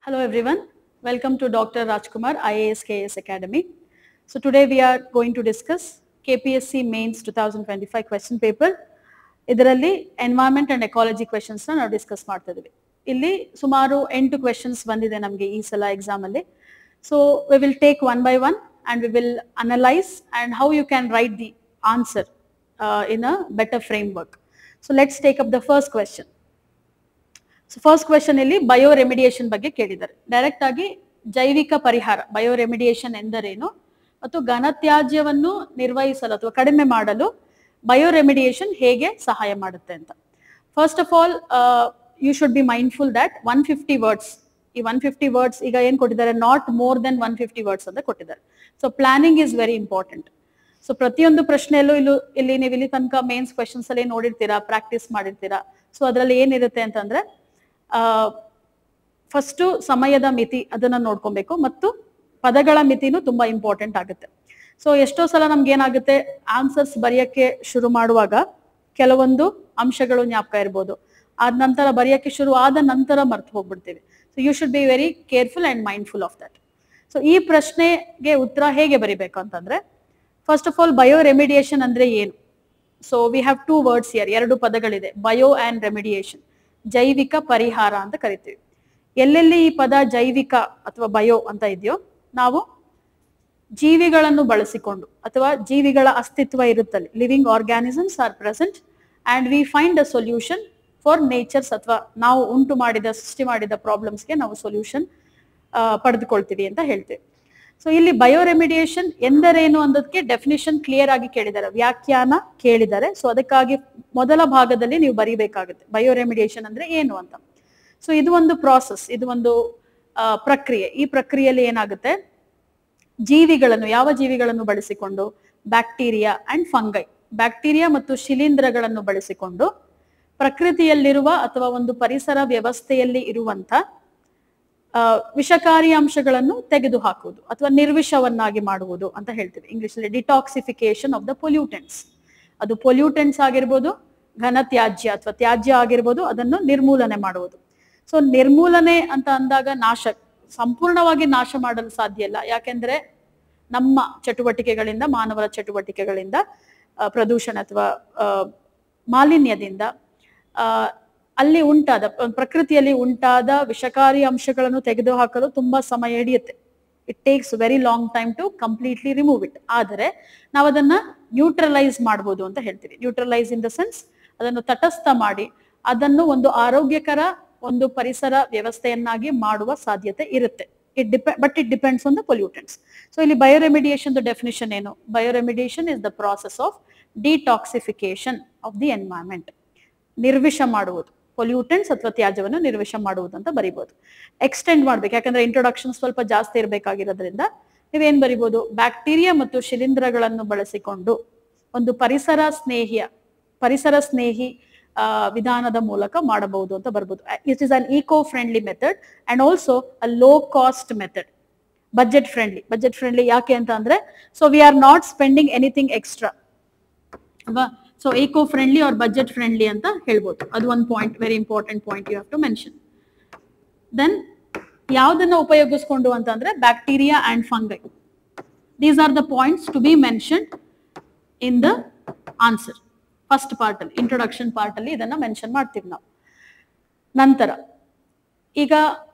Hello everyone, welcome to Dr. Rajkumar IAS KS Academy. So today we are going to discuss KPSC Mains 2025 question paper. ಇದರಲ್ಲಿ environment and ecology questions ನಾವು discuss ಮಾಡ್ತಾ ಇದ್ವಿ. ಇಲ್ಲಿ ಸುಮಾರು 8 questions ಬಂದಿದೆ ನಮಗೆ ಈ ಸಲ ಎಕ್ಸಾಮ್ ಅಲ್ಲಿ. So we will take one by one and we will analyse and how you can write the answer in a better framework. So let's take up the first question. So first question ಇಲ್ಲಿ bioremediation ಬಗ್ಗೆ ಕೇಳಿದ್ದಾರೆ. Direct ಆಗಿ ಜೈವಿಕ ಪರಿಹಾರ bio remediation ಎಂದರೇನು ಮತ್ತು ಘನತ್ಯಾಜ್ಯವನ್ನು ನಿರ್ವಹಿಸಲು ಅಥವಾ ಕಡಿಮೆ ಮಾಡಲು ಬಯೋ ರೆಮಿಡಿಯೇಷನ್ ಹೇಗೆ ಸಹಾಯ ಮಾಡುತ್ತೆ ಅಂತ. First of all you should be mindful that 150 words, ಈ 150 ವರ್ಡ್ಸ್ ಈಗ ಏನ್ ಕೊಟ್ಟಿದ್ದಾರೆ, ನಾಟ್ ಮೋರ್ ದೆನ್ 150 ವರ್ಡ್ಸ್ ಅಂತ ಕೊಟ್ಟಿದ್ದಾರೆ. So planning is very important. So ಪ್ರತಿಯೊಂದು ಪ್ರಶ್ನೆಯಲ್ಲೂ ಇಲ್ಲಿ ನೀವು ಇಲ್ಲಿ ತನಕ ಮೇನ್ಸ್ ಕ್ವೆಶನ್ಸ್ ಅಲ್ಲಿ ನೋಡಿರ್ತೀರಾ, ಪ್ರಾಕ್ಟೀಸ್ ಮಾಡಿರ್ತೀರಾ. ಸೊ ಅದರಲ್ಲಿ ಏನಿರುತ್ತೆ ಅಂತಂದ್ರೆ ಫಸ್ಟ್ ಸಮಯದ ಮಿತಿ ಅದನ್ನ ನೋಡ್ಕೊಬೇಕು ಮತ್ತು ಪದಗಳ ಮಿತಿನೂ ತುಂಬಾ ಇಂಪಾರ್ಟೆಂಟ್ ಆಗುತ್ತೆ. ಸೊ ಎಷ್ಟೋ ಸಲ ನಮ್ಗೆ ಏನಾಗುತ್ತೆ, ಆನ್ಸರ್ಸ್ ಬರೆಯಕ್ಕೆ ಶುರು ಮಾಡುವಾಗ ಕೆಲವೊಂದು ಅಂಶಗಳು ಜ್ಞಾಪಕ ಇರ್ಬೋದು, ಆದ ನಂತರ ಬರೆಯಕ್ಕೆ ಶುರು ಆದ ನಂತರ ಮರ್ತು ಹೋಗ್ಬಿಡ್ತೀವಿ. So you should be very careful and mindful of that. So ಈ ಪ್ರಶ್ನೆಗೆ ಉತ್ತರ ಹೇಗೆ ಬರಿಬೇಕು ಅಂತಂದ್ರೆ, first of all bioremediation ಅಂದ್ರೆ ಏನು? So we have 2 words here, 2 ಪದಗಳಿದೆ, ಬಯೋ ಅಂಡ್ ರೆಮಿಡಿಯೇಷನ್, ಜೈವಿಕ ಪರಿಹಾರ ಅಂತ ಕರಿತೀವಿ. ಎಲ್ಲೆಲ್ಲಿ ಈ ಪದ ಜೈವಿಕ ಅಥವಾ ಬಯೋ ಅಂತ ಇದೆಯೋ, ನಾವು ಜೀವಿಗಳನ್ನು ಬಳಸಿಕೊಂಡು ಅಥವಾ ಜೀವಿಗಳ ಅಸ್ತಿತ್ವ ಇರುತ್ತಲ್ಲಿ, living organisms are present and we find a solution for nature's ಅಥವಾ ನಾವು ಸೃಷ್ಟಿ ಮಾಡಿದ ಪ್ರಾಬ್ಲಮ್ಸ್ಗೆ ನಾವು ಸೊಲ್ಯೂಷನ್ ಪಡೆದುಕೊಳ್ತೀವಿ ಅಂತ ಹೇಳ್ತೀವಿ. ಸೊ ಇಲ್ಲಿ ಬಯೋ ರೆಮಿಡಿಯೇಷನ್ ಎಂದರೇನು ಅನ್ನೋದಕ್ಕೆ ಡೆಫಿನಿಷನ್ ಕ್ಲಿಯರ್ ಆಗಿ ಕೇಳಿದ್ದಾರೆ, ವ್ಯಾಖ್ಯಾನ ಕೇಳಿದ್ದಾರೆ. ಸೊ ಅದಕ್ಕಾಗಿ ಮೊದಲ ಭಾಗದಲ್ಲಿ ನೀವು ಬರೀಬೇಕಾಗುತ್ತೆ ಬಯೋ ರೆಮಿಡಿಯೇಷನ್ ಅಂದ್ರೆ ಏನು ಅಂತ. ಸೊ ಇದು ಒಂದು ಪ್ರಾಸೆಸ್, ಇದು ಒಂದು ಪ್ರಕ್ರಿಯೆ. ಈ ಪ್ರಕ್ರಿಯೆಯಲ್ಲಿ ಏನಾಗುತ್ತೆ, ಯಾವ ಜೀವಿಗಳನ್ನು ಬಳಸಿಕೊಂಡು, ಬ್ಯಾಕ್ಟೀರಿಯಾ ಅಂಡ್ ಫಂಗೈ, ಬ್ಯಾಕ್ಟೀರಿಯಾ ಮತ್ತು ಶಿಲೀಂಧ್ರಗಳನ್ನು ಬಳಸಿಕೊಂಡು ಪ್ರಕೃತಿಯಲ್ಲಿರುವ ಅಥವಾ ಒಂದು ಪರಿಸರ ವ್ಯವಸ್ಥೆಯಲ್ಲಿ ಇರುವಂತ ವಿಷಕಾರಿ ಅಂಶಗಳನ್ನು ತೆಗೆದು ಹಾಕುವುದು ಅಥವಾ ನಿರ್ವಿಷವನ್ನಾಗಿ ಮಾಡುವುದು ಅಂತ ಹೇಳ್ತೀವಿ ಇಂಗ್ಲಿಷ್ ಅಲ್ಲಿ. ಡಿಟಾಕ್ಸಿಫಿಕೇಶನ್ ಆಫ್ ದ ಪೊಲ್ಯೂಟೆಂಟ್ಸ್, ಅದು ಪೊಲ್ಯೂಟೆಂಟ್ಸ್ ಆಗಿರ್ಬೋದು, ಘನ ತ್ಯಾಜ್ಯ ಅಥವಾ ತ್ಯಾಜ್ಯ ಆಗಿರ್ಬೋದು, ಅದನ್ನು ನಿರ್ಮೂಲನೆ ಮಾಡುವುದು. ಸೊ ನಿರ್ಮೂಲನೆ ಅಂತ ಅಂದಾಗ ಸಂಪೂರ್ಣವಾಗಿ ನಾಶ ಮಾಡಲು ಸಾಧ್ಯ ಇಲ್ಲ, ಯಾಕೆಂದ್ರೆ ನಮ್ಮ ಚಟುವಟಿಕೆಗಳಿಂದ, ಮಾನವರ ಚಟುವಟಿಕೆಗಳಿಂದ, ಪ್ರದೂಷಣ ಅಥವಾ ಮಾಲಿನ್ಯದಿಂದ ಅಲ್ಲಿ ಪ್ರಕೃತಿಯಲ್ಲಿ ಉಂಟಾದ ವಿಷಕಾರಿ ಅಂಶಗಳನ್ನು ತೆಗೆದುಹಾಕಲು ತುಂಬಾ ಸಮಯ ಹಿಡಿಯುತ್ತೆ. It takes very long time to completely remove it. ಆದರೆ ನಾವು ಅದನ್ನ ನ್ಯೂಟ್ರಲೈಸ್ ಮಾಡ್ಬೋದು ಅಂತ ಹೇಳ್ತೀವಿ. ನ್ಯೂಟ್ರಲೈಸ್ ಇನ್ ದ ಸೆನ್ಸ್ ಅದನ್ನು ತಟಸ್ಥ ಮಾಡಿ ಅದನ್ನು ಒಂದು ಆರೋಗ್ಯಕರ ಒಂದು ಪರಿಸರ ವ್ಯವಸ್ಥೆಯನ್ನಾಗಿ ಮಾಡುವ ಸಾಧ್ಯತೆ ಇರುತ್ತೆ. But it depends on the pollutants. So ಇಲ್ಲಿ ಬಯೋ ರೆಮಿಡಿಯೇಷನ್ ಡೆಫಿನಿಷನ್ ಏನು? Bioremediation is the process of detoxification of the environment. ನಿರ್ವಿಷ ಮಾಡುವುದು, ಪೊಲ್ಯೂಟೆಂಟ್ಸ್ ಅಥವಾ ತ್ಯಾಜ್ಯವನ್ನು ನಿರ್ವಿಷ ಮಾಡುವುದು ಅಂತ ಬರಿಬಹುದು. ಎಕ್ಸ್ಟೆಂಡ್ ಮಾಡ್ಬೇಕು, ಯಾಕಂದ್ರೆ ಇಂಟ್ರೊಡಕ್ಷನ್ ಸ್ವಲ್ಪ ಜಾಸ್ತಿ ಇರಬೇಕಾಗಿರೋದ್ರಿಂದ ನೀವೇನ್ ಬರಿಬಹುದು, ಬ್ಯಾಕ್ಟೀರಿಯಾ ಮತ್ತು ಶಿಲೀಂಧ್ರಗಳನ್ನು ಬಳಸಿಕೊಂಡು ಒಂದು ಪರಿಸರ ಸ್ನೇಹಿ ವಿಧಾನದ ಮೂಲಕ ಮಾಡಬಹುದು ಅಂತ ಬರ್ಬೋದು. It is an eco friendly method and also a low cost method. Budget friendly ಯಾಕೆ ಅಂತ ಅಂದ್ರೆ, so we are not spending anything extra ಅಲ್ವಾ. So eco friendly or budget friendly ಅಂತ ಹೇಳ್ಬೋದು. ಅದು ಒಂದು point, very important point you have to mention. Then ಯಾವ್ದನ್ನ ಉಪಯೋಗಿಸ್ಕೊಂಡು ಅಂತಂದ್ರೆ, bacteria and fungi. These are the points to be mention in the answer. First part ಅಲ್ಲಿ, introduction part ಅಲ್ಲಿ ಇದನ್ನ ಮೆನ್ಷನ್ ಮಾಡ್ತೀವಿ ನಾವು. ನಂತರ ಈಗ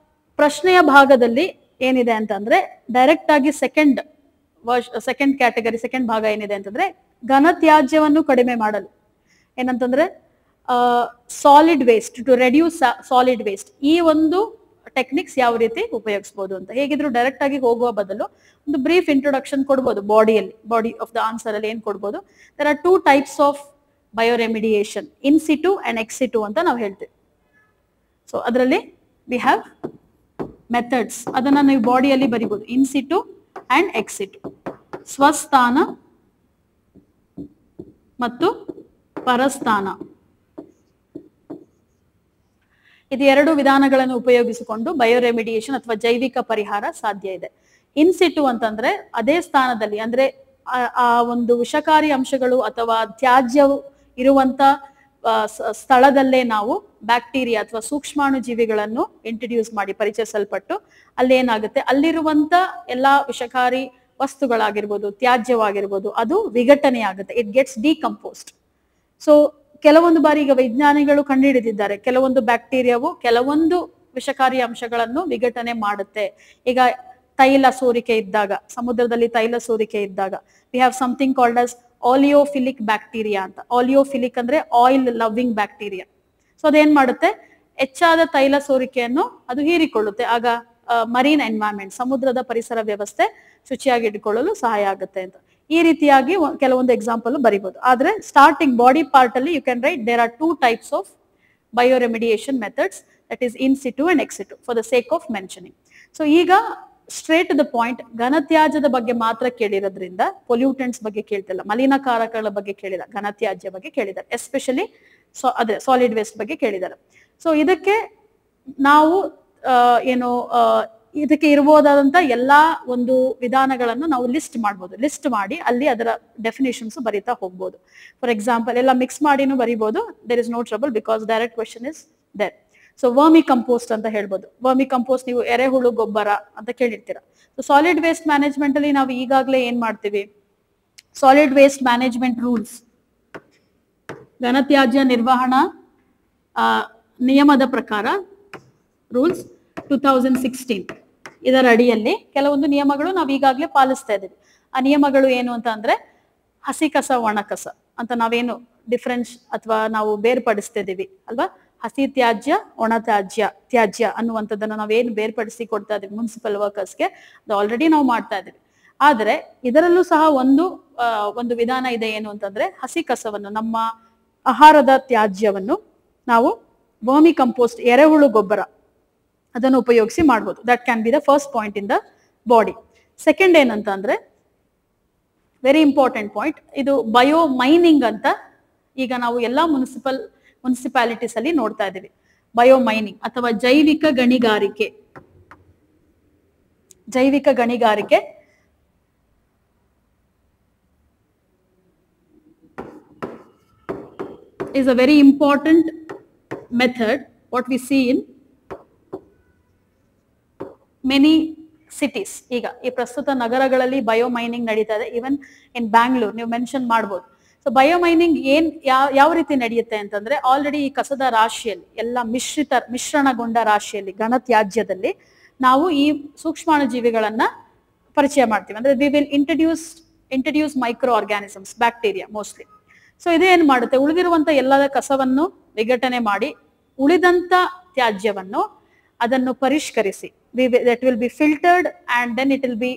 ಪ್ರಶ್ನೆಯ ಭಾಗದಲ್ಲಿ ಏನಿದೆ ಅಂತಂದ್ರೆ, ಡೈರೆಕ್ಟ್ ಆಗಿ ಸೆಕೆಂಡ್ ಕ್ಯಾಟಗರಿ, ಸೆಕೆಂಡ್ ಭಾಗ ಏನಿದೆ ಅಂತಂದ್ರೆ, ಘನತ್ಯಾಜ್ಯವನ್ನು ಕಡಿಮೆ ಮಾಡಲು ಏನಂತಂದ್ರೆ solid waste, to reduce solid waste. ಈ ಒಂದು ಟೆಕ್ನಿಕ್ಸ್ ಯಾವ ರೀತಿ ಉಪಯೋಗಿಸಬಹುದು ಅಂತ. ಹೇಗಿದ್ರು ಡೈರೆಕ್ಟ್ ಆಗಿ ಹೋಗುವ ಬದಲು ಒಂದು ಬ್ರೀಫ್ ಇಂಟ್ರೊಡಕ್ಷನ್ ಕೊಡ್ಬೋದು. ಬಾಡಿ ಆಫ್ ದ ಆನ್ಸರ್ ಅಲ್ಲಿ ಏನ್ ಕೊಡ್ಬೋದು, there are 2 types of bioremediation, in situ and ex situ ಅಂತ ನಾವು ಹೇಳ್ತೀವಿ. ಸೊ ಅದರಲ್ಲಿ ವಿ ಹ್ಯಾವ್ ಮೆಥಡ್ಸ್, ಅದನ್ನ ನೀವು ಬಾಡಿಯಲ್ಲಿ ಬರಿಬಹುದು, ಇನ್ ಸಿಟು ಅಂಡ್ ಎಕ್ಸ್ ಸಿಟು, ಸ್ವಸ್ಥಾನ ಮತ್ತು ಪರಸ್ಥಾನ. ಇದು 2 ವಿಧಾನಗಳನ್ನು ಉಪಯೋಗಿಸಿಕೊಂಡು ಬಯೋ ರೆಮಿಡಿಯೇಷನ್ ಅಥವಾ ಜೈವಿಕ ಪರಿಹಾರ ಸಾಧ್ಯ ಇದೆ. ಇನ್ ಸಿಟು ಅಂತಂದ್ರೆ ಅದೇ ಸ್ಥಾನದಲ್ಲಿ, ಅಂದ್ರೆ ಆ ಒಂದು ವಿಷಕಾರಿ ಅಂಶಗಳು ಅಥವಾ ತ್ಯಾಜ್ಯ ಇರುವಂತ ಸ್ಥಳದಲ್ಲೇ ನಾವು ಬ್ಯಾಕ್ಟೀರಿಯಾ ಅಥವಾ ಸೂಕ್ಷ್ಮಾಣು ಜೀವಿಗಳನ್ನು ಇಂಟ್ರಡ್ಯೂಸ್ ಮಾಡಿ ಪರಿಚಯಿಸಲ್ಪಟ್ಟು ಅಲ್ಲಿ ಏನಾಗುತ್ತೆ, ಅಲ್ಲಿರುವಂತ ಎಲ್ಲಾ ವಿಷಕಾರಿ ವಸ್ತುಗಳಾಗಿರ್ಬೋದು, ತ್ಯಾಜ್ಯವಾಗಿರ್ಬೋದು, ಅದು ವಿಘಟನೆ ಆಗುತ್ತೆ. It gets decomposed. ಸೊ ಕೆಲವೊಂದು ಬಾರಿ ಈಗ ವಿಜ್ಞಾನಿಗಳು ಕಂಡುಹಿಡಿದಿದ್ದಾರೆ, ಕೆಲವೊಂದು ಬ್ಯಾಕ್ಟೀರಿಯಾವು ಕೆಲವೊಂದು ವಿಷಕಾರಿ ಅಂಶಗಳನ್ನು ವಿಘಟನೆ ಮಾಡುತ್ತೆ. ಈಗ ತೈಲ ಸೋರಿಕೆ ಇದ್ದಾಗ, ಸಮುದ್ರದಲ್ಲಿ ತೈಲ ಸೋರಿಕೆ ಇದ್ದಾಗ, we have something called as oleophilic bacteria ಅಂತ. ಆಲಿಯೋಫಿಲಿಕ್ ಅಂದ್ರೆ ಆಯಿಲ್ ಲವ್ವಿಂಗ್ ಬ್ಯಾಕ್ಟೀರಿಯಾ. ಸೊ ಅದೇನ್ ಮಾಡುತ್ತೆ, ಹೆಚ್ಚಾದ ತೈಲ ಸೋರಿಕೆಯನ್ನು ಅದು ಹೀರಿಕೊಳ್ಳುತ್ತೆ. ಆಗ ಮರೀನ್ ಎನ್ವೈರನ್ಮೆಂಟ್, ಸಮುದ್ರದ ಪರಿಸರ ವ್ಯವಸ್ಥೆ ಶುಚಿಯಾಗಿ ಇಟ್ಕೊಳ್ಳಲು ಸಹಾಯ ಆಗುತ್ತೆ ಅಂತ. ಈ ರೀತಿಯಾಗಿ ಕೆಲವೊಂದು ಎಕ್ಸಾಂಪಲ್ ಬರಿಬಹುದು. ಆದ್ರೆ ಸ್ಟಾರ್ಟಿಂಗ್ ಬಾಡಿ ಪಾರ್ಟ್ ಅಲ್ಲಿ you can write there are 2 types of bioremediation methods, that is in situ and ex situ, for the sake of mentioning. So ಈಗ ಸ್ಟ್ರೇಟ್ ಟು ದ ಪಾಯಿಂಟ್, ಘನತ್ಯಾಜ್ಯದ ಬಗ್ಗೆ ಮಾತ್ರ ಕೇಳಿರೋದ್ರಿಂದ ಪೊಲ್ಯೂಟೆಂಟ್ಸ್ ಬಗ್ಗೆ ಕೇಳ್ತಿಲ್ಲ, ಮಲಿನಕಾರಕಗಳ ಬಗ್ಗೆ ಕೇಳಿಲ್ಲ, ಘನತ್ಯಾಜ್ಯ ಬಗ್ಗೆ ಕೇಳಿದ್ದಾರೆ. ಎಸ್ಪೆಷಲಿ ಅದೇ ಸಾಲಿಡ್ ವೇಸ್ಟ್ ಬಗ್ಗೆ ಕೇಳಿದ್ದಾರೆ. ಸೊ ಇದಕ್ಕೆ ನಾವು ಇದಕ್ಕೆ ಇರಬಹುದಾದಂತ ಎಲ್ಲಾ ಒಂದು ವಿಧಾನಗಳನ್ನು ನಾವು ಲಿಸ್ಟ್ ಮಾಡ್ಬೋದು. ಲಿಸ್ಟ್ ಮಾಡಿ ಅಲ್ಲಿ ಅದರ ಡೆಫಿನೇಷನ್ಸ್ ಬರೀತಾ ಹೋಗ್ಬೋದು. ಫಾರ್ ಎಕ್ಸಾಂಪಲ್ ಎಲ್ಲ ಮಿಕ್ಸ್ ಮಾಡಿನೂ ಬರೀಬಹುದು. There is no trouble because direct question is there. So vermicompost ಅಂತ ಹೇಳ್ಬೋದು. ವರ್ಮಿ ಕಂಪೋಸ್ಟ್ ನೀವು ಎರೆಹುಳು ಗೊಬ್ಬರ ಅಂತ ಕೇಳಿರ್ತೀರ. ಸೊ ಸಾಲಿಡ್ ವೇಸ್ಟ್ ಮ್ಯಾನೇಜ್ಮೆಂಟ್ ಅಲ್ಲಿ ನಾವು ಈಗಾಗಲೇ ಏನ್ ಮಾಡ್ತೀವಿ, ಸಾಲಿಡ್ ವೇಸ್ಟ್ ಮ್ಯಾನೇಜ್ಮೆಂಟ್ ರೂಲ್ಸ್, ಘನತ್ಯಾಜ್ಯ ನಿರ್ವಹಣಾ ನಿಯಮದ ಪ್ರಕಾರ ರೂಲ್ಸ್ 2016, ಇದರ ಅಡಿಯಲ್ಲಿ ಕೆಲವೊಂದು ನಿಯಮಗಳು ನಾವು ಈಗಾಗಲೇ ಪಾಲಿಸ್ತಾ ಇದ್ದೀವಿ. ಆ ನಿಯಮಗಳು ಏನು ಅಂತ ಅಂದ್ರೆ, ಹಸಿ ಕಸ ಒಣ ಕಸ ಅಂತ ನಾವೇನು ಡಿಫರೆನ್ಸ್ ಅಥವಾ ನಾವು ಬೇರ್ಪಡಿಸ್ತಾ ಇದೀವಿ ಅಲ್ವಾ, ಹಸಿ ತ್ಯಾಜ್ಯ ಒಣ ತ್ಯಾಜ್ಯ ಅನ್ನುವಂಥದ್ದನ್ನು ನಾವೇನು ಬೇರ್ಪಡಿಸಿ ಕೊಡ್ತಾ ಇದೀವಿ ಮುನ್ಸಿಪಲ್ ವರ್ಕರ್ಸ್ಗೆ, ಅದು ಆಲ್ರೆಡಿ ನಾವು ಮಾಡ್ತಾ ಇದೀವಿ. ಆದ್ರೆ ಇದರಲ್ಲೂ ಸಹ ಒಂದು ವಿಧಾನ ಇದೆ. ಏನು ಅಂತಂದ್ರೆ, ಹಸಿ ಕಸವನ್ನು, ನಮ್ಮ ಆಹಾರದ ತ್ಯಾಜ್ಯವನ್ನು ನಾವು ವರ್ಮಿ ಕಂಪೋಸ್ಟ್, ಎರೆಹುಳು ಗೊಬ್ಬರ ಅದನ್ನು ಉಪಯೋಗಿಸಿ ಮಾಡ್ಬೋದು. That can be the first point in the body. Second ಏನಂತ ಅಂದ್ರೆ, ವೆರಿ ಇಂಪಾರ್ಟೆಂಟ್ ಪಾಯಿಂಟ್, ಇದು ಬಯೋ ಮೈನಿಂಗ್ ಅಂತ ಈಗ ನಾವು ಎಲ್ಲಾ ಮುನ್ಸಿಪಾಲಿಟೀಸ್ ಅಲ್ಲಿ ನೋಡ್ತಾ ಇದ್ದೀವಿ. ಬಯೋ ಮೈನಿಂಗ್ ಅಥವಾ ಜೈವಿಕ ಗಣಿಗಾರಿಕೆ. ಜೈವಿಕ ಗಣಿಗಾರಿಕೆ is a very important method what we see in many cities. ಈಗ ಈ ಪ್ರಸ್ತುತ ನಗರಗಳಲ್ಲಿ ಬಯೋ ಮೈನಿಂಗ್ ನಡೀತಾ ಇದೆ. ಈವನ್ ಇನ್ ಬ್ಯಾಂಗ್ಳೂರ್ ನೀವು ಮೆನ್ಷನ್ ಮಾಡ್ಬೋದು. ಸೊ ಬಯೋ ಮೈನಿಂಗ್ ಯಾವ ರೀತಿ ನಡೆಯುತ್ತೆ ಅಂತಂದ್ರೆ, ಆಲ್ರೆಡಿ ಈ ಕಸದ ರಾಶಿಯಲ್ಲಿ ಎಲ್ಲ ಮಿಶ್ರಣಗೊಂಡ ರಾಶಿಯಲ್ಲಿ, ಘನತ್ಯಾಜ್ಯದಲ್ಲಿ ನಾವು ಈ ಸೂಕ್ಷ್ಮಾಣು ಜೀವಿಗಳನ್ನ ಪರಿಚಯ ಮಾಡ್ತೀವಿ. ಅಂದ್ರೆ we will introduce micro organisms, bacteria mostly. So ಇದೇನ್ ಮಾಡುತ್ತೆ, ಉಳಿದಿರುವಂತ ಎಲ್ಲದ ಕಸವನ್ನು ವಿಘಟನೆ ಮಾಡಿ ಉಳಿದಂತ ತ್ಯಾಜ್ಯವನ್ನು ಅದನ್ನು ಪರಿಷ್ಕರಿಸಿ, that will be filtered and then it will be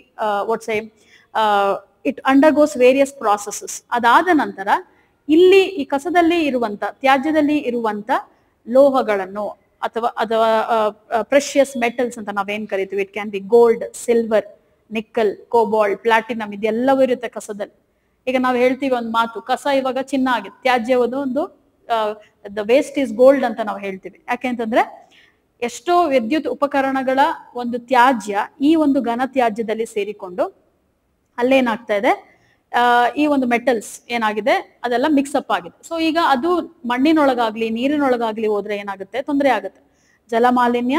it undergoes various processes. ಅದಾದ ನಂತರ ಇಲ್ಲಿ ಈ ಕಸದಲ್ಲಿ ಇರುವಂತ, ತ್ಯಾಜ್ಯದಲ್ಲಿ ಇರುವಂತ ಲೋಹಗಳನ್ನು ಅಥವಾ ಪ್ರೆಷಿಯಸ್ ಮೆಟಲ್ಸ್ ಅಂತ ನಾವೇನ್ ಕರಿತೀವಿ, it can B gold, silver, nickel, cobalt, platinum, ಇದೆಲ್ಲವೂ ಇರುತ್ತೆ ಕಸದಲ್ಲಿ. ಈಗ ನಾವು ಹೇಳ್ತೀವಿ ಒಂದು ಮಾತು, ಕಸ ಇವಾಗ ಚಿನ್ನ ಆಗಿದೆ, ತ್ಯಾಜ್ಯವನ್ನು ದ ವೇಸ್ಟ್ ಈಸ್ ಗೋಲ್ಡ್ ಅಂತ ನಾವು ಹೇಳ್ತೀವಿ. ಯಾಕೆಂತಂದ್ರೆ ಎಷ್ಟೋ ವಿದ್ಯುತ್ ಉಪಕರಣಗಳ ಒಂದು ತ್ಯಾಜ್ಯ ಈ ಒಂದು ಘನ ತ್ಯಾಜ್ಯದಲ್ಲಿ ಸೇರಿಕೊಂಡು ಅಲ್ಲೇನಾಗ್ತಾ ಇದೆ, ಈ ಒಂದು ಮೆಟಲ್ಸ್ ಏನಾಗಿದೆ ಅದೆಲ್ಲ ಮಿಕ್ಸಪ್ ಆಗಿದೆ. ಸೊ ಈಗ ಅದು ಮಣ್ಣಿನೊಳಗಾಗ್ಲಿ ನೀರಿನೊಳಗಾಗ್ಲಿ ಹೋದ್ರೆ ಏನಾಗುತ್ತೆ, ತೊಂದರೆ ಆಗುತ್ತೆ. ಜಲ ಮಾಲಿನ್ಯ,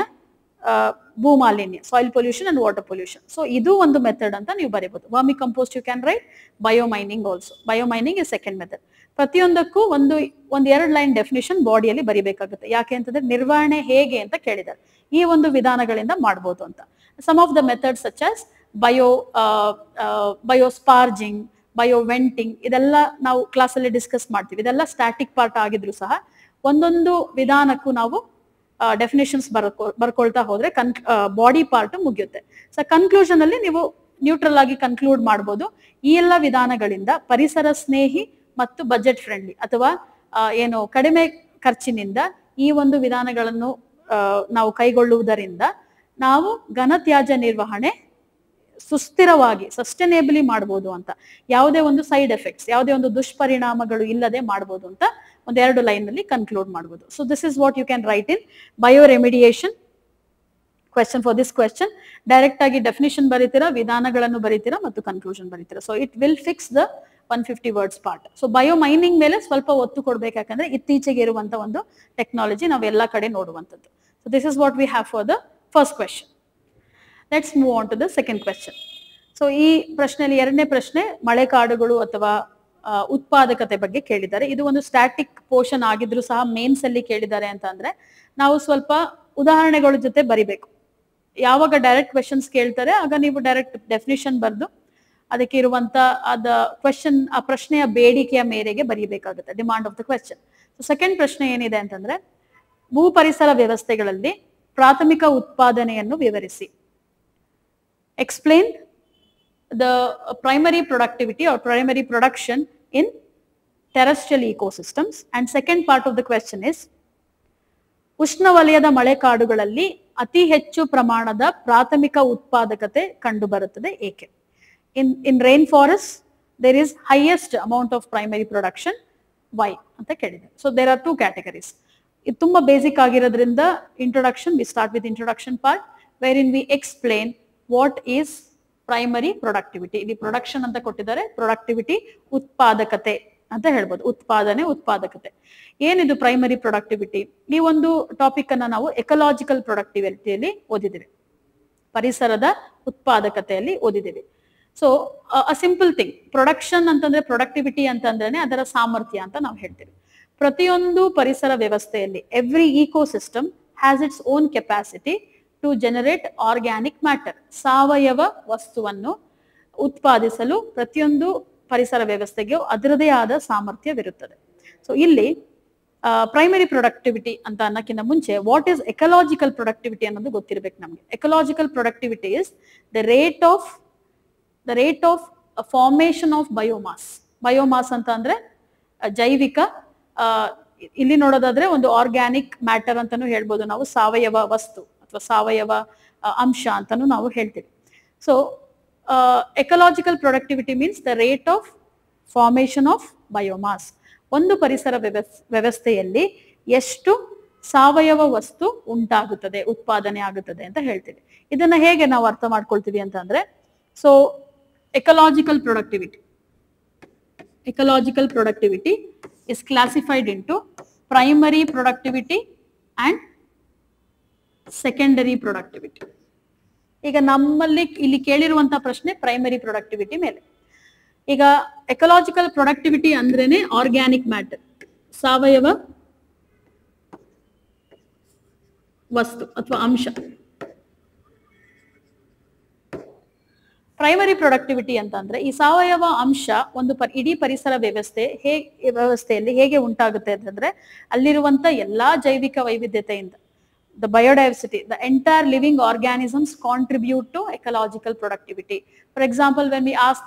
ಭೂ ಮಾಲಿನ್ಯ, soil pollution and water pollution. So ಇದು ಒಂದು ಮೆಥಡ್ ಅಂತ ನೀವು ಬರೀಬಹುದು. Vermicompost you can write, biomining also. Biomining is second method. ಪ್ರತಿಯೊಂದಕ್ಕೂ ಒಂದು 2 ಲೈನ್ ಡೆಫಿನಿಷನ್ ಬಾಡಿಯಲ್ಲಿ ಬರಿಬೇಕಾಗುತ್ತೆ. ಯಾಕೆ ಅಂತಂದ್ರೆ ನಿರ್ವಹಣೆ ಹೇಗೆ ಅಂತ ಕೇಳಿದ್ದಾರೆ. ಈ ಒಂದು ವಿಧಾನಗಳಿಂದ ಮಾಡ್ಬೋದು ಅಂತ. Some of the methods such as biosparging, bioventing, ಇದೆಲ್ಲ ನಾವು ಕ್ಲಾಸಲ್ಲಿ ಡಿಸ್ಕಸ್ ಮಾಡ್ತೀವಿ. ಇದೆಲ್ಲ ಸ್ಟ್ಯಾಟಿಕ್ ಪಾರ್ಟ್ ಆಗಿದ್ರು ಸಹ ಒಂದೊಂದು ವಿಧಾನಕ್ಕೂ ನಾವು ಡೆಫಿನೇಷನ್ಸ್ ಬರ್ಕೊಳ್ತಾ ಹೋದ್ರೆ ಬಾಡಿ ಪಾರ್ಟ್ ಮುಗಿಯುತ್ತೆ. ಸೊ ಕನ್ಕ್ಲೂಷನ್ ಅಲ್ಲಿ ನೀವು ನ್ಯೂಟ್ರಲ್ ಆಗಿ ಕನ್ಕ್ಲೂಡ್ ಮಾಡ್ಬೋದು. ಈ ಎಲ್ಲ ವಿಧಾನಗಳಿಂದ ಪರಿಸರ ಸ್ನೇಹಿ ಮತ್ತು ಬಜೆಟ್ ಫ್ರೆಂಡ್ಲಿ ಅಥವಾ ಏನು ಕಡಿಮೆ ಖರ್ಚಿನಿಂದ ಈ ಒಂದು ವಿಧಾನಗಳನ್ನು ನಾವು ಕೈಗೊಳ್ಳುವುದರಿಂದ ನಾವು ಘನತ್ಯಾಜ್ಯ ನಿರ್ವಹಣೆ ಸುಸ್ಥಿರವಾಗಿ ಸಸ್ಟೈನೇಬಲಿ ಮಾಡಬಹುದು ಅಂತ, ಯಾವುದೇ ಒಂದು ಸೈಡ್ ಎಫೆಕ್ಟ್ಸ್, ಯಾವುದೇ ಒಂದು ದುಷ್ಪರಿಣಾಮಗಳು ಇಲ್ಲದೆ ಮಾಡಬಹುದು ಅಂತ 2 ಲೈನ್ ನಲ್ಲಿ ಕನ್ಕ್ಲೂಡ್ ಮಾಡಬಹುದು. So this is what you can write in bioremediation question. For this question direct ಆಗಿ ಡೆಫಿನಿಷನ್ ಬರೀತೀರಾ, ವಿಧಾನಗಳನ್ನು ಬರೀತೀರಾ ಮತ್ತು ಕನ್ಕ್ಲೂಷನ್ ಬರೀತೀರಾ. So it will fix the 150 words part. So biomining ಮೇಲೆ ಸ್ವಲ್ಪ ಒತ್ತು ಕೊಡ್ಬೇಕು, ಯಾಕಂದ್ರೆ ಇತ್ತೀಚೆಗೆ ಇರುವಂತ ಒಂದು ಟೆಕ್ನಾಲಜಿ ನಾವು ಎಲ್ಲ ಕಡೆ ನೋಡುವಂಥದ್ದು. So this is what we have for the first question. Let's move on to the second question. So ಈ ಪ್ರಶ್ನೆಯಲ್ಲಿ ಎರಡನೇ ಪ್ರಶ್ನೆ ಮಳೆಕಾಡುಗಳು ಅಥವಾ ಉತ್ಪಾದಕತೆ ಬಗ್ಗೆ ಕೇಳಿದ್ದಾರೆ. ಇದು ಒಂದು ಸ್ಟ್ಯಾಟಿಕ್ ಪೋರ್ಷನ್ ಆಗಿದ್ರು ಸಹ ಮೇನ್ಸ್ ಅಲ್ಲಿ ಕೇಳಿದ್ದಾರೆ ಅಂತ ಅಂದ್ರೆ ನಾವು ಸ್ವಲ್ಪ ಉದಾಹರಣೆಗಳ ಜೊತೆ ಬರಿಬೇಕು. ಯಾವಾಗ ಡೈರೆಕ್ಟ್ ಕ್ವೆಶನ್ಸ್ ಕೇಳ್ತಾರೆ ಆಗ ನೀವು ಡೈರೆಕ್ಟ್ ಡೆಫಿನಿಷನ್ ಬರೆದು ಅದಕ್ಕೆ ಇರುವಂತ ಕ್ವೆಶನ್ ಆ ಪ್ರಶ್ನೆಯ ಬೇಡಿಕೆಯ ಮೇರೆಗೆ ಬರೀಬೇಕಾಗುತ್ತೆ, demand of the question. So second ಪ್ರಶ್ನೆ ಏನಿದೆ ಅಂತಂದ್ರೆ ಭೂ ಪರಿಸರ ವ್ಯವಸ್ಥೆಗಳಲ್ಲಿ ಪ್ರಾಥಮಿಕ ಉತ್ಪಾದನೆಯನ್ನು ವಿವರಿಸಿ. Explain the primary productivity or primary production in terrestrial ecosystems. And second part of the question is ಉಷ್ಣವಲಯದ ಮಳೆಕಾಡುಗಳಲ್ಲಿ ಅತಿ ಹೆಚ್ಚು ಪ್ರಮಾಣದ ಪ್ರಾಥಮಿಕ ಉತ್ಪಾದಕತೆ ಕಂಡು ಬರುತ್ತದೆ ಏಕೆ? in rainforest there is highest amount of primary production, why ಅಂತ ಕೇಳಿದೆ. so there are two categories. ಇದು ತುಂಬಾ ಬೇಸಿಕ್ ಆಗಿರೋದ್ರಿಂದ introduction, we start with introduction part wherein we explain what is primary productivity. ಇಲ್ಲಿ ಪ್ರೊಡಕ್ಷನ್ ಅಂತ ಕೊಟ್ಟಿದ್ದಾರೆ, ಪ್ರೊಡಕ್ಟಿವಿಟಿ ಉತ್ಪಾದಕತೆ ಅಂತ ಹೇಳ್ಬೋದು. ಉತ್ಪಾದನೆ, ಉತ್ಪಾದಕತೆ. ಏನಿದು ಪ್ರೈಮರಿ ಪ್ರೊಡಕ್ಟಿವಿಟಿ? ಈ ಒಂದು ಟಾಪಿಕ್ ಅನ್ನ ನಾವು ಎಕಲಾಜಿಕಲ್ ಪ್ರೊಡಕ್ಟಿವಿಟಿಯಲ್ಲಿ ಓದಿದ್ದೀವಿ, ಪರಿಸರದ ಉತ್ಪಾದಕತೆಯಲ್ಲಿ ಓದಿದ್ದೀವಿ. So a simple thing, production ಅಂತಂದ್ರೆ ಪ್ರೊಡಕ್ಟಿವಿಟಿ ಅಂತಂದ್ರೆ ಅದರ ಸಾಮರ್ಥ್ಯ ಅಂತ ನಾವು ಹೇಳ್ತೀವಿ. ಪ್ರತಿಯೊಂದು ಪರಿಸರ ವ್ಯವಸ್ಥೆಯಲ್ಲಿ every ecosystem has its own capacity to generate organic matter. ಸಾವಯವ ವಸ್ತುವನ್ನು ಉತ್ಪಾದಿಸಲು ಪ್ರತಿಯೊಂದು ಪರಿಸರ ವ್ಯವಸ್ಥೆಗೆ ಅದರದೇ ಆದ ಸಾಮರ್ಥ್ಯವಿರುತ್ತದೆ. ಸೊ ಇಲ್ಲಿ ಪ್ರೈಮರಿ ಪ್ರೊಡಕ್ಟಿವಿಟಿ ಅಂತ ಅನ್ನೋಕ್ಕಿಂತ ಮುಂಚೆ ವಾಟ್ ಈಸ್ ಎಕಲಾಜಿಕಲ್ ಪ್ರೊಡಕ್ಟಿವಿಟಿ ಅನ್ನೋದು ಗೊತ್ತಿರಬೇಕು ನಮಗೆ. Ecological productivity is the rate of formation of biomass. Biomass ಅಂತ ಅಂದ್ರೆ ಜೈವಿಕ, ಇಲ್ಲಿ ನೋಡೋದಾದ್ರೆ ಒಂದು ಆರ್ಗ್ಯಾನಿಕ್ ಮ್ಯಾಟರ್ ಅಂತಾನು ಹೇಳ್ಬೋದು ನಾವು, ಸಾವಯವ ವಸ್ತು ಅಥವಾ ಸಾವಯವ ಅಂಶ ಅಂತಾನು ನಾವು ಹೇಳ್ತೀವಿ. So ecological productivity means the rate of formation of biomass. ಒಂದು ಪರಿಸರ ವ್ಯವಸ್ಥೆಯಲ್ಲಿ ಎಷ್ಟು ಸಾವಯವ ವಸ್ತು ಉಂಟಾಗುತ್ತದೆ, ಉತ್ಪಾದನೆ ಆಗುತ್ತದೆ ಅಂತ ಹೇಳ್ತೀವಿ. ಇದನ್ನ ಹೇಗೆ ನಾವು ಅರ್ಥ ಮಾಡ್ಕೊಳ್ತೀವಿ ಅಂತಂದ್ರೆ, so ecological productivity is classified into primary productivity and secondary productivity. ಈಗ ನಮ್ಮಲ್ಲಿ ಇಲ್ಲಿ ಕೇಳಿರುವಂತ ಪ್ರಶ್ನೆ ಪ್ರೈಮರಿ ಪ್ರೊಡಕ್ಟಿವಿಟಿ ಮೇಲೆ. ಈಗ ಎಕಲಾಜಿಕಲ್ ಪ್ರೊಡಕ್ಟಿವಿಟಿ ಅಂದ್ರೇನೆ ಆರ್ಗ್ಯಾನಿಕ್ ಮ್ಯಾಟರ್, ಸಾವಯವ ವಸ್ತು ಅಥವಾ ಅಂಶ. ಪ್ರೈಮರಿ ಪ್ರೊಡಕ್ಟಿವಿಟಿ ಅಂತಂದ್ರೆ ಈ ಸಾವಯವ ಅಂಶ ಒಂದು ಇಡೀ ಪರಿಸರ ವ್ಯವಸ್ಥೆಯಲ್ಲಿ ಹೇಗೆ ಉಂಟಾಗುತ್ತೆ ಅಂತಂದ್ರೆ ಅಲ್ಲಿರುವಂತ ಎಲ್ಲಾ ಜೈವಿಕ ವೈವಿಧ್ಯತೆಯಿಂದ, the biodiversity, the entire living organisms contribute to ecological productivity. For example, when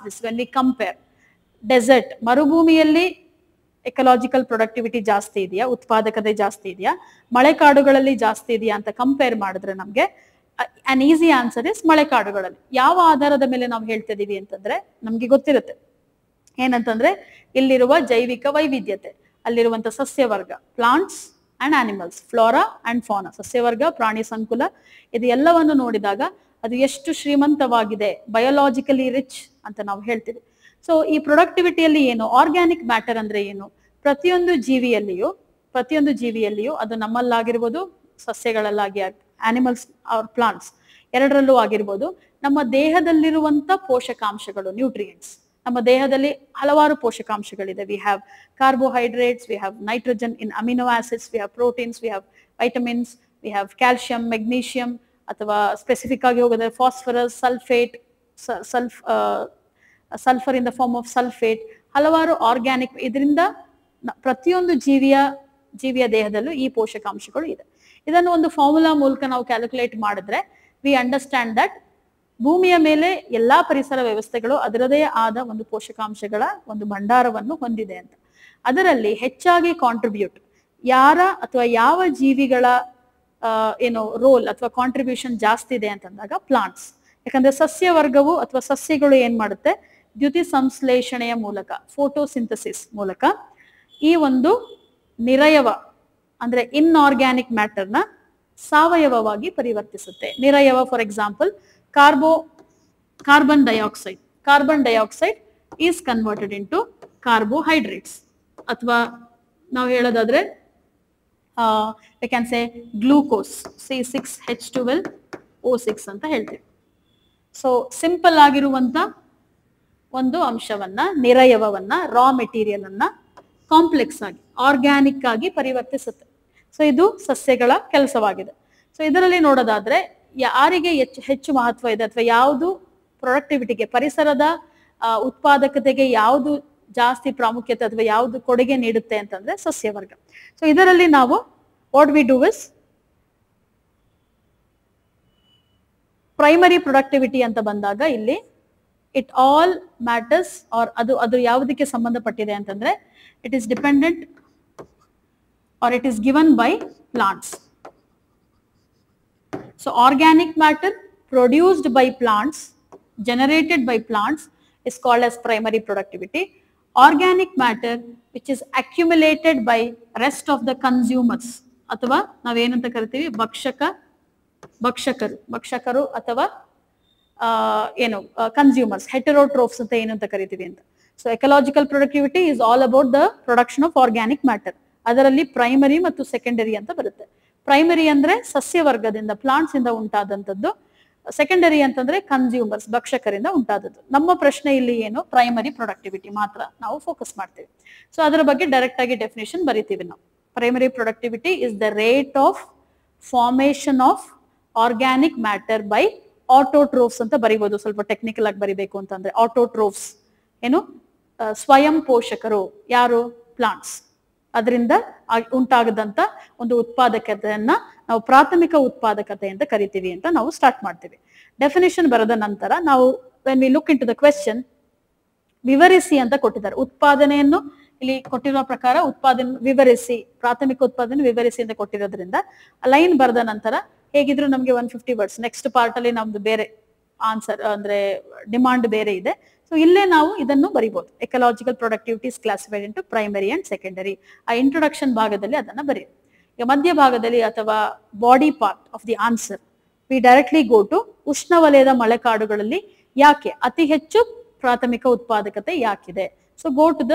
we compare desert, ಮರುಭೂಮಿಯಲ್ಲಿ ಎಕಲಾಜಿಕಲ್ ಪ್ರೊಡಕ್ಟಿವಿಟಿ ಜಾಸ್ತಿ ಇದೆಯಾ, ಉತ್ಪಾದಕತೆ ಜಾಸ್ತಿ ಇದೆಯಾ, ಮಳೆಕಾಡುಗಳಲ್ಲಿ ಜಾಸ್ತಿ ಇದೆಯಾ ಅಂತ ಕಂಪೇರ್ ಮಾಡಿದ್ರೆ ನಮ್ಗೆ an easy answer is ಮಳೆಕಾಡುಗಳಲ್ಲಿ. ಯಾವ ಆಧಾರದ ಮೇಲೆ ನಾವು ಹೇಳ್ತಾ ಇದೀವಿ ಅಂತಂದ್ರೆ ನಮ್ಗೆ ಗೊತ್ತಿರುತ್ತೆ ಏನಂತಂದ್ರೆ ಇಲ್ಲಿರುವ ಜೈವಿಕ ವೈವಿಧ್ಯತೆ, ಅಲ್ಲಿರುವಂತ ಸಸ್ಯವರ್ಗ, plants and animals, flora and fauna, ಸಸ್ಯವರ್ಗ, ಪ್ರಾಣಿ ಸಂಕುಲ, ಇದು ಎಲ್ಲವನ್ನು ನೋಡಿದಾಗ ಅದು ಎಷ್ಟು ಶ್ರೀಮಂತವಾಗಿದೆ, ಬಯೋಲಾಜಿಕಲಿ ರಿಚ್ ಅಂತ ನಾವು ಹೇಳ್ತೀವಿ. ಸೊ ಈ ಪ್ರೊಡಕ್ಟಿವಿಟಿಯಲ್ಲಿ ಏನು, ಆರ್ಗ್ಯಾನಿಕ್ ಮ್ಯಾಟರ್ ಅಂದ್ರೆ ಏನು, ಪ್ರತಿಯೊಂದು ಜೀವಿಯಲ್ಲಿಯೂ ಅದು ನಮ್ಮಲ್ಲಾಗಿರ್ಬೋದು, ಸಸ್ಯಗಳಲ್ಲಾಗಿ, ಆನಿಮಲ್ಸ್ ಆರ್ ಪ್ಲಾಂಟ್ಸ್ ಎರಡರಲ್ಲೂ ಆಗಿರ್ಬೋದು, ನಮ್ಮ ದೇಹದಲ್ಲಿರುವಂತ ಪೋಷಕಾಂಶಗಳು, ನ್ಯೂಟ್ರಿಯೆಂಟ್ಸ್. ನಮ್ಮ ದೇಹದಲ್ಲಿ ಹಲವಾರು ಪೋಷಕಾಂಶಗಳಿದೆ. We have carbohydrates, we have nitrogen in amino acids, we have proteins, we have vitamins, we have calcium, magnesium, ಅಥವಾ ಸ್ಪೆಸಿಫಿಕ್ ಆಗಿ ಹೋಗೋದ್ರೆ phosphorus, sulphur in the form of sulphate, ಹಲವಾರು ಆರ್ಗ್ಯಾನಿಕ್. ಇದರಿಂದ ಪ್ರತಿಯೊಂದು ಜೀವಿಯ ದೇಹದಲ್ಲೂ ಈ ಪೋಷಕಾಂಶಗಳು ಇದೆ. ಇದನ್ನು ಒಂದು ಫಾರ್ಮುಲಾ ಮೂಲಕ ನಾವು ಕ್ಯಾಲ್ಕುಲೇಟ್ ಮಾಡಿದ್ರೆ ವಿ ಅಂಡರ್ಸ್ಟ್ಯಾಂಡ್ ದಟ್ ಭೂಮಿಯ ಮೇಲೆ ಎಲ್ಲಾ ಪರಿಸರ ವ್ಯವಸ್ಥೆಗಳು ಅದರದೇ ಆದ ಒಂದು ಪೋಷಕಾಂಶಗಳ ಒಂದು ಭಂಡಾರವನ್ನು ಹೊಂದಿದೆ ಅಂತ. ಅದರಲ್ಲಿ ಹೆಚ್ಚಾಗಿ ಕಾಂಟ್ರಿಬ್ಯೂಟ್ ಯಾವ ಜೀವಿಗಳ ರೋಲ್ ಅಥವಾ ಕಾಂಟ್ರಿಬ್ಯೂಷನ್ ಜಾಸ್ತಿ ಇದೆ ಅಂತಂದಾಗ ಪ್ಲಾಂಟ್ಸ್. ಯಾಕಂದ್ರೆ ಸಸ್ಯ ವರ್ಗವು ಅಥವಾ ಸಸ್ಯಗಳು ಏನ್ ಮಾಡುತ್ತೆ, ದ್ಯುತಿ ಸಂಶ್ಲೇಷಣೆಯ ಮೂಲಕ, ಫೋಟೋಸಿಂಥಸಿಸ್ ಮೂಲಕ ಈ ಒಂದು ನಿರಯವ ಅಂದ್ರೆ ಇನ್ಆರ್ಗ್ಯಾನಿಕ್ ಮ್ಯಾಟರ್ನ ಸಾವಯವವಾಗಿ ಪರಿವರ್ತಿಸುತ್ತೆ. ನಿರಯವ, for example carbon dioxide is converted into carbohydrates. ಅಥವಾ ನಾವು ಹೇಳೋದಾದ್ರೆ we can say glucose C6H12O6 ಅಂತ ಹೇಳ್ತೀವಿ. ಸೊ ಸಿಂಪಲ್ ಆಗಿರುವಂತ ಒಂದು ಅಂಶವನ್ನ, ನಿರಯವವನ್ನ, ರಾ ಮೆಟೀರಿಯಲ್ ಅನ್ನ ಕಾಂಪ್ಲೆಕ್ಸ್ ಆಗಿ, ಆರ್ಗ್ಯಾನಿಕ್ ಆಗಿ ಪರಿವರ್ತಿಸುತ್ತೆ. ಸೊ ಇದು ಸಸ್ಯಗಳ ಕೆಲಸವಾಗಿದೆ. ಸೊ ಇದರಲ್ಲಿ ನೋಡೋದಾದ್ರೆ ಯಾರಿಗೆ ಹೆಚ್ಚು ಮಹತ್ವ ಇದೆ ಅಥವಾ ಯಾವುದು ಪ್ರೊಡಕ್ಟಿವಿಟಿಗೆ, ಪರಿಸರದ ಉತ್ಪಾದಕತೆಗೆ ಯಾವುದು ಜಾಸ್ತಿ ಪ್ರಾಮುಖ್ಯತೆ ಅಥವಾ ಯಾವುದು ಕೊಡುಗೆ ನೀಡುತ್ತೆ ಅಂತಂದ್ರೆ ಸಸ್ಯವರ್ಗ. ಸೊ ಇದರಲ್ಲಿ ನಾವು what we do is primary productivity ಅಂತ ಬಂದಾಗ ಇಲ್ಲಿ ಇಟ್ ಆಲ್ ಮ್ಯಾಟರ್ಸ್ ಆರ್ ಅದು ಯಾವುದಕ್ಕೆ ಸಂಬಂಧಪಟ್ಟಿದೆ ಅಂತಂದ್ರೆ it is dependent or it is given by plants. So organic matter produced by plants, generated by plants is called as primary productivity. Organic matter which is accumulated by rest of the consumers ಅಥವಾ ನಾವೇನಂತ ಕರಿತೀವಿ ಭಕ್ಷಕರು ಅಥವಾ ಏನು consumers, ಹೆಟೆರೋಟ್ರೋಫ್ಸ್ ಅಂತ ಏನಂತ ಕರಿತೀವಿ ಅಂತ. So ecological productivity is all about the production of organic matter. ಅದರಲ್ಲಿ ಪ್ರೈಮರಿ ಮತ್ತು ಸೆಕೆಂಡರಿ ಅಂತ ಬರುತ್ತೆ. ಪ್ರೈಮರಿ ಅಂದ್ರೆ ಸಸ್ಯವರ್ಗದಿಂದ, ಪ್ಲಾಂಟ್ಸ್ ಇಂದ ಉಂಟಾದಂಥದ್ದು. ಸೆಕೆಂಡರಿ ಅಂತಂದ್ರೆ ಕನ್ಸ್ಯೂಮರ್ಸ್, ಭಕ್ಷಕರಿಂದ ಉಂಟಾದದ್ದು. ನಮ್ಮ ಪ್ರಶ್ನೆ ಇಲ್ಲಿ ಏನು, ಪ್ರೈಮರಿ ಪ್ರೊಡಕ್ಟಿವಿಟಿ ಮಾತ್ರ ನಾವು ಫೋಕಸ್ ಮಾಡ್ತೀವಿ. ಸೊ ಅದರ ಬಗ್ಗೆ ಡೈರೆಕ್ಟ್ ಆಗಿ ಡೆಫಿನೇಷನ್ ಬರಿತೀವಿ ನಾವು. Primary productivity is the rate of formation of organic matter by autotrophs ಅಂತ ಬರಿಬಹುದು. ಸ್ವಲ್ಪ ಟೆಕ್ನಿಕಲ್ ಆಗಿ ಬರಿಬೇಕು ಅಂತಂದ್ರೆ ಆಟೋಟ್ರೋಫ್ಸ್ ಏನು, ಸ್ವಯಂ ಪೋಷಕರು, ಯಾರು, ಪ್ಲಾಂಟ್ಸ್. ಅದರಿಂದ ಉಂಟಾಗದಂತ ಒಂದು ಉತ್ಪಾದಕತೆಯನ್ನ ನಾವು ಪ್ರಾಥಮಿಕ ಉತ್ಪಾದಕತೆ ಅಂತ ಕರಿತೀವಿ ಅಂತ ನಾವು ಸ್ಟಾರ್ಟ್ ಮಾಡ್ತೀವಿ. ಡೆಫಿನೇಷನ್ ಬರೆದ ನಂತರ ನಾವು when we look into the question, ವಿವರಿಸಿ ಅಂತ ಕೊಟ್ಟಿದ್ದಾರೆ. ಉತ್ಪಾದನೆಯನ್ನು ಇಲ್ಲಿ ಕೊಟ್ಟಿರೋ ಪ್ರಕಾರ ಉತ್ಪಾದನೆ ವಿವರಿಸಿ, ಪ್ರಾಥಮಿಕ ಉತ್ಪಾದನೆ ವಿವರಿಸಿ ಅಂತ ಕೊಟ್ಟಿರೋದ್ರಿಂದ ಲೈನ್ ಬರೆದ ನಂತರ ಹೇಗಿದ್ರು ನಮ್ಗೆ 150 ವರ್ಡ್ಸ್. ನೆಕ್ಸ್ಟ್ ಪಾರ್ಟ್ ಅಲ್ಲಿ ನಮ್ದು ಬೇರೆ ಆನ್ಸರ್ ಅಂದ್ರೆ ಡಿಮಾಂಡ್ ಬೇರೆ ಇದೆ. ಸೊ ಇಲ್ಲೇ ನಾವು ಇದನ್ನು ಬರಿಬಹುದು. Ecological productivity is classified into primary and secondary. ಆ ಇಂಟ್ರೊಡಕ್ಷನ್ ಭಾಗದಲ್ಲಿ ಅದನ್ನ ಬರೀ. ಈಗ ಮಧ್ಯ ಭಾಗದಲ್ಲಿ ಅಥವಾ body part of the answer we directly go to ಉಷ್ಣವಲಯದ ಮಳೆಕಾಡುಗಳಲ್ಲಿ ಯಾಕೆ ಅತಿ ಹೆಚ್ಚು ಪ್ರಾಥಮಿಕ ಉತ್ಪಾದಕತೆ ಯಾಕಿದೆ. So go to the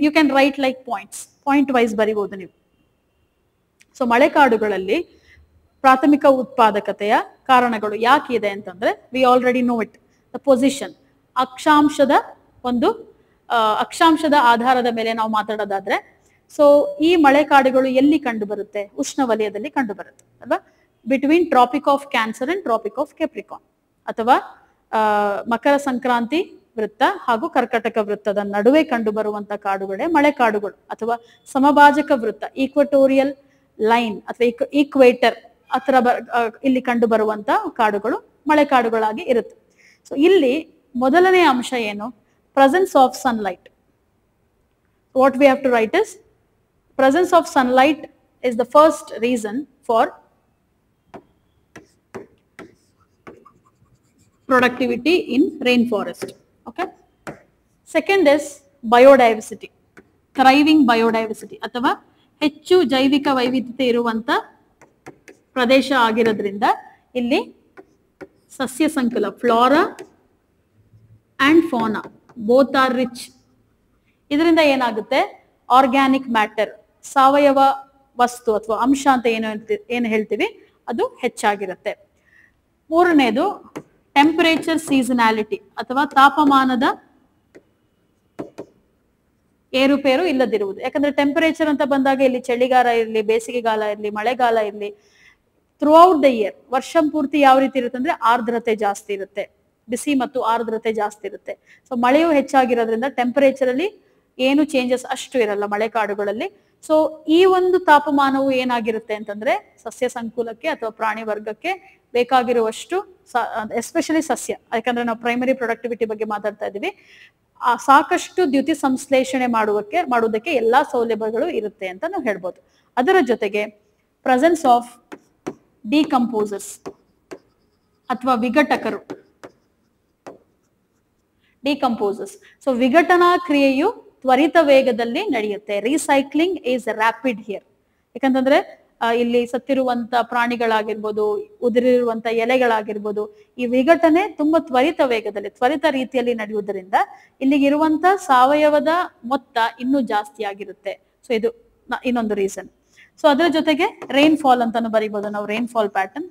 you can write like point wise ಬರಿಬಹುದು ನೀವು. ಸೊ ಮಳೆಕಾಡುಗಳಲ್ಲಿ ಪ್ರಾಥಮಿಕ ಉತ್ಪಾದಕತೆಯ ಕಾರಣಗಳು ಯಾಕಿದೆ ಅಂತಂದ್ರೆ we already know it. The position, ಅಕ್ಷಾಂಶದ ಆಧಾರದ ಮೇಲೆ ನಾವು ಮಾತಾಡೋದಾದ್ರೆ, ಸೊ ಈ ಮಳೆಕಾಡುಗಳು ಎಲ್ಲಿ ಕಂಡು ಬರುತ್ತೆ, ಉಷ್ಣವಲಯದಲ್ಲಿ ಕಂಡು ಬರುತ್ತೆ ಅಲ್ವಾ. Between tropic of cancer and tropic of capricorn, ಅಥವಾ ಮಕರ ಸಂಕ್ರಾಂತಿ ವೃತ್ತ ಹಾಗೂ ಕರ್ಕಟಕ ವೃತ್ತದ ನಡುವೆ ಕಂಡು ಬರುವಂತ ಕಾಡುಗಳೇ ಮಳೆಕಾಡುಗಳು. ಅಥವಾ ಸಮಭಾಜಕ ವೃತ್ತ, ಈಕ್ವಟೋರಿಯಲ್ ಲೈನ್ ಅಥವಾ ಈಕ್ವೇಟರ್ ಹತ್ರ ಇಲ್ಲಿ ಕಂಡು ಬರುವಂತ ಕಾಡುಗಳು ಮಳೆಕಾಡುಗಳಾಗಿ ಇರುತ್ತೆ. ಸೊ ಇಲ್ಲಿ ಮೊದಲನೇ ಅಂಶ ಏನು, presence of sunlight. What we have to write is presence of sunlight is the first reason for productivity in rainforest. Okay, second is biodiversity, thriving biodiversity ಅಥವಾ ಹೆಚ್ಚು ಜೈವಿಕ ವೈವಿಧ್ಯತೆ ಇರುವಂತ ಪ್ರದೇಶ ಆಗಿರೋದ್ರಿಂದ ಇಲ್ಲಿ ಸಸ್ಯ ಸಂಕುಲ, flora and fauna both are rich. ಇದರಿಂದ ಏನಾಗುತ್ತೆ, ಆರ್ಗ್ಯಾನಿಕ್ ಮ್ಯಾಟರ್, ಸಾವಯವ ವಸ್ತು ಅಥವಾ ಅಂಶ ಅಂತ ಏನು ಹೇಳ್ತೀವಿ ಅದು ಹೆಚ್ಚಾಗಿರುತ್ತೆ. ಮೂರನೇದು ಟೆಂಪರೇಚರ್ ಸೀಸನಾಲಿಟಿ ಅಥವಾ ತಾಪಮಾನದ ಏರುಪೇರು ಇಲ್ಲದಿರುವುದು. ಯಾಕಂದ್ರೆ ಟೆಂಪರೇಚರ್ ಅಂತ ಬಂದಾಗ ಇಲ್ಲಿ ಚಳಿಗಾಲ ಇರಲಿ, ಬೇಸಿಗೆಗಾಲ ಇರಲಿ, ಮಳೆಗಾಲ ಇರಲಿ, ಥ್ರೂ ಔಟ್ ದ ಇಯರ್ ವರ್ಷ ಪೂರ್ತಿ ಯಾವ ರೀತಿ ಇರುತ್ತೆ ಅಂದ್ರೆ ಆರ್ದ್ರತೆ ಜಾಸ್ತಿ ಇರುತ್ತೆ, ಬಿಸಿ ಮತ್ತು ಆರ್ದ್ರತೆ ಜಾಸ್ತಿ ಇರುತ್ತೆ. ಸೊ ಮಳೆಯು ಹೆಚ್ಚಾಗಿರೋದ್ರಿಂದ ಟೆಂಪರೇಚರ್ ಅಲ್ಲಿ ಏನು ಚೇಂಜಸ್ ಅಷ್ಟು ಇರಲ್ಲ ಮಳೆಕಾಡುಗಳಲ್ಲಿ. ಸೊ ಈ ಒಂದು ತಾಪಮಾನವು ಏನಾಗಿರುತ್ತೆ ಅಂತಂದ್ರೆ ಸಸ್ಯ ಸಂಕುಲಕ್ಕೆ ಅಥವಾ ಪ್ರಾಣಿ ವರ್ಗಕ್ಕೆ ಬೇಕಾಗಿರುವಷ್ಟು, ಎಸ್ಪೆಷಲಿ ಸಸ್ಯ, ಯಾಕಂದ್ರೆ ನಾವು ಪ್ರೈಮರಿ ಪ್ರೊಡಕ್ಟಿವಿಟಿ ಬಗ್ಗೆ ಮಾತಾಡ್ತಾ ಇದೀವಿ, ಸಾಕಷ್ಟು ದ್ಯುತಿ ಸಂಶ್ಲೇಷಣೆ ಮಾಡುವುದಕ್ಕೆ ಎಲ್ಲಾ ಸೌಲಭ್ಯಗಳು ಇರುತ್ತೆ ಅಂತ ನಾವು ಹೇಳ್ಬೋದು. ಅದರ ಜೊತೆಗೆ ಪ್ರೆಸೆನ್ಸ್ ಆಫ್ ಡಿಕಂಪೋಸರ್ಸ್ ಅಥವಾ ವಿಘಟಕರು, ಡಿಕಂಪೋಸರ್ಸ್. ಸೊ ವಿಘಟನಾ ಕ್ರಿಯೆಯು ತ್ವರಿತ ವೇಗದಲ್ಲಿ ನಡೆಯುತ್ತೆ. Recycling is rapid here. ಯಾಕಂತಂದ್ರೆ ಇಲ್ಲಿ ಸತ್ತಿರುವಂತ ಪ್ರಾಣಿಗಳಾಗಿರ್ಬೋದು, ಉದುರಿರುವಂತ ಎಲೆಗಳಾಗಿರ್ಬೋದು, ಈ ವಿಘಟನೆ ತುಂಬಾ ತ್ವರಿತ ರೀತಿಯಲ್ಲಿ ನಡೆಯುವುದರಿಂದ ಇಲ್ಲಿಗಿರುವಂತ ಸಾವಯವದ ಮೊತ್ತ ಇನ್ನೂ ಜಾಸ್ತಿ ಆಗಿರುತ್ತೆ. ಸೊ ಇದು ಇನ್ನೊಂದು ರೀಸನ್. ಸೊ ಅದರ ಜೊತೆಗೆ ರೈನ್ಫಾಲ್ ಅಂತಾನು ಬರೀಬಹುದು ನಾವು, rainfall pattern,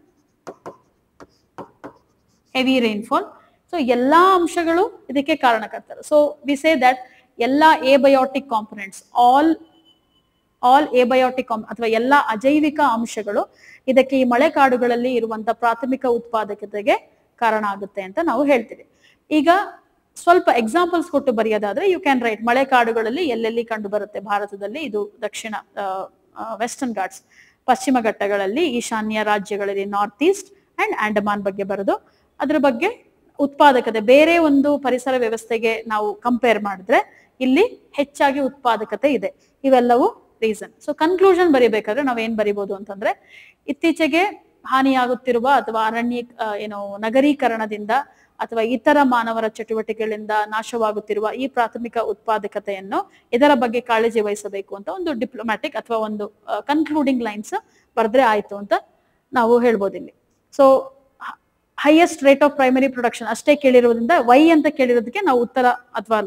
heavy rainfall. So ಎಲ್ಲಾ ಅಂಶಗಳು ಇದಕ್ಕೆ ಕಾರಣಕರ್ತರು. ಸೊ ವಿ ಸೇ ದಟ್ ಎಲ್ಲಾ ಏಬಯೋಟಿಕ್ ಕಾಂಪೊನೆಂಟ್ಸ್, ಆಲ್ ಏಬಯೋಟಿಕ್ ಅಥವಾ ಎಲ್ಲಾ ಅಜೈವಿಕ ಅಂಶಗಳು ಇದಕ್ಕೆ ಈ ಮಳೆಕಾಡುಗಳಲ್ಲಿ ಇರುವಂತ ಪ್ರಾಥಮಿಕ ಉತ್ಪಾದಕತೆಗೆ ಕಾರಣ ಆಗುತ್ತೆ ಅಂತ ನಾವು ಹೇಳ್ತೀವಿ. ಈಗ ಸ್ವಲ್ಪ ಎಕ್ಸಾಂಪಲ್ಸ್ ಕೊಟ್ಟು ಬರೆಯೋದಾದ್ರೆ, ಯು ಕ್ಯಾನ್ ರೈಟ್ ಮಳೆಕಾಡುಗಳಲ್ಲಿ ಎಲ್ಲೆಲ್ಲಿ ಕಂಡು ಬರುತ್ತೆ ಭಾರತದಲ್ಲಿ. ಇದು ದಕ್ಷಿಣ ವೆಸ್ಟರ್ನ್ ಘಾಟ್ಸ್, ಪಶ್ಚಿಮ ಘಟ್ಟಗಳಲ್ಲಿ, ಈಶಾನ್ಯ ರಾಜ್ಯಗಳಲ್ಲಿ, ನಾರ್ತ್ ಈಸ್ಟ್ ಅಂಡ್ ಅಂಡಮಾನ್ ಬಗ್ಗೆ ಬರೋದು. ಅದ್ರ ಬಗ್ಗೆ ಉತ್ಪಾದಕತೆ ಬೇರೆ ಒಂದು ಪರಿಸರ ವ್ಯವಸ್ಥೆಗೆ ನಾವು ಕಂಪೇರ್ ಮಾಡಿದ್ರೆ ಇಲ್ಲಿ ಹೆಚ್ಚಾಗಿ ಉತ್ಪಾದಕತೆ ಇದೆ. ಇವೆಲ್ಲವೂ ರೀಸನ್. ಸೊ ಕನ್ಕ್ಲೂಷನ್ ಬರೀಬೇಕಾದ್ರೆ ನಾವೇನ್ ಬರಿಬಹುದು ಅಂತಂದ್ರೆ, ಇತ್ತೀಚೆಗೆ ಹಾನಿಯಾಗುತ್ತಿರುವ ಅಥವಾ ನಗರೀಕರಣದಿಂದ ಅಥವಾ ಇತರ ಮಾನವರ ಚಟುವಟಿಕೆಗಳಿಂದ ನಾಶವಾಗುತ್ತಿರುವ ಈ ಪ್ರಾಥಮಿಕ ಉತ್ಪಾದಕತೆಯನ್ನು, ಇದರ ಬಗ್ಗೆ ಕಾಳಜಿ ವಹಿಸಬೇಕು ಅಂತ ಒಂದು ಡಿಪ್ಲೊಮ್ಯಾಟಿಕ್ ಅಥವಾ ಒಂದು ಕನ್ಕ್ಲೂಡಿಂಗ್ ಲೈನ್ಸ್ ಬರೆದ್ರೆ ಆಯ್ತು ಅಂತ ನಾವು ಹೇಳ್ಬೋದು ಇಲ್ಲಿ. So highest rate of primary production ಅಷ್ಟೇ ಕೇಳಿರೋದ್ರಿಂದ ವೈ ಅಂತ ಕೇಳಿರೋದಕ್ಕೆ ನಾವು ಉತ್ತರ ಅಥವಾ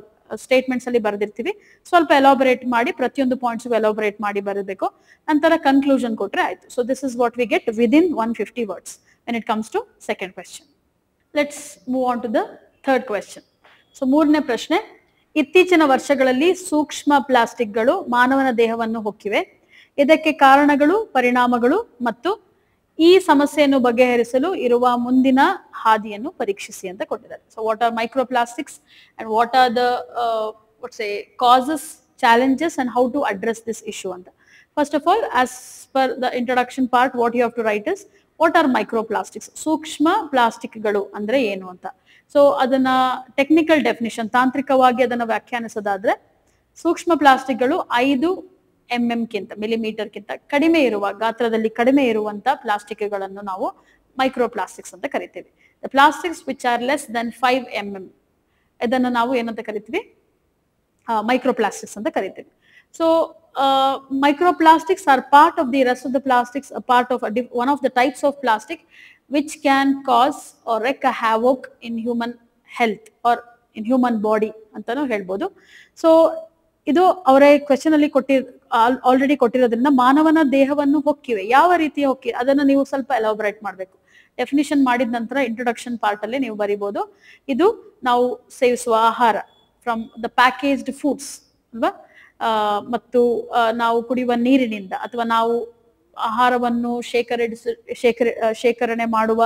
ಸ್ಟೇಟ್ಮೆಂಟ್ಸ್ ಅಲ್ಲಿ ಬರೆದಿರ್ತೀವಿ. ಸ್ವಲ್ಪ ಎಲಾಬರೇಟ್ ಮಾಡಿ, ಪ್ರತಿಯೊಂದು ಪಾಯಿಂಟ್ಸ್ ಎಲಾಬರೇಟ್ ಮಾಡಿ ಬರಬೇಕು. ನಂತರ ಕನ್ಕ್ಲೂಷನ್ ಕೊಟ್ರೆ ಆಯ್ತು. So this is what we get within 150 words when it comes to second question. Let's move on to the third question. So ಮೂರನೇ ಪ್ರಶ್ನೆ, ಇತ್ತೀಚಿನ ವರ್ಷಗಳಲ್ಲಿ ಸೂಕ್ಷ್ಮ ಪ್ಲಾಸ್ಟಿಕ್ಗಳು ಮಾನವನ ದೇಹವನ್ನು ಹೊಕ್ಕಿವೆ. ಇದಕ್ಕೆ ಕಾರಣಗಳು, ಪರಿಣಾಮಗಳು ಮತ್ತು ಈ ಸಮಸ್ಯೆಯನ್ನು ಬಗೆಹರಿಸಲು ಇರುವ ಮುಂದಿನ ಹಾದಿಯನ್ನು ಪರೀಕ್ಷಿಸಿ ಅಂತ ಕೊಟ್ಟಿದ್ದಾರೆ. So what are microplastics and what are the causes, challenges and how to address this issue ಅಂತ. First of all, as per the introduction part, what you have to write is what are microplastics. ಸೂಕ್ಷ್ಮ ಪ್ಲಾಸ್ಟಿಕ್ಗಳು ಅಂದ್ರೆ ಏನು ಅಂತ. So ಅದನ್ನ technical definition, ತಾಂತ್ರಿಕವಾಗಿ ಅದನ್ನ ವ್ಯಾಖ್ಯಾನಿಸೋದಾದ್ರೆ, ಸೂಕ್ಷ್ಮ ಪ್ಲಾಸ್ಟಿಕ್ಗಳು 5 mm ಕಿಂತ, ಮಿಲಿಮೀಟರ್ಗಿಂತ ಕಡಿಮೆ ಇರುವ, ಗಾತ್ರದಲ್ಲಿ ಕಡಿಮೆ ಇರುವಂತ ಪ್ಲಾಸ್ಟಿಕ್ಗಳನ್ನು ನಾವು ಮೈಕ್ರೋಪ್ಲಾಸ್ಟಿಕ್ಸ್ ಅಂತ ಕರಿತೀವಿ. The plastics which are less than 5 mm ಇದನ್ನು ನಾವು ಏನಂತ ಕರಿತೀವಿ, ಮೈಕ್ರೋಪ್ಲಾಸ್ಟಿಕ್ಸ್ ಅಂತ ಕರಿತೀವಿ. So microplastics are part of the rest of the plastics, a part of one of the types of plastic which can cause or wreak a havoc in human health or in human body ಅಂತಾನು ಹೇಳ್ಬೋದು. So ಇದು ಅವರೇ question ಅಲ್ಲಿ already ಕೊಟ್ಟಿರೋದ್ರಿಂದ ಮಾನವನ ದೇಹವನ್ನು ಹೊಕ್ಕಿವೆ. ಯಾವ ರೀತಿಯ ಹೊಕ್ಕಿ ಅದನ್ನ ನೀವು ಸ್ವಲ್ಪ ಎಲಾಬರೇಟ್ ಮಾಡಬೇಕು. ಡೆಫಿನಿಷನ್ ಮಾಡಿದ ನಂತರ ಇಂಟ್ರೊಡಕ್ಷನ್ ಪಾರ್ಟ್ ಅಲ್ಲಿ ನೀವು ಬರಿಬಹುದು. ಇದು ನಾವು ಸೇವಿಸುವ ಆಹಾರ, ಫ್ರಮ್ ದ ಪ್ಯಾಕೇಜ್ಡ್ ಫುಡ್ಸ್ ಅಲ್ವಾ, ಮತ್ತು ನಾವು ಕುಡಿಯುವ ನೀರಿನಿಂದ, ಅಥವಾ ನಾವು ಆಹಾರವನ್ನು ಶೇಖರಣೆ ಮಾಡುವ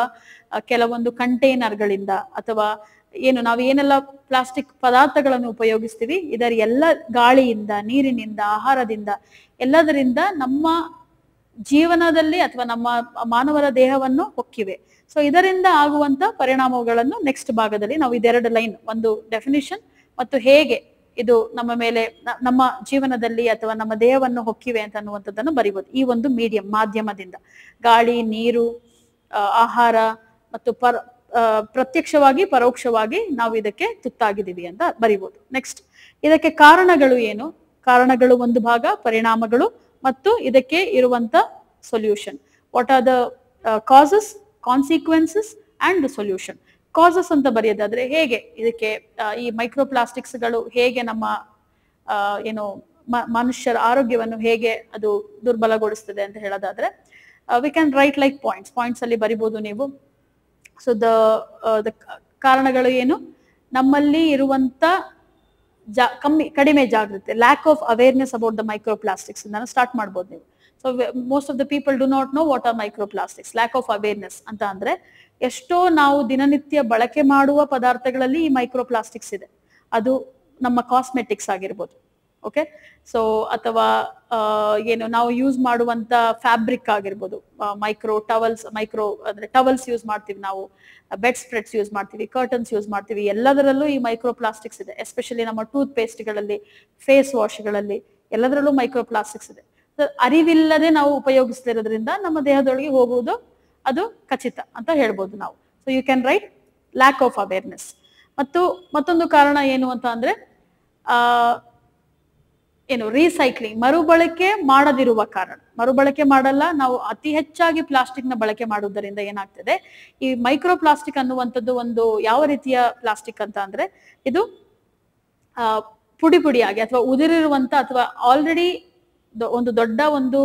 ಕೆಲವೊಂದು ಕಂಟೈನರ್ಗಳಿಂದ, ಅಥವಾ ನಾವು ಏನೆಲ್ಲ ಪ್ಲಾಸ್ಟಿಕ್ ಪದಾರ್ಥಗಳನ್ನು ಉಪಯೋಗಿಸ್ತೀವಿ, ಇದರ ಎಲ್ಲ ಗಾಳಿಯಿಂದ, ನೀರಿನಿಂದ, ಆಹಾರದಿಂದ, ಎಲ್ಲದರಿಂದ ನಮ್ಮ ಜೀವನದಲ್ಲಿ ಅಥವಾ ನಮ್ಮ ಮಾನವರ ದೇಹವನ್ನು ಹೊಕ್ಕಿವೆ. ಸೊ ಇದರಿಂದ ಆಗುವಂತ ಪರಿಣಾಮಗಳನ್ನು ನೆಕ್ಸ್ಟ್ ಭಾಗದಲ್ಲಿ ನಾವು ಇದೆರಡು ಲೈನ್, ಒಂದು ಡೆಫಿನಿಷನ್ ಮತ್ತು ಹೇಗೆ ಇದು ನಮ್ಮ ಮೇಲೆ, ನಮ್ಮ ಜೀವನದಲ್ಲಿ ಅಥವಾ ನಮ್ಮ ದೇಹವನ್ನು ಹೊಕ್ಕಿವೆ ಅಂತ ಅನ್ನುವಂಥದ್ದನ್ನು ಬರಿಬಹುದು. ಈ ಒಂದು ಮಾಧ್ಯಮದಿಂದ ಗಾಳಿ, ನೀರು, ಆಹಾರ ಮತ್ತು ಪ್ರತ್ಯಕ್ಷವಾಗಿ ಪರೋಕ್ಷವಾಗಿ ನಾವು ಇದಕ್ಕೆ ತುತ್ತಾಗಿದ್ದೀವಿ ಅಂತ ಬರಿಬಹುದು. ನೆಕ್ಸ್ಟ್, ಇದಕ್ಕೆ ಕಾರಣಗಳು ಏನು, ಕಾರಣಗಳು ಒಂದು ಭಾಗ, ಪರಿಣಾಮಗಳು ಮತ್ತು ಇದಕ್ಕೆ ಇರುವಂತ solution. What are the causes, consequences and the solution. Causes ಅಂತ ಬರೆಯೋದಾದ್ರೆ, ಹೇಗೆ ಇದಕ್ಕೆ ಈ ಮೈಕ್ರೋಪ್ಲಾಸ್ಟಿಕ್ಸ್ ಗಳು ಹೇಗೆ ನಮ್ಮ ಮನುಷ್ಯರ ಆರೋಗ್ಯವನ್ನು ಹೇಗೆ ಅದು ದುರ್ಬಲಗೊಳಿಸ್ತದೆ ಅಂತ ಹೇಳೋದಾದ್ರೆ, we can write like points ಅಲ್ಲಿ ಬರಿಬಹುದು ನೀವು. ಸೊ ದ ಕಾರಣಗಳು ಏನು, ನಮ್ಮಲ್ಲಿ ಇರುವಂತ ಕಡಿಮೆ ಜಾಗೃತಿ, lac of awareness about the microplastics ಇಂದ ಸ್ಟಾರ್ಟ್ ಮಾಡ್ಬೋದು ನೀವು. So most of the people do not know what are microplastics. Lac of awareness ಅಂತ ಅಂದ್ರೆ, ಎಷ್ಟೋ ನಾವು ದಿನನಿತ್ಯ ಬಳಕೆ ಮಾಡುವ ಪದಾರ್ಥಗಳಲ್ಲಿ ಈ ಮೈಕ್ರೋಪ್ಲಾಸ್ಟಿಕ್ಸ್ ಇದೆ. ಅದು ನಮ್ಮ ಕಾಸ್ಮೆಟಿಕ್ಸ್ ಆಗಿರ್ಬೋದು, ಓಕೆ. ಸೊ ಅಥವಾ ನಾವು ಯೂಸ್ ಮಾಡುವಂತ ಫ್ಯಾಬ್ರಿಕ್ ಆಗಿರ್ಬೋದು, ಅಂದ್ರೆ ಟವಲ್ಸ್ ಯೂಸ್ ಮಾಡ್ತೀವಿ ನಾವು, ಬೆಡ್ ಸ್ಪ್ರೆಡ್ಸ್ ಯೂಸ್ ಮಾಡ್ತೀವಿ, ಕರ್ಟನ್ಸ್ ಯೂಸ್ ಮಾಡ್ತೀವಿ, ಎಲ್ಲದರಲ್ಲೂ ಈ ಮೈಕ್ರೋಪ್ಲಾಸ್ಟಿಕ್ಸ್ ಇದೆ. ಎಸ್ಪೆಷಲಿ ನಮ್ಮ ಟೂತ್ ಪೇಸ್ಟ್ಗಳಲ್ಲಿ, ಫೇಸ್ ವಾಶ್ಗಳಲ್ಲಿ, ಎಲ್ಲದರಲ್ಲೂ ಮೈಕ್ರೋಪ್ಲಾಸ್ಟಿಕ್ಸ್ ಇದೆ. ಅರಿವಿಲ್ಲದೆ ನಾವು ಉಪಯೋಗಿಸ್ತಿರೋದ್ರಿಂದ ನಮ್ಮ ದೇಹದೊಳಗೆ ಹೋಗುವುದು ಅದು ಖಚಿತ ಅಂತ ಹೇಳ್ಬೋದು ನಾವು. So you can write lack of awareness. ಮತ್ತು ಮತ್ತೊಂದು ಕಾರಣ ಏನು ಅಂತ ಅಂದ್ರೆ, ರೀಸೈಕ್ಲಿಂಗ್, ಮರುಬಳಕೆ ಮಾಡದಿರುವ ಕಾರಣ. ಮರುಬಳಕೆ ಮಾಡಲ್ಲ. ನಾವು ಅತಿ ಹೆಚ್ಚಾಗಿ ಪ್ಲಾಸ್ಟಿಕ್ ನ ಬಳಕೆ ಮಾಡುವುದರಿಂದ ಏನಾಗ್ತದೆ, ಈ ಮೈಕ್ರೋ ಪ್ಲಾಸ್ಟಿಕ್ ಅನ್ನುವಂಥದ್ದು ಒಂದು ಯಾವ ರೀತಿಯ ಪ್ಲಾಸ್ಟಿಕ್ ಅಂತ ಅಂದ್ರೆ, ಇದು ಪುಡಿ ಪುಡಿಯಾಗಿ ಅಥವಾ ಉದುರಿರುವಂತ ಅಥವಾ ಆಲ್ರೆಡಿ ಒಂದು ದೊಡ್ಡ ಒಂದು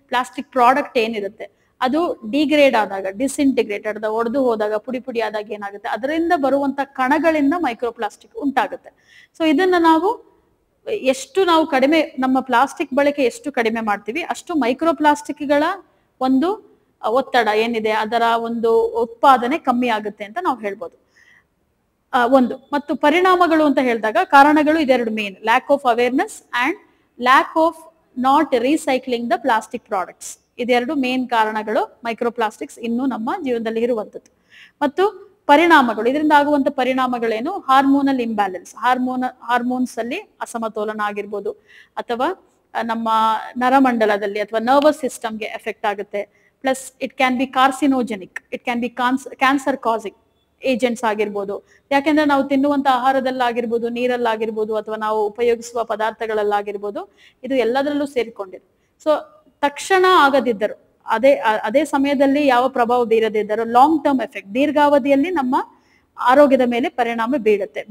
ಪ್ಲಾಸ್ಟಿಕ್ ಪ್ರಾಡಕ್ಟ್ ಏನಿರುತ್ತೆ ಅದು ಡಿಗ್ರೇಡ್ ಆದಾಗ, ಡಿಸ್ಇಂಟಿಗ್ರೇಟೆಡ್ ಒಡೆದು ಹೋದಾಗ, ಪುಡಿ ಪುಡಿ ಆದಾಗ ಏನಾಗುತ್ತೆ, ಅದರಿಂದ ಬರುವಂತ ಕಣಗಳಿಂದ ಮೈಕ್ರೋ ಪ್ಲಾಸ್ಟಿಕ್ ಉಂಟಾಗುತ್ತೆ. ಸೊ ಇದನ್ನ ನಾವು ಎಷ್ಟು ನಾವು ಕಡಿಮೆ, ನಮ್ಮ ಪ್ಲಾಸ್ಟಿಕ್ ಬಳಕೆ ಎಷ್ಟು ಕಡಿಮೆ ಮಾಡ್ತೀವಿ ಅಷ್ಟು ಮೈಕ್ರೋ ಪ್ಲಾಸ್ಟಿಕ್ಗಳ ಒಂದು ಒತ್ತಡ ಏನಿದೆ ಅದರ ಒಂದು ಉತ್ಪಾದನೆ ಕಮ್ಮಿ ಆಗುತ್ತೆ ಅಂತ ನಾವು ಹೇಳ್ಬೋದು. ಒಂದು ಮತ್ತು ಪರಿಣಾಮಗಳು ಅಂತ ಹೇಳಿದಾಗ ಕಾರಣಗಳು ಇದೆರಡು main: lac of awareness and lack of not recycling the plastic products. ಇದೆರಡು ಮೇನ್ ಕಾರಣಗಳು ಮೈಕ್ರೋ ಪ್ಲಾಸ್ಟಿಕ್ಸ್ ಇನ್ನು ನಮ್ಮ ಜೀವನದಲ್ಲಿ ಇರುವಂತದ್ದು. ಮತ್ತು ಪರಿಣಾಮಗಳು, ಇದರಿಂದ ಆಗುವಂತ ಪರಿಣಾಮಗಳೇನು? ಹಾರ್ಮೋನಲ್ ಇಂಬ್ಯಾಲೆನ್ಸ್, ಹಾರ್ಮೋನ್ಸ್ ಅಲ್ಲಿ ಅಸಮತೋಲನ ಆಗಿರ್ಬೋದು, ಅಥವಾ ನಮ್ಮ ನರಮಂಡಲದಲ್ಲಿ ಅಥವಾ ನರ್ವಸ್ ಸಿಸ್ಟಮ್ಗೆ ಎಫೆಕ್ಟ್ ಆಗುತ್ತೆ. Plus it can B carcinogenic, it can B cancer causing agents ಆಗಿರ್ಬೋದು. ಯಾಕೆಂದ್ರೆ ನಾವು ತಿನ್ನುವಂತ ಆಹಾರದಲ್ಲಾಗಿರ್ಬೋದು, ನೀರಲ್ಲಾಗಿರ್ಬೋದು, ಅಥವಾ ನಾವು ಉಪಯೋಗಿಸುವ ಪದಾರ್ಥಗಳಲ್ಲಾಗಿರ್ಬೋದು, ಇದು ಎಲ್ಲದರಲ್ಲೂ ಸೇರಿಕೊಂಡಿದೆ. ಸೊ ತಕ್ಷಣ ಆಗದಿದ್ದರು, ಅದೇ ಸಮಯದಲ್ಲಿ ಯಾವ ಪ್ರಭಾವ ಬೀರದಿದ್ದರು, ಲಾಂಗ್ ಟರ್ಮ್ ಎಫೆಕ್ಟ್, ದೀರ್ಘಾವಧಿಯಲ್ಲಿ ನಮ್ಮ ಆರೋಗ್ಯದ ಮೇಲೆ ಪರಿಣಾಮ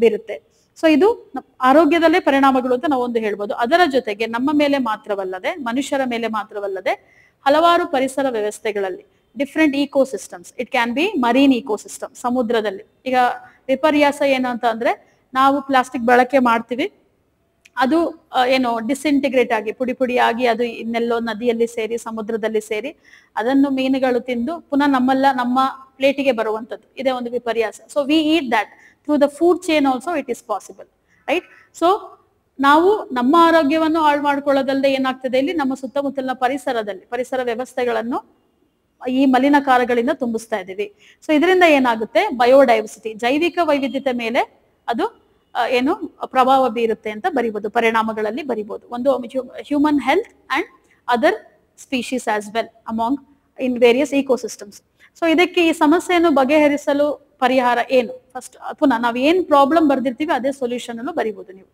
ಬೀರುತ್ತೆ. ಸೊ ಇದು ಆರೋಗ್ಯದಲ್ಲೇ ಪರಿಣಾಮಗಳು ಅಂತ ನಾವು ಒಂದು ಹೇಳ್ಬೋದು. ಅದರ ಜೊತೆಗೆ ನಮ್ಮ ಮೇಲೆ ಮಾತ್ರವಲ್ಲದೆ, ಮನುಷ್ಯರ ಮೇಲೆ ಮಾತ್ರವಲ್ಲದೆ, ಹಲವಾರು ಪರಿಸರ ವ್ಯವಸ್ಥೆಗಳಲ್ಲಿ different ecosystems, it can B marine ecosystem, ಸಮುದ್ರದಲ್ಲಿ. ಈಗ ವಿಪರ್ಯಾಸ ಏನಂತ ಅಂದ್ರೆ, ನಾವು ಪ್ಲಾಸ್ಟಿಕ್ ಬಳಕೆ ಮಾಡ್ತೀವಿ, ಅದು ಏನು ಡಿಸ್ಇಂಟಿಗ್ರೇಟ್ ಆಗಿ ಪುಡಿ ಪುಡಿ ಆಗಿ ಅದು ಇನ್ನೆಲ್ಲೋ ನದಿಯಲ್ಲಿ ಸೇರಿ, ಸಮುದ್ರದಲ್ಲಿ ಸೇರಿ, ಅದನ್ನು ಮೀನುಗಳು ತಿಂದು ಪುನಃ ನಮ್ಮ ಪ್ಲೇಟಿಗೆ ಬರುವಂತದ್ದು. ಇದೇ ಒಂದು ವಿಪರ್ಯಾಸ. So we eat that through the food chain also it is possible, right? So ನಾವು ನಮ್ಮ ಆರೋಗ್ಯವನ್ನು ಹಾಳು ಮಾಡ್ಕೊಳ್ಳೋದಲ್ಲದೆ ಏನಾಗ್ತದೆ, ಇಲ್ಲಿ ನಮ್ಮ ಸುತ್ತಮುತ್ತಲಿನ ಪರಿಸರ ವ್ಯವಸ್ಥೆಗಳನ್ನು ಈ ಮಲಿನಕಾರಗಳಿಂದ ತುಂಬಿಸ್ತಾ ಇದ್ದೀವಿ. ಸೊ ಇದರಿಂದ ಏನಾಗುತ್ತೆ, ಬಯೋಡೈವರ್ಸಿಟಿ, ಜೈವಿಕ ವೈವಿಧ್ಯತೆ ಮೇಲೆ ಅದು ಏನು ಪ್ರಭಾವ ಬೀರುತ್ತೆ ಅಂತ ಬರಿಬಹುದು, ಪರಿಣಾಮಗಳಲ್ಲಿ ಬರಿಬಹುದು. ಒಂದು human health and other species as well among in various ecosystems. So ಇದಕ್ಕೆ ಈ ಸಮಸ್ಯೆಯನ್ನು ಬಗೆಹರಿಸಲು ಪರಿಹಾರ ಏನು? ಫಸ್ಟ್ ಪುನಃ ನಾವು ಏನ್ ಪ್ರಾಬ್ಲಮ್ ಬರ್ದಿರ್ತೀವಿ ಅದೇ ಸೊಲ್ಯೂಷನ್ ಅನ್ನು ಬರಿಬಹುದು ನೀವು.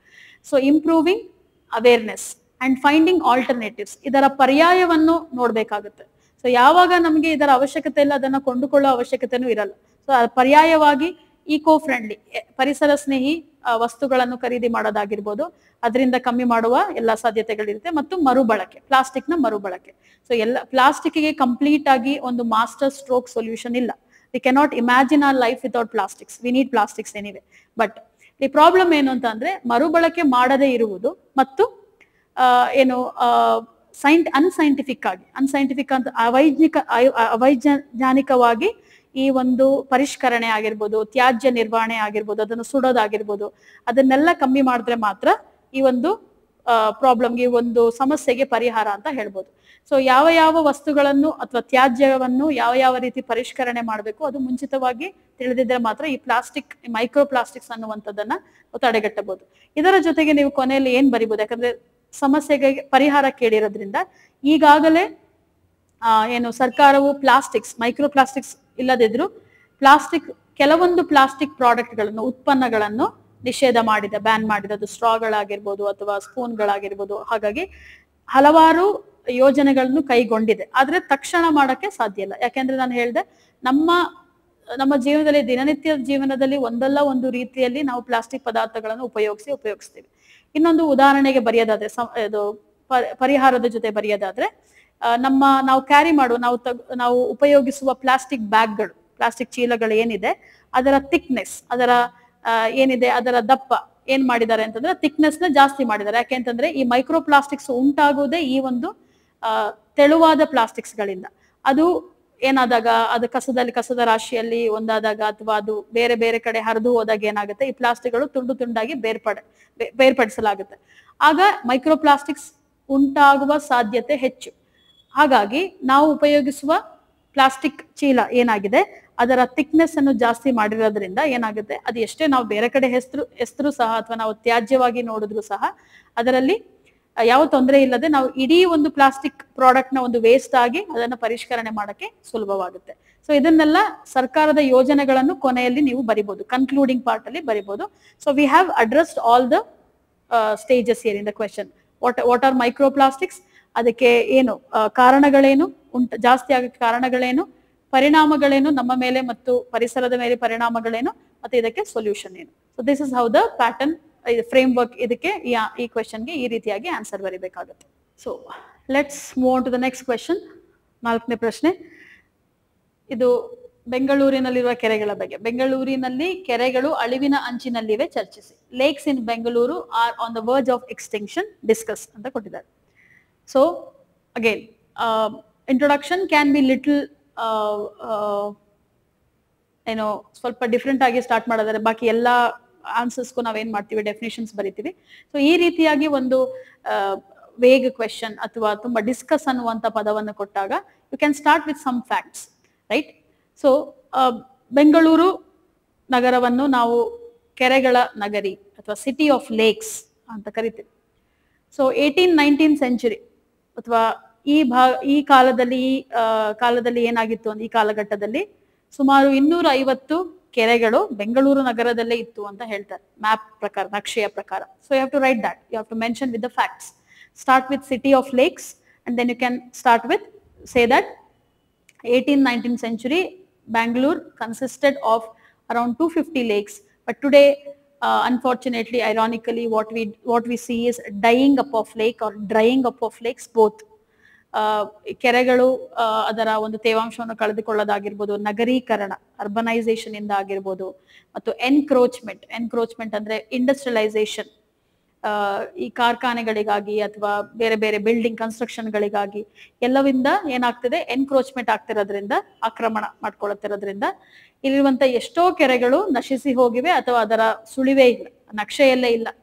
So improving awareness and finding alternatives, ಇದರ ಪರ್ಯಾಯವನ್ನು ನೋಡ್ಬೇಕಾಗುತ್ತೆ. ಸೊ ಯಾವಾಗ ನಮಗೆ ಇದರ ಅವಶ್ಯಕತೆ ಇಲ್ಲ, ಅದನ್ನ ಕೊಂಡುಕೊಳ್ಳೋ ಅವಶ್ಯಕತೆನೂ ಇರಲ್ಲ. ಸೊ ಪರ್ಯಾಯವಾಗಿ ಈಕೋ ಫ್ರೆಂಡ್ಲಿ, ಪರಿಸರ ಸ್ನೇಹಿ ವಸ್ತುಗಳನ್ನು ಖರೀದಿ ಮಾಡೋದಾಗಿರ್ಬೋದು, ಅದರಿಂದ ಕಮ್ಮಿ ಮಾಡುವ ಎಲ್ಲಾ ಸಾಧ್ಯತೆಗಳಿರುತ್ತೆ. ಮತ್ತು ಮರುಬಳಕೆ, ಪ್ಲಾಸ್ಟಿಕ್ ನ ಮರುಬಳಕೆ. ಸೊ ಎಲ್ಲ ಪ್ಲಾಸ್ಟಿಕ್ಗೆ ಕಂಪ್ಲೀಟ್ ಆಗಿ ಒಂದು ಮಾಸ್ಟರ್ ಸ್ಟ್ರೋಕ್ ಸೊಲ್ಯೂಷನ್ ಇಲ್ಲ. We cannot imagine our life without plastics. We need plastics anyway. But ಈ ಪ್ರಾಬ್ಲಮ್ ಏನು ಅಂತ ಅಂದ್ರೆ, ಮರುಬಳಕೆ ಮಾಡದೇ ಇರುವುದು ಮತ್ತು ಏನು ಅನ್ಸೈಂಟಿಫಿಕ್ ಅಂತ ಅವೈಜ್ಞಾನಿಕವಾಗಿ ಈ ಒಂದು ಪರಿಷ್ಕರಣೆ ಆಗಿರ್ಬೋದು, ತ್ಯಾಜ್ಯ ನಿರ್ವಹಣೆ ಆಗಿರ್ಬೋದು, ಅದನ್ನು ಸುಡೋದಾಗಿರ್ಬೋದು, ಅದನ್ನೆಲ್ಲ ಕಮ್ಮಿ ಮಾಡಿದ್ರೆ ಮಾತ್ರ ಈ ಒಂದು ಪ್ರಾಬ್ಲಮ್ಗೆ, ಈ ಒಂದು ಸಮಸ್ಯೆಗೆ ಪರಿಹಾರ ಅಂತ ಹೇಳ್ಬೋದು. ಸೊ ಯಾವ ವಸ್ತುಗಳನ್ನು ಅಥವಾ ತ್ಯಾಜ್ಯವನ್ನು ಯಾವ ರೀತಿ ಪರಿಷ್ಕರಣೆ ಮಾಡಬೇಕು ಅದು ಮುಂಚಿತವಾಗಿ ತಿಳಿದಿದ್ರೆ ಮಾತ್ರ ಈ ಪ್ಲಾಸ್ಟಿಕ್, ಮೈಕ್ರೋ ಪ್ಲಾಸ್ಟಿಕ್ಸ್ ಅನ್ನುವಂಥದ್ದನ್ನ ತಡೆಗಟ್ಟಬಹುದು. ಇದರ ಜೊತೆಗೆ ನೀವು ಕೊನೆಯಲ್ಲಿ ಏನ್ ಬರಿಬಹುದು, ಯಾಕಂದ್ರೆ ಸಮಸ್ಯೆಗೆ ಪರಿಹಾರ ಕೇಳಿರೋದ್ರಿಂದ ಈಗಾಗಲೇ ಏನು ಸರ್ಕಾರವು ಪ್ಲಾಸ್ಟಿಕ್ಸ್, ಮೈಕ್ರೋ ಪ್ಲಾಸ್ಟಿಕ್ಸ್ ಇಲ್ಲದಿದ್ರು ಕೆಲವೊಂದು ಪ್ಲಾಸ್ಟಿಕ್ ಪ್ರಾಡಕ್ಟ್ಗಳನ್ನು, ಉತ್ಪನ್ನಗಳನ್ನು ನಿಷೇಧ ಮಾಡಿದೆ, ಬ್ಯಾನ್ ಮಾಡಿದೆ. ಅದು ಸ್ಟ್ರಾಗಳಾಗಿರ್ಬೋದು ಅಥವಾ ಸ್ಪೂನ್ಗಳಾಗಿರ್ಬೋದು. ಹಾಗಾಗಿ ಹಲವಾರು ಯೋಜನೆಗಳನ್ನು ಕೈಗೊಂಡಿದೆ. ಆದ್ರೆ ತಕ್ಷಣ ಮಾಡಕ್ಕೆ ಸಾಧ್ಯ ಇಲ್ಲ. ಯಾಕೆಂದ್ರೆ ನಾನು ಹೇಳಿದೆ, ನಮ್ಮ ಜೀವನದಲ್ಲಿ, ದಿನನಿತ್ಯ ಜೀವನದಲ್ಲಿ ಒಂದಲ್ಲ ಒಂದು ರೀತಿಯಲ್ಲಿ ನಾವು ಪ್ಲಾಸ್ಟಿಕ್ ಪದಾರ್ಥಗಳನ್ನು ಉಪಯೋಗಿಸ್ತೀವಿ. ಇನ್ನೊಂದು ಉದಾಹರಣೆಗೆ ಬರೆಯೋದಾದ್ರೆ, ಪರಿಹಾರದ ಜೊತೆ ಬರೆಯೋದಾದ್ರೆ, ನಾವು ಕ್ಯಾರಿ ಮಾಡುವ, ನಾವು ಉಪಯೋಗಿಸುವ ಪ್ಲಾಸ್ಟಿಕ್ ಬ್ಯಾಗ್ಗಳು, ಪ್ಲಾಸ್ಟಿಕ್ ಚೀಲಗಳು ಏನಿದೆ, ಅದರ ಥಿಕ್ನೆಸ್, ಅದರ ಏನಿದೆ, ಅದರ ದಪ್ಪ ಏನ್ ಮಾಡಿದ್ದಾರೆ ಅಂತಂದ್ರೆ ಥಿಕ್ನೆಸ್ ನ ಜಾಸ್ತಿ ಮಾಡಿದ್ದಾರೆ. ಯಾಕೆಂತಂದ್ರೆ ಈ ಮೈಕ್ರೋ ಪ್ಲಾಸ್ಟಿಕ್ಸ್ ಉಂಟಾಗುವುದೇ ಈ ಒಂದು ತೆಳುವಾದ ಪ್ಲಾಸ್ಟಿಕ್ಸ್ ಗಳಿಂದ. ಅದು ಏನಾದಾಗ, ಅದು ಕಸದ ರಾಶಿಯಲ್ಲಿ ಒಂದಾದಾಗ, ಅಥವಾ ಅದು ಬೇರೆ ಬೇರೆ ಕಡೆ ಹರಿದು ಹೋದಾಗ ಏನಾಗುತ್ತೆ, ಈ ಪ್ಲಾಸ್ಟಿಕ್ಗಳು ತುಂಡು ತುಂಡಾಗಿ ಬೇರ್ಪಡಿಸಲಾಗುತ್ತೆ. ಆಗ ಮೈಕ್ರೋ ಪ್ಲಾಸ್ಟಿಕ್ಸ್ ಉಂಟಾಗುವ ಸಾಧ್ಯತೆ ಹೆಚ್ಚು. ಹಾಗಾಗಿ ನಾವು ಉಪಯೋಗಿಸುವ ಪ್ಲಾಸ್ಟಿಕ್ ಚೀಲ ಏನಾಗಿದೆ, ಅದರ ಥಿಕ್ನೆಸ್ ಅನ್ನು ಜಾಸ್ತಿ ಮಾಡಿರೋದ್ರಿಂದ ಏನಾಗುತ್ತೆ, ಅದು ಎಷ್ಟೇ ನಾವು ಬೇರೆ ಕಡೆ ಹೆಸರು ಸಹ ಅಥವಾ ನಾವು ತ್ಯಾಜ್ಯವಾಗಿ ನೋಡಿದ್ರು ಸಹ ಅದರಲ್ಲಿ ಯಾವ ತೊಂದರೆ ಇಲ್ಲದೆ ನಾವು ಇಡೀ ಒಂದು ಪ್ಲಾಸ್ಟಿಕ್ ಪ್ರಾಡಕ್ಟ್ ನ ಒಂದು ವೇಸ್ಟ್ ಆಗಿ ಅದನ್ನ ಪರಿಷ್ಕರಣೆ ಮಾಡಕ್ಕೆ ಸುಲಭವಾಗುತ್ತೆ. ಸೊ ಇದನ್ನೆಲ್ಲ ಸರ್ಕಾರದ ಯೋಜನೆಗಳನ್ನು ಕೊನೆಯಲ್ಲಿ ನೀವು ಬರಿಬಹುದು, ಕನ್ಕ್ಲೂಡಿಂಗ್ ಪಾರ್ಟ್ ಅಲ್ಲಿ ಬರಿಬಹುದು. So we have addressed all the stages here in the question. What are microplastics? ಅದಕ್ಕೆ ಏನು ಕಾರಣಗಳೇನು, ಜಾಸ್ತಿ ಆಗಕ್ಕೆ ಕಾರಣಗಳೇನು, ಪರಿಣಾಮಗಳೇನು ನಮ್ಮ ಮೇಲೆ ಮತ್ತು ಪರಿಸರದ ಮೇಲೆ ಪರಿಣಾಮಗಳೇನು, ಮತ್ತೆ ಇದಕ್ಕೆ ಸೊಲ್ಯೂಷನ್ ಏನು. So this is how the pattern framework. ಇದಕ್ಕೆ ಈ ಕ್ವೆಶನ್ಗೆ ಈ ರೀತಿಯಾಗಿ ಆನ್ಸರ್ ಬರೀಬೇಕಾಗುತ್ತೆ. So let's move on to the next question. 4ನೇ ಪ್ರಶ್ನೆ. ಇದು ಬೆಂಗಳೂರಿನಲ್ಲಿರುವ ಕೆರೆಗಳ ಬಗ್ಗೆ. ಬೆಂಗಳೂರಿನಲ್ಲಿ ಕೆರೆಗಳು ಅಳಿವಿನ ಅಂಚಿನಲ್ಲಿವೆ, ಚರ್ಚಿಸಿ. Lakes in Bengaluru are on the verge of extinction, discuss ಅಂತ ಕೊಟ್ಟಿದ್ದಾರೆ. So again introduction can be little ಏನೋ ಸ್ವಲ್ಪ ಡಿಫ್ರೆಂಟ್ ಆಗಿ ಸ್ಟಾರ್ಟ್ ಮಾಡಿದರೆ ಬಾಕಿ ಎಲ್ಲ ಆನ್ಸರ್ಸ್ಗೂ ನಾವೇನ್ ಮಾಡ್ತೀವಿ, ಡೆಫಿನೇಷನ್ಸ್ ಬರಿತೀವಿ. ಸೊ ಈ ರೀತಿಯಾಗಿ ಒಂದು ವೇಗ್ ಕ್ವೆಶನ್ ಅಥವಾ ತುಂಬಾ ಡಿಸ್ಕಸ್ ಅನ್ನುವಂಥ ಪದವನ್ನು ಕೊಟ್ಟಾಗ you can start with some facts, right? So Bengaluru ನಗರವನ್ನು ನಾವು ಕೆರೆಗಳ ನಗರಿ ಅಥವಾ ಸಿಟಿ ಆಫ್ ಲೇಕ್ಸ್ ಅಂತ ಕರಿತೀವಿ. ಸೊ 18-19 ಸೆಂಚುರಿ ಅಥವಾ ಈ ಕಾಲದಲ್ಲಿ ಏನಾಗಿತ್ತು ಅಂದ್ರೆ, ಈ ಕಾಲಘಟ್ಟದಲ್ಲಿ ಸುಮಾರು 250 ಕೆರೆಗಳು ಬೆಂಗಳೂರು ನಗರದಲ್ಲೇ ಇತ್ತು ಅಂತ ಹೇಳ್ತಾರೆ, ಮ್ಯಾಪ್ ಪ್ರಕಾರ, ನಕ್ಷೆಯ ಪ್ರಕಾರ. So you have to write that, you have to mention with the facts. Start with city of lakes and then you can start with say that 18-19 century Bangalore consisted of around 250 lakes, but today unfortunately, ironically, what we see is dying up of lake or drying up of lakes, both. ಕೆರೆಗಳು ಅದರ ಒಂದು ತೇವಾಂಶವನ್ನು ಕಳೆದುಕೊಳ್ಳೋದಾಗಿರ್ಬೋದು, ನಗರೀಕರಣ urbanisation ಇಂದ ಆಗಿರ್ಬೋದು, ಮತ್ತು encroachment ಅಂದ್ರೆ industrialisation, ಈ ಕಾರ್ಖಾನೆಗಳಿಗಾಗಿ ಅಥವಾ ಬೇರೆ ಬೇರೆ ಬಿಲ್ಡಿಂಗ್ ಕನ್ಸ್ಟ್ರಕ್ಷನ್ಗಳಿಗಾಗಿ ಎಲ್ಲವಿಂದ ಏನಾಗ್ತದೆ, ಎನ್ಕ್ರೋಚ್ಮೆಂಟ್ ಆಗ್ತಿರೋದ್ರಿಂದ, ಆಕ್ರಮಣ ಮಾಡ್ಕೊಳ್ಳುತ್ತಿರೋದ್ರಿಂದ ಇಲ್ಲಿರುವಂತ ಎಷ್ಟೋ ಕೆರೆಗಳು ನಶಿಸಿ ಹೋಗಿವೆ ಅಥವಾ ಅದರ ಸುಳಿವೇ ಇಲ್ಲ, ನಕ್ಷೆಯಲ್ಲೇ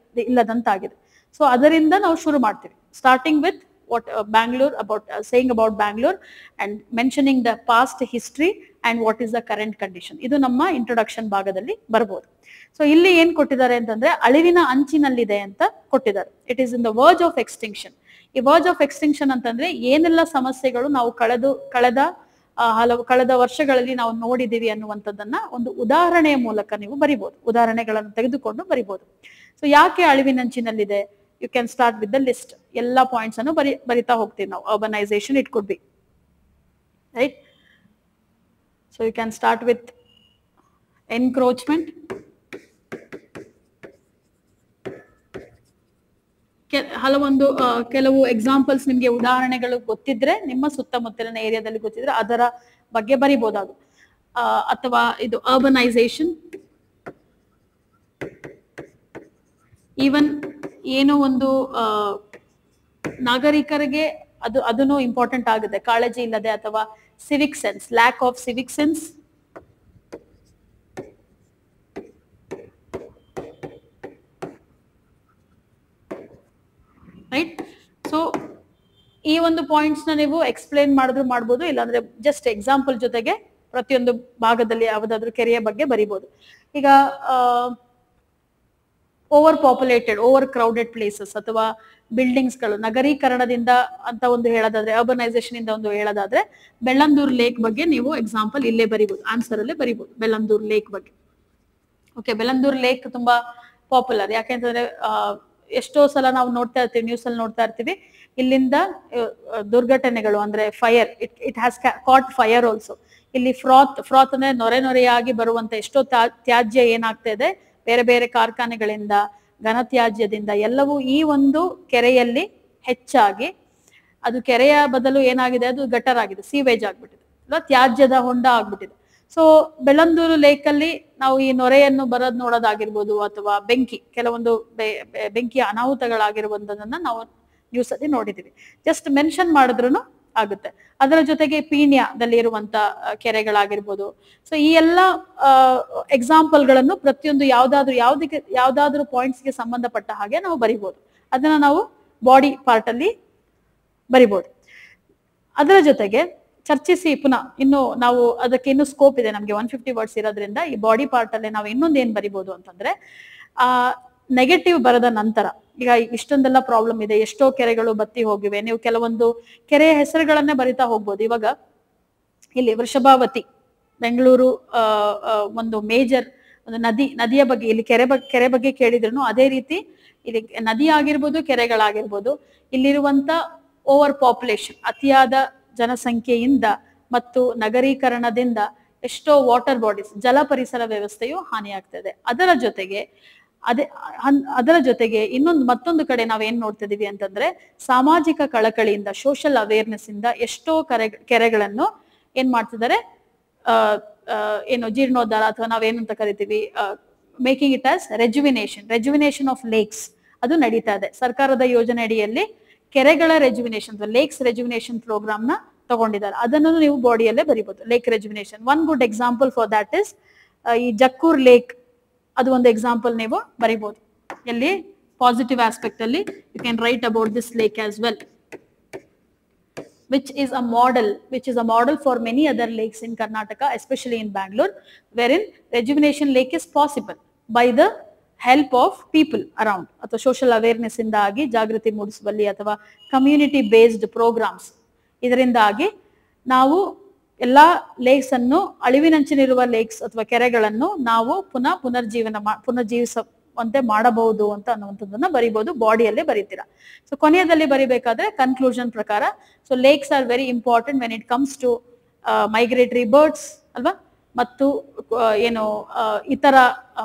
ಇಲ್ಲದಂತಾಗಿದೆ. ಸೊ ಅದರಿಂದ ನಾವು ಶುರು ಮಾಡ್ತೀವಿ, starting with what Bangalore, about saying about Bangalore and mentioning the past history and what is the current condition. ಇದು ನಮ್ಮ ಇಂಟ್ರೊಡಕ್ಷನ್ ಭಾಗದಲ್ಲಿ ಬರಬಹುದು. ಸೊ ಇಲ್ಲಿ ಏನ್ ಕೊಟ್ಟಿದ್ದಾರೆ ಅಂತಂದ್ರೆ, ಅಳಿವಿನ ಅಂಚಿನಲ್ಲಿದೆ ಅಂತ ಕೊಟ್ಟಿದ್ದಾರೆ. It is in the verge of extinction. ಈ ವರ್ಜ್ ಆಫ್ ಎಕ್ಸ್ಟಿಂಕ್ಷನ್ ಅಂತಂದ್ರೆ ಏನೆಲ್ಲ ಸಮಸ್ಯೆಗಳು ನಾವು ಕಳೆದ ವರ್ಷಗಳಲ್ಲಿ ನಾವು ನೋಡಿದೀವಿ ಅನ್ನುವಂಥದ್ದನ್ನ ಒಂದು ಉದಾಹರಣೆಯ ಮೂಲಕ ನೀವು ಬರಿಬಹುದು, ಉದಾಹರಣೆಗಳನ್ನು ತೆಗೆದುಕೊಂಡು ಬರಿಬಹುದು. ಸೊ ಯಾಕೆ ಅಳಿವಿನಂಚಿನಲ್ಲಿದೆ? You can start with the list. ಎಲ್ಲ ಪಾಯಿಂಟ್ಸ್ ಅನ್ನು ಬರಿತಾ ಹೋಗ್ತೀವಿ ನಾವು. Urbanization it could be, right? So you can start with encroachment. ಕೆಲವು ಎಕ್ಸಾಂಪಲ್ಸ್ ನಿಮ್ಗೆ ಉದಾಹರಣೆಗಳು ಗೊತ್ತಿದ್ರೆ, ನಿಮ್ಮ ಸುತ್ತಮುತ್ತಲಿನ ಏರಿಯಾದಲ್ಲಿ ಗೊತ್ತಿದ್ರೆ ಅದರ ಬಗ್ಗೆ ಬರಿಬಹುದಾಗು. ಅಥವಾ ಇದು ಅರ್ಬನೈಸೇಷನ್, ಈವನ್ ಏನೋ ಒಂದು ನಾಗರಿಕರಿಗೆ ಅದನ್ನು ಇಂಪಾರ್ಟೆಂಟ್ ಆಗುತ್ತೆ, ಕಾಳಜಿ ಇಲ್ಲದೆ ಅಥವಾ Civic sense, lack of Civic sense, right? So ಈ ಒಂದು ಪಾಯಿಂಟ್ಸ್ ನ ನೀವು ಎಕ್ಸ್ಪ್ಲೇನ್ ಮಾಡಿದ್ರು ಮಾಡ್ಬೋದು, ಇಲ್ಲಾಂದ್ರೆ ಜಸ್ಟ್ ಎಕ್ಸಾಂಪಲ್ ಜೊತೆಗೆ ಪ್ರತಿಯೊಂದು ಭಾಗದಲ್ಲಿ ಯಾವುದಾದ್ರೂ ಕೆರೆಯ ಬಗ್ಗೆ ಬರಿಬಹುದು. ಈಗ over populated, over crowded places ಅಥವಾ ಬಿಲ್ಡಿಂಗ್ಸ್ ಗಳು, ನಗರೀಕರಣದಿಂದ ಅಂತ ಒಂದು ಹೇಳೋದಾದ್ರೆ, ಅರ್ಬನೈಸೇಷನ್ ಇಂದ ಒಂದು ಹೇಳೋದಾದ್ರೆ, ಬೆಳ್ಳಂದೂರ್ ಲೇಕ್ ಬಗ್ಗೆ ನೀವು ಎಕ್ಸಾಂಪಲ್ ಇಲ್ಲೇ ಬರಿಬಹುದು, ಆನ್ಸರ್ ಅಲ್ಲೇ ಬರಿಬಹುದು ಬೆಳ್ಳಂದೂರ್ ಲೇಕ್ ಬಗ್ಗೆ. ಓಕೆ, ಬೆಳ್ಳಂದೂರ್ ಲೇಕ್ ತುಂಬಾ ಪಾಪ್ಯುಲರ್. ಯಾಕೆಂತಂದ್ರೆ ಎಷ್ಟೋ ಸಲ ನಾವು ನೋಡ್ತಾ ಇರ್ತೀವಿ, ನ್ಯೂಸ್ ಅಲ್ಲಿ ನೋಡ್ತಾ ಇರ್ತೀವಿ, ಇಲ್ಲಿಂದ ದುರ್ಘಟನೆಗಳು ಅಂದ್ರೆ fire, it has caught fire also. ಇಲ್ಲಿ ಫ್ರಾತ್ ಅಂದ್ರೆ ನೊರೆಯಾಗಿ ಬರುವಂತ ಎಷ್ಟೋ ತ್ಯಾಜ್ಯ ಏನಾಗ್ತಾ ಇದೆ, ಬೇರೆ ಬೇರೆ ಕಾರ್ಖಾನೆಗಳಿಂದ, ಘನತ್ಯಾಜ್ಯದಿಂದ ಎಲ್ಲವೂ ಈ ಒಂದು ಕೆರೆಯಲ್ಲಿ ಹೆಚ್ಚಾಗಿ, ಅದು ಕೆರೆಯ ಬದಲು ಏನಾಗಿದೆ, ಅದು ಗಟರ್ ಆಗಿದೆ, ಸೀವೇಜ್ ಆಗ್ಬಿಟ್ಟಿದೆ, ಅಲ್ವಾ, ತ್ಯಾಜ್ಯದ ಹೊಂಡ ಆಗ್ಬಿಟ್ಟಿದೆ. ಸೊ ಬೆಳ್ಳಂದೂರು ಲೇಕ್ ಅಲ್ಲಿ ನಾವು ಈ ನೊರೆಯನ್ನು ಬರೋದ್ ನೋಡೋದಾಗಿರ್ಬೋದು, ಅಥವಾ ಕೆಲವೊಂದು ಬೆಂಕಿಯ ಅನಾಹುತಗಳಾಗಿರುವಂತದನ್ನ ನಾವು ನ್ಯೂಸ್ ಅಲ್ಲಿ ನೋಡಿದೀವಿ. ಜಸ್ಟ್ ಮೆನ್ಷನ್ ಮಾಡಿದ್ರು ಆಗುತ್ತೆ. ಅದರ ಜೊತೆಗೆ ಪೀಣ್ಯದಲ್ಲಿ ಇರುವಂತ ಕೆರೆಗಳಾಗಿರ್ಬೋದು. ಸೊ ಈ ಎಲ್ಲ ಎಕ್ಸಾಂಪಲ್ ಗಳನ್ನು ಪ್ರತಿಯೊಂದು ಯಾವ್ದಾದ್ರು ಪಾಯಿಂಟ್ಸ್ ಗೆ ಸಂಬಂಧಪಟ್ಟ ಹಾಗೆ ನಾವು ಬರಿಬಹುದು. ಅದನ್ನ ನಾವು ಬಾಡಿ ಪಾರ್ಟ್ ಅಲ್ಲಿ ಬರಿಬಹುದು. ಅದರ ಜೊತೆಗೆ ಚರ್ಚಿಸಿ ಪುನಃ ನಾವು ಅದಕ್ಕೆ ಇನ್ನು ಸ್ಕೋಪ್ ಇದೆ, ನಮ್ಗೆ 150 ವರ್ಡ್ಸ್ ಇರೋದ್ರಿಂದ ಈ ಬಾಡಿ ಪಾರ್ಟ್ ಅಲ್ಲಿ ನಾವು ಇನ್ನೊಂದು ಏನ್ ಬರಿಬಹುದು ಅಂತಂದ್ರೆ, ನೆಗೆಟಿವ್ ಬರದ ನಂತರ, ಈಗ ಇಷ್ಟೊಂದೆಲ್ಲ ಪ್ರಾಬ್ಲಮ್ ಇದೆ, ಎಷ್ಟೋ ಕೆರೆಗಳು ಬತ್ತಿ ಹೋಗಿವೆ, ನೀವು ಕೆಲವೊಂದು ಕೆರೆಯ ಹೆಸರುಗಳನ್ನೇ ಬರಿತಾ ಹೋಗ್ಬೋದು. ಇವಾಗ ಇಲ್ಲಿ ವೃಷಭಾವತಿ, ಬೆಂಗಳೂರು ಒಂದು ಮೇಜರ್ ಒಂದು ನದಿಯ ಬಗ್ಗೆ, ಇಲ್ಲಿ ಕೆರೆ ಬಗ್ಗೆ ಕೇಳಿದ್ರು ಅದೇ ರೀತಿ ಇಲ್ಲಿ ನದಿ ಆಗಿರ್ಬೋದು, ಕೆರೆಗಳಾಗಿರ್ಬೋದು, ಇಲ್ಲಿರುವಂತ ಓವರ್ ಪಾಪ್ಯುಲೇಷನ್, ಅತಿಯಾದ ಜನಸಂಖ್ಯೆಯಿಂದ ಮತ್ತು ನಗರೀಕರಣದಿಂದ ಎಷ್ಟೋ ವಾಟರ್ ಬಾಡೀಸ್, ಜಲ ಪರಿಸರ ವ್ಯವಸ್ಥೆಯು ಹಾನಿಯಾಗ್ತದೆ. ಅದರ ಜೊತೆಗೆ ಮತ್ತೊಂದು ಕಡೆ ನಾವೇನ್ ನೋಡ್ತಿದೀವಿ ಅಂತಂದ್ರೆ, ಸಾಮಾಜಿಕ ಕಳಕಳಿಯಿಂದ, ಸೋಷಿಯಲ್ ಅವೇರ್ನೆಸ್ ಇಂದ ಎಷ್ಟೋ ಕೆರೆಗಳನ್ನು ಏನ್ ಮಾಡ್ತಿದ್ದಾರೆ, ಜೀರ್ಣೋದ್ಧಾರ ಅಥವಾ ನಾವೇನಂತ ಕರಿತೀವಿ, making it as rejuvenation of lakes, ಅದು ನಡೀತಾ ಇದೆ. ಸರ್ಕಾರದ ಯೋಜನೆ ಅಡಿಯಲ್ಲಿ ಕೆರೆಗಳ ರೆಜುವಿನೇಷನ್, ಲೇಕ್ಸ್ ರೆಜುವಿನೇಷನ್ ಪ್ರೋಗ್ರಾಮ್ ನ ತಗೊಂಡಿದ್ದಾರೆ. ಅದನ್ನು ನೀವು ಬಾಡಿಯಲ್ಲೇ ಬರೀಬಹುದು, lake rejuvenation. One good example for that is ಈ ಜಕ್ಕೂರ್ ಲೇಕ್, ಅದು ಒಂದು ಎಕ್ಸಾಂಪಲ್ ನೀವು ಬರೀಬಹುದು. ಎಲ್ಲಿ ಪಾಸಿಟಿವ್ ಆಸ್ಪೆಕ್ಟ್ ಅಲ್ಲಿ you can write about this lake as well, which is a model for many other lakes in Karnataka, especially in Bangalore, wherein rejuvenation lake is possible by the help of people around, ಅಥವಾ social awareness ಇಂದಾಗಿ, ಜಾಗೃತಿ ಮೂಡಿಸುವಲ್ಲಿ ಅಥವಾ community based programmes, ಇದರಿಂದಾಗಿ ನಾವು ಎಲ್ಲಾ lakes ಅನ್ನು, ಅಳಿವಿನಂಚಿನಿರುವ lakes ಅಥವಾ ಕೆರೆಗಳನ್ನು ನಾವು ಪುನರ್ಜೀವಿಸುವಂತೆ ಮಾಡಬಹುದು ಅಂತ ಅನ್ನುವಂಥದ್ದನ್ನ ಬರಿಬಹುದು, ಬಾಡಿಯಲ್ಲೇ ಬರೀತೀರಾ. ಸೊ ಕೊನೆಯದಲ್ಲಿ ಬರಿಬೇಕಾದ್ರೆ ಕನ್ಕ್ಲೂಷನ್ ಪ್ರಕಾರ, so lakes are very important when it comes to migratory birds ಅಲ್ವಾ, ಮತ್ತು ಇತರ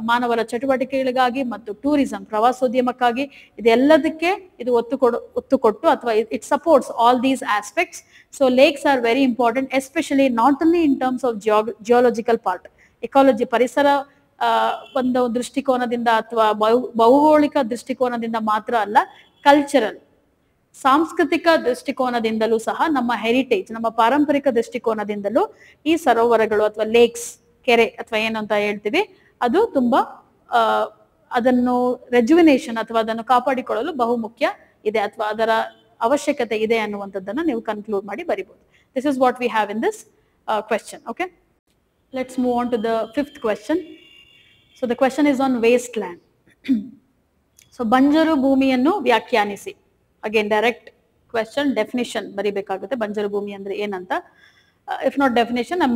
ಮಾನವರ ಚಟುವಟಿಕೆಗಳಿಗಾಗಿ ಮತ್ತು ಟೂರಿಸಂ, ಪ್ರವಾಸೋದ್ಯಮಕ್ಕಾಗಿ, ಇದೆಲ್ಲದಕ್ಕೆ ಇದು ಒತ್ತು ಕೊಟ್ಟು ಅಥವಾ it supports all these aspects. So lakes are very important, especially not only in terms of geological part, ecology, ಪರಿಸರ ಒಂದು ದೃಷ್ಟಿಕೋನದಿಂದ ಅಥವಾ ಭೌಗೋಳಿಕ ದೃಷ್ಟಿಕೋನದಿಂದ ಮಾತ್ರ ಅಲ್ಲ, ಕಲ್ಚರಲ್, ಸಾಂಸ್ಕೃತಿಕ ದೃಷ್ಟಿಕೋನದಿಂದಲೂ ಸಹ, ನಮ್ಮ ಹೆರಿಟೇಜ್, ನಮ್ಮ ಪಾರಂಪರಿಕ ದೃಷ್ಟಿಕೋನದಿಂದಲೂ ಈ ಸರೋವರಗಳು ಅಥವಾ ಲೇಕ್ಸ್, ಕೆರೆ ಅಥವಾ ಏನು ಅಂತ ಹೇಳ್ತೀವಿ, ಅದು ತುಂಬಾ ಅದನ್ನು ರೆಜುವಿನೇಷನ್ ಅಥವಾ ಅದನ್ನು ಕಾಪಾಡಿಕೊಳ್ಳಲು ಬಹುಮುಖ್ಯ ಇದೆ ಅಥವಾ ಅದರ ಅವಶ್ಯಕತೆ ಇದೆ ಅನ್ನುವಂಥದ್ದನ್ನ ನೀವು ಕನ್ಕ್ಲೂಡ್ ಮಾಡಿ ಬರಿಬಹುದು. This is what we have in this question. Okay, let's move on to the fifth question. So the question is on wasteland. So ಬಂಜರು ಭೂಮಿಯನ್ನು ವ್ಯಾಖ್ಯಾನಿಸಿ. ಅಗೇನ್ ಡೈರೆಕ್ಟ್ ಕ್ವೆಶ್ಚನ್, ಡೆಫಿನಿಷನ್ ಬರಿಬೇಕಾಗುತ್ತೆ, ಬಂಜರು ಭೂಮಿ ಅಂದ್ರೆ ಏನಂತ. If not definition, a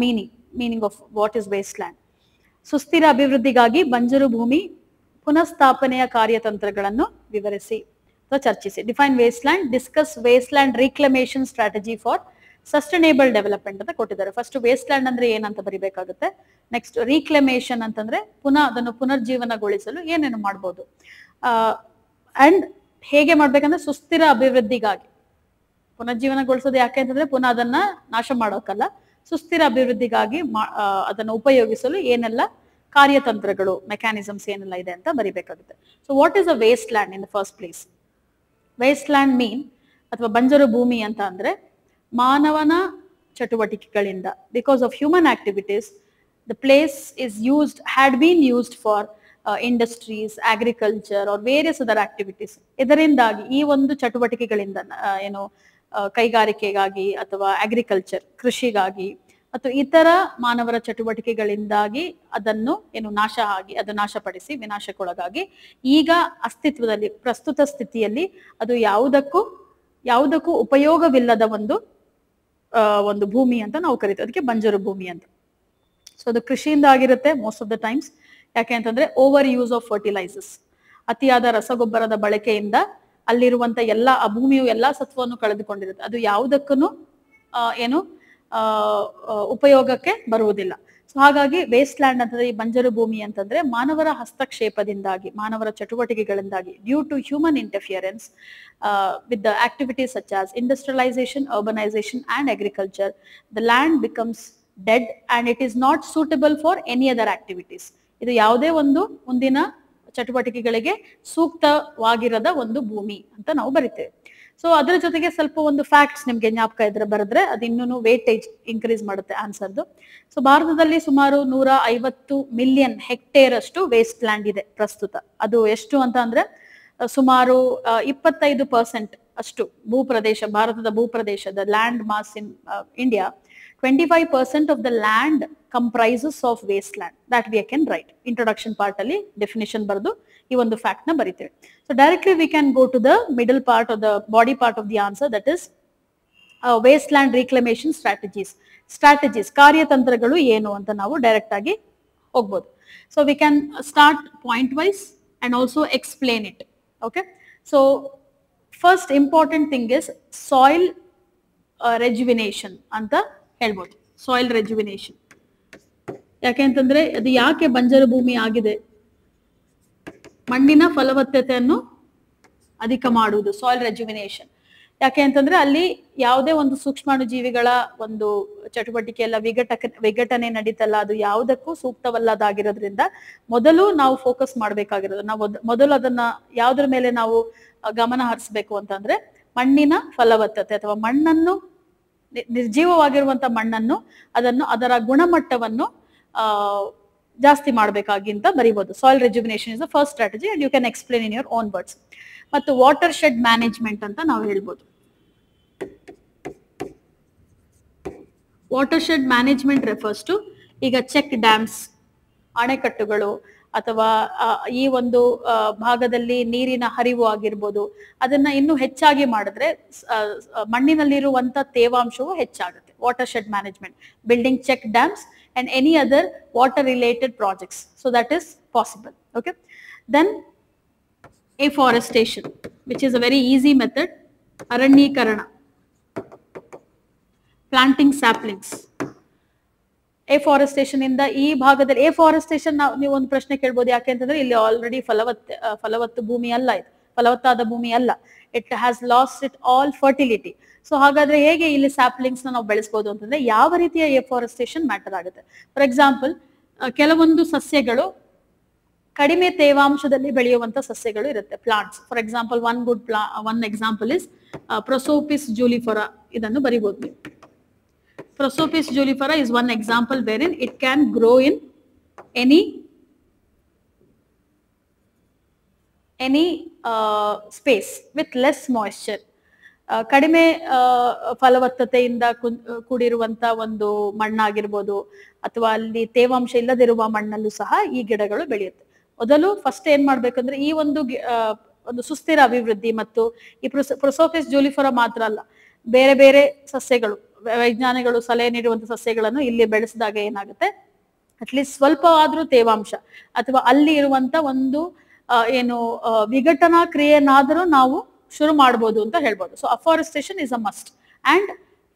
meaning of what is wasteland. ಸುಸ್ಥಿರ ಅಭಿವೃದ್ಧಿಗಾಗಿ ಬಂಜರು ಭೂಮಿ ಪುನಃಸ್ಥಾಪನೆಯ ಕಾರ್ಯತಂತ್ರಗಳನ್ನು ವಿವರಿಸಿ ಅಥವಾ ಚರ್ಚಿಸಿ. Define wasteland, discuss wasteland reclamation strategy for sustainable development ಅಂತ ಕೊಟ್ಟಿದ್ದಾರೆ. ಫಸ್ಟ್ ವೇಸ್ಟ್ ಲ್ಯಾಂಡ್ ಅಂದ್ರೆ ಏನಂತ ಬರಿಬೇಕಾಗುತ್ತೆ. ನೆಕ್ಸ್ಟ್ ರೀಕ್ಲಮೇಷನ್ ಅಂತಂದ್ರೆ ಅದನ್ನು ಪುನರ್ಜೀವನಗೊಳಿಸಲು ಏನೇನು ಮಾಡ್ಬೋದು, ಅಂಡ್ ಹೇಗೆ ಮಾಡ್ಬೇಕಂದ್ರೆ ಸುಸ್ಥಿರ ಅಭಿವೃದ್ಧಿಗಾಗಿ. ಪುನರ್ಜೀವನಗೊಳಿಸೋದು ಯಾಕೆ ಅಂತಂದ್ರೆ ಪುನಃ ಅದನ್ನ ನಾಶ ಮಾಡೋಕಲ್ಲ, ಸುಸ್ಥಿರ ಅಭಿವೃದ್ಧಿಗಾಗಿ ಅದನ್ನು ಉಪಯೋಗಿಸಲು ಏನೆಲ್ಲ ಕಾರ್ಯತಂತ್ರಗಳು, ಮೆಕ್ಯಾನಿಸಮ್ಸ್ ಏನೆಲ್ಲ ಇದೆ ಅಂತ ಬರಿಬೇಕಾಗುತ್ತೆ. So what is a wasteland in the first place? Wasteland mean ಅಥವಾ ಬಂಜರು ಭೂಮಿ ಅಂತ ಅಂದ್ರೆ ಮಾನವನ ಚಟುವಟಿಕೆಗಳಿಂದ, because of human activities, the place had been used for industries, agriculture or various other activities. ಇದರಿಂದಾಗಿ ಈ ಒಂದು ಚಟುವಟಿಕೆಗಳಿಂದ ಕೈಗಾರಿಕೆಗಾಗಿ ಅಥವಾ ಅಗ್ರಿಕಲ್ಚರ್, ಕೃಷಿಗಾಗಿ ಮತ್ತು ಇತರ ಮಾನವರ ಚಟುವಟಿಕೆಗಳಿಂದಾಗಿ ಅದನ್ನು ನಾಶಪಡಿಸಿ ವಿನಾಶಕ್ಕೊಳಗಾಗಿ ಈಗ ಅಸ್ತಿತ್ವದಲ್ಲಿ, ಪ್ರಸ್ತುತ ಸ್ಥಿತಿಯಲ್ಲಿ ಅದು ಯಾವುದಕ್ಕೂ ಉಪಯೋಗವಿಲ್ಲದ ಒಂದು ಭೂಮಿ ಅಂತ ನಾವು ಕರಿತೀವಿ. ಅದಕ್ಕೆ ಬಂಜರು ಭೂಮಿ ಅಂತ. ಸೊ ಅದು ಕೃಷಿಯಿಂದ ಆಗಿರುತ್ತೆ ಮೋಸ್ಟ್ ಆಫ್ ದ ಟೈಮ್ಸ್. ಯಾಕೆ ಅಂತಂದ್ರೆ ಓವರ್ ಯೂಸ್ ಆಫ್ ಫರ್ಟಿಲೈಸರ್ಸ್, ಅತಿಯಾದ ರಸಗೊಬ್ಬರದ ಬಳಕೆಯಿಂದ ಅಲ್ಲಿರುವಂತ ಆ ಭೂಮಿಯು ಎಲ್ಲಾ ಸತ್ವವನ್ನು ಕಳೆದುಕೊಂಡಿರುತ್ತೆ. ಅದು ಯಾವುದಕ್ಕೂ ಉಪಯೋಗಕ್ಕೆ ಬರುವುದಿಲ್ಲ. ಸೊ ಹಾಗಾಗಿ ವೇಸ್ಟ್ ಲ್ಯಾಂಡ್ ಅಂತಂದ್ರೆ, ಈ ಬಂಜರು ಭೂಮಿ ಅಂತಂದ್ರೆ ಮಾನವರ ಹಸ್ತಕ್ಷೇಪದಿಂದಾಗಿ, ಮಾನವರ ಚಟುವಟಿಕೆಗಳಿಂದಾಗಿ, due to human interference with the activities such as industrialisation, urbanisation and agriculture, the land becomes dead and it is not suitable for any other activities. ಇದು ಯಾವುದೇ ಒಂದು ಮುಂದಿನ ಚಟುವಟಿಕೆಗಳಿಗೆ ಸೂಕ್ತವಾಗಿರದ ಒಂದು ಭೂಮಿ ಅಂತ ನಾವು ಬರಿತೇವೆ. ಸೊ ಅದರ ಜೊತೆಗೆ ಸ್ವಲ್ಪ ಒಂದು ಫ್ಯಾಕ್ಟ್ಸ್ ನಿಮ್ಗೆ ಜ್ಞಾಪಕ ಇದ್ರೆ ಬರೆದ್ರೆ ಅದು ಇನ್ನೂ ವೇಟೇಜ್ ಇನ್ಕ್ರೀಸ್ ಮಾಡುತ್ತೆ ಆನ್ಸರ್ದು. ಸೊ ಭಾರತದಲ್ಲಿ ಸುಮಾರು 150 ಮಿಲಿಯನ್ ಹೆಕ್ಟೇರ್ ಅಷ್ಟು ವೇಸ್ಟ್ ಲ್ಯಾಂಡ್ ಇದೆ ಪ್ರಸ್ತುತ. ಅದು ಎಷ್ಟು ಅಂತ ಅಂದ್ರೆ ಸುಮಾರು 25% ಅಷ್ಟು ಭೂಪ್ರದೇಶ, ಭಾರತದ ಭೂಪ್ರದೇಶದ land mass in India, 25% of the land comprises of wasteland. That we can write. Introduction part ಅಲ್ಲಿ definition ಬರೆದು ಈ ಒಂದು fact ನ ಬರಿತೇವೆ. So directly we can go to the middle part or the body part of the answer, that is wasteland reclamation strategies. ಕಾರ್ಯತಂತ್ರಗಳು ಏನು ಅಂತ ನಾವು direct ಆಗಿ ಹೋಗ್ಬೋದು. So we can start point wise and also explain it. Okay. So first important thing is soil rejuvenation ಅಂತ ಹೇಳ್ಬೋದು. Soil rejuvenation ಯಾಕೆ ಅಂತಂದ್ರೆ ಅದು ಯಾಕೆ ಬಂಜರು ಭೂಮಿ ಆಗಿದೆ, ಮಣ್ಣಿನ ಫಲವತ್ತತೆಯನ್ನು ಅಧಿಕ ಮಾಡುವುದು ಸಾಯಿಲ್ ರೆಜುವಿನೇಷನ್. ಯಾಕೆ ಅಂತಂದ್ರೆ ಅಲ್ಲಿ ಯಾವುದೇ ಒಂದು ಸೂಕ್ಷ್ಮಾಣು ಜೀವಿಗಳ ಒಂದು ಚಟುವಟಿಕೆ ಎಲ್ಲ ವಿಘಟನೆ ನಡೀತಲ್ಲ, ಅದು ಯಾವುದಕ್ಕೂ ಸೂಕ್ತವಲ್ಲದಾಗಿರೋದ್ರಿಂದ ಮೊದಲು ನಾವು ಫೋಕಸ್ ಮಾಡ್ಬೇಕಾಗಿರೋದು, ನಾವು ಮೊದಲು ಅದನ್ನ ಯಾವ್ದ್ರ ಮೇಲೆ ನಾವು ಗಮನ ಹರಿಸ್ಬೇಕು ಅಂತಂದ್ರೆ ಮಣ್ಣಿನ ಫಲವತ್ತತೆ ಅಥವಾ ಮಣ್ಣನ್ನು, ನಿರ್ಜೀವವಾಗಿರುವಂತ ಮಣ್ಣನ್ನು, ಅದರ ಗುಣಮಟ್ಟವನ್ನು ಜಾಸ್ತಿ ಮಾಡ್ಬೇಕಾಗಿ ಅಂತ ಬರೀಬಹುದು. Soil rejuvenation is the first strategy and you can explain in your own words. ಮತ್ತು ವಾಟರ್ ಶೆಡ್ ಮ್ಯಾನೇಜ್ಮೆಂಟ್ ಅಂತ ನಾವು ಹೇಳ್ಬೋದು. Watershed management refers to ಈಗ ಚೆಕ್ ಡ್ಯಾಮ್ಸ್, ಅಣೆಕಟ್ಟುಗಳು ಅಥವಾ ಈ ಒಂದು ಭಾಗದಲ್ಲಿ ನೀರಿನ ಹರಿವು ಆಗಿರ್ಬೋದು, ಅದನ್ನ ಇನ್ನೂ ಹೆಚ್ಚಾಗಿ ಮಾಡಿದ್ರೆ ಮಣ್ಣಿನಲ್ಲಿರುವಂತ ತೇವಾಂಶವು ಹೆಚ್ಚಾಗುತ್ತೆ. Watershed management, building check dams and any other water related projects, so that is possible. Okay, then afforestation, which is a very easy method. Aranyikarana, planting saplings. afforestation ಇಂದ ಈ ಭಾಗದಲ್ಲಿ afforestation ನೀವು ಒಂದು ಪ್ರಶ್ನೆ ಕೇಳಬಹುದು, ಯಾಕೆ ಅಂತಂದ್ರೆ ಇಲ್ಲಿ ಆಲ್ರೆಡಿ ಫಲವತ್ತು ಭೂಮಿ ಅಲ್ಲ, ಇದು ಫಲವತ್ತಾದ ಭೂಮಿ ಅಲ್ಲ, it has lost it all fertility. So ಹಾಗಾದ್ರೆ ಹೇಗೆ ಇಲ್ಲಿ ಸ್ಯಾಪ್ಲಿಂಗ್ಸ್ ನಾವು ಬೆಳೆಸಬಹುದು ಅಂತಂದ್ರೆ ಯಾವ ರೀತಿಯ ಎಫಾರೆಸ್ಟೇಷನ್ ಮ್ಯಾಟರ್ ಆಗುತ್ತೆ. ಫಾರ್ ಎಕ್ಸಾಂಪಲ್, ಕೆಲವೊಂದು ಸಸ್ಯಗಳು ಕಡಿಮೆ ತೇವಾಂಶದಲ್ಲಿ ಬೆಳೆಯುವಂತ ಸಸ್ಯಗಳು ಇರುತ್ತೆ, plants. For example, one example is Prosopis juliflora. ಇದನ್ನು ಬರಿಬಹುದು ನೀವು. Prosopis juliflora is one example wherein it can grow in any space with less moisture. ಕಡಿಮೆ ಫಲವತ್ತತೆಯಿಂದ ಕೂಡಿರುವಂತ ಒಂದು ಮಣ್ಣಾಗಿರ್ಬೋದು ಅಥವಾ ಅಲ್ಲಿ ತೇವಾಂಶ ಇಲ್ಲದಿರುವ ಮಣ್ಣಲ್ಲೂ ಸಹ ಈ ಗಿಡಗಳು ಬೆಳೆಯುತ್ತೆ. ಮೊದಲು ಫಸ್ಟ್ ಏನ್ ಮಾಡ್ಬೇಕಂದ್ರೆ ಈ ಒಂದು ಸುಸ್ಥಿರ ಅಭಿವೃದ್ಧಿ ಮತ್ತು ಈ ಪ್ರೊಸೋಪಿಸ್ ಜೂಲಿಫೆರಾ ಮಾತ್ರ ಅಲ್ಲ, ಬೇರೆ ಬೇರೆ ಸಸ್ಯಗಳು, ವೈಜ್ಞಾನಿಗಳು ಸಲಹೆ ನೀಡುವಂತ ಸಸ್ಯಗಳನ್ನು ಇಲ್ಲಿ ಬೆಳೆಸಿದಾಗ ಏನಾಗುತ್ತೆ, ಅಟ್ಲೀಸ್ಟ್ ಸ್ವಲ್ಪ ಆದ್ರೂ ತೇವಾಂಶ ಅಥವಾ ಅಲ್ಲಿ ಇರುವಂತ ಒಂದು ವಿಘಟನಾ ಕ್ರಿಯೆನಾದರೂ ನಾವು ಶುರು ಮಾಡಬಹುದು ಅಂತ ಹೇಳ್ಬೋದು. So afforestation is a must. And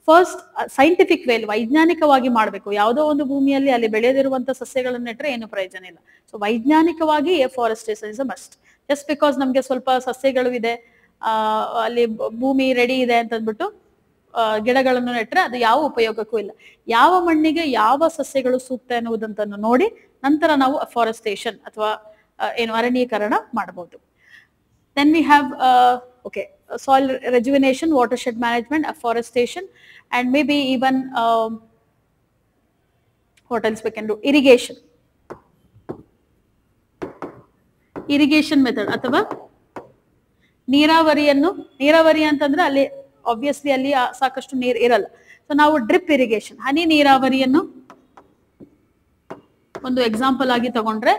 first scientific well, ವೈಜ್ಞಾನಿಕವಾಗಿ ಮಾಡಬೇಕು. ಯಾವುದೋ ಒಂದು ಭೂಮಿಯಲ್ಲಿ ಅಲ್ಲಿ ಬೆಳೆದಿರುವಂತ ಸಸ್ಯಗಳನ್ನು ನೆಟ್ರೆ ಏನು ಪ್ರಯೋಜನ ಇಲ್ಲ. ಸೊ ವೈಜ್ಞಾನಿಕವಾಗಿ afforestation is a must. Just because ನಮ್ಗೆ ಸ್ವಲ್ಪ ಸಸ್ಯಗಳು ಇದೆ, ಅಲ್ಲಿ ಭೂಮಿ ರೆಡಿ ಇದೆ ಅಂತಂದ್ಬಿಟ್ಟು ಗಿಡಗಳನ್ನು ನೆಟ್ರೆ ಅದು ಯಾವ ಉಪಯೋಗಕ್ಕೂ ಇಲ್ಲ. ಯಾವ ಮಣ್ಣಿಗೆ ಯಾವ ಸಸ್ಯಗಳು ಸೂಕ್ತ ಎನ್ನುವುದಂತನ್ನು ನೋಡಿ ನಂತರ ನಾವು ಅಫಾರೆಸ್ಟೇಷನ್ ಅಥವಾ ಅರಣ್ಯೀಕರಣ ಮಾಡಬಹುದು. Then we have soil rejuvenation, watershed management, afforestation, and maybe even what else we can do? Irrigation method ಅಥವಾ ನೀರಾವರಿ ಅಂತಂದ್ರೆ ಅಲ್ಲಿ ಆಬ್ವಿಯಸ್ಲಿ ಅಲ್ಲಿ ಸಾಕಷ್ಟು ನೀರು ಇರಲ್ಲ. ಸೊ ನಾವು ಡ್ರಿಪ್ ಇರಿಗೇಷನ್, ಹನಿ ನೀರಾವರಿಯನ್ನು ಒಂದು ಎಕ್ಸಾಂಪಲ್ ಆಗಿ ತಗೊಂಡ್ರೆ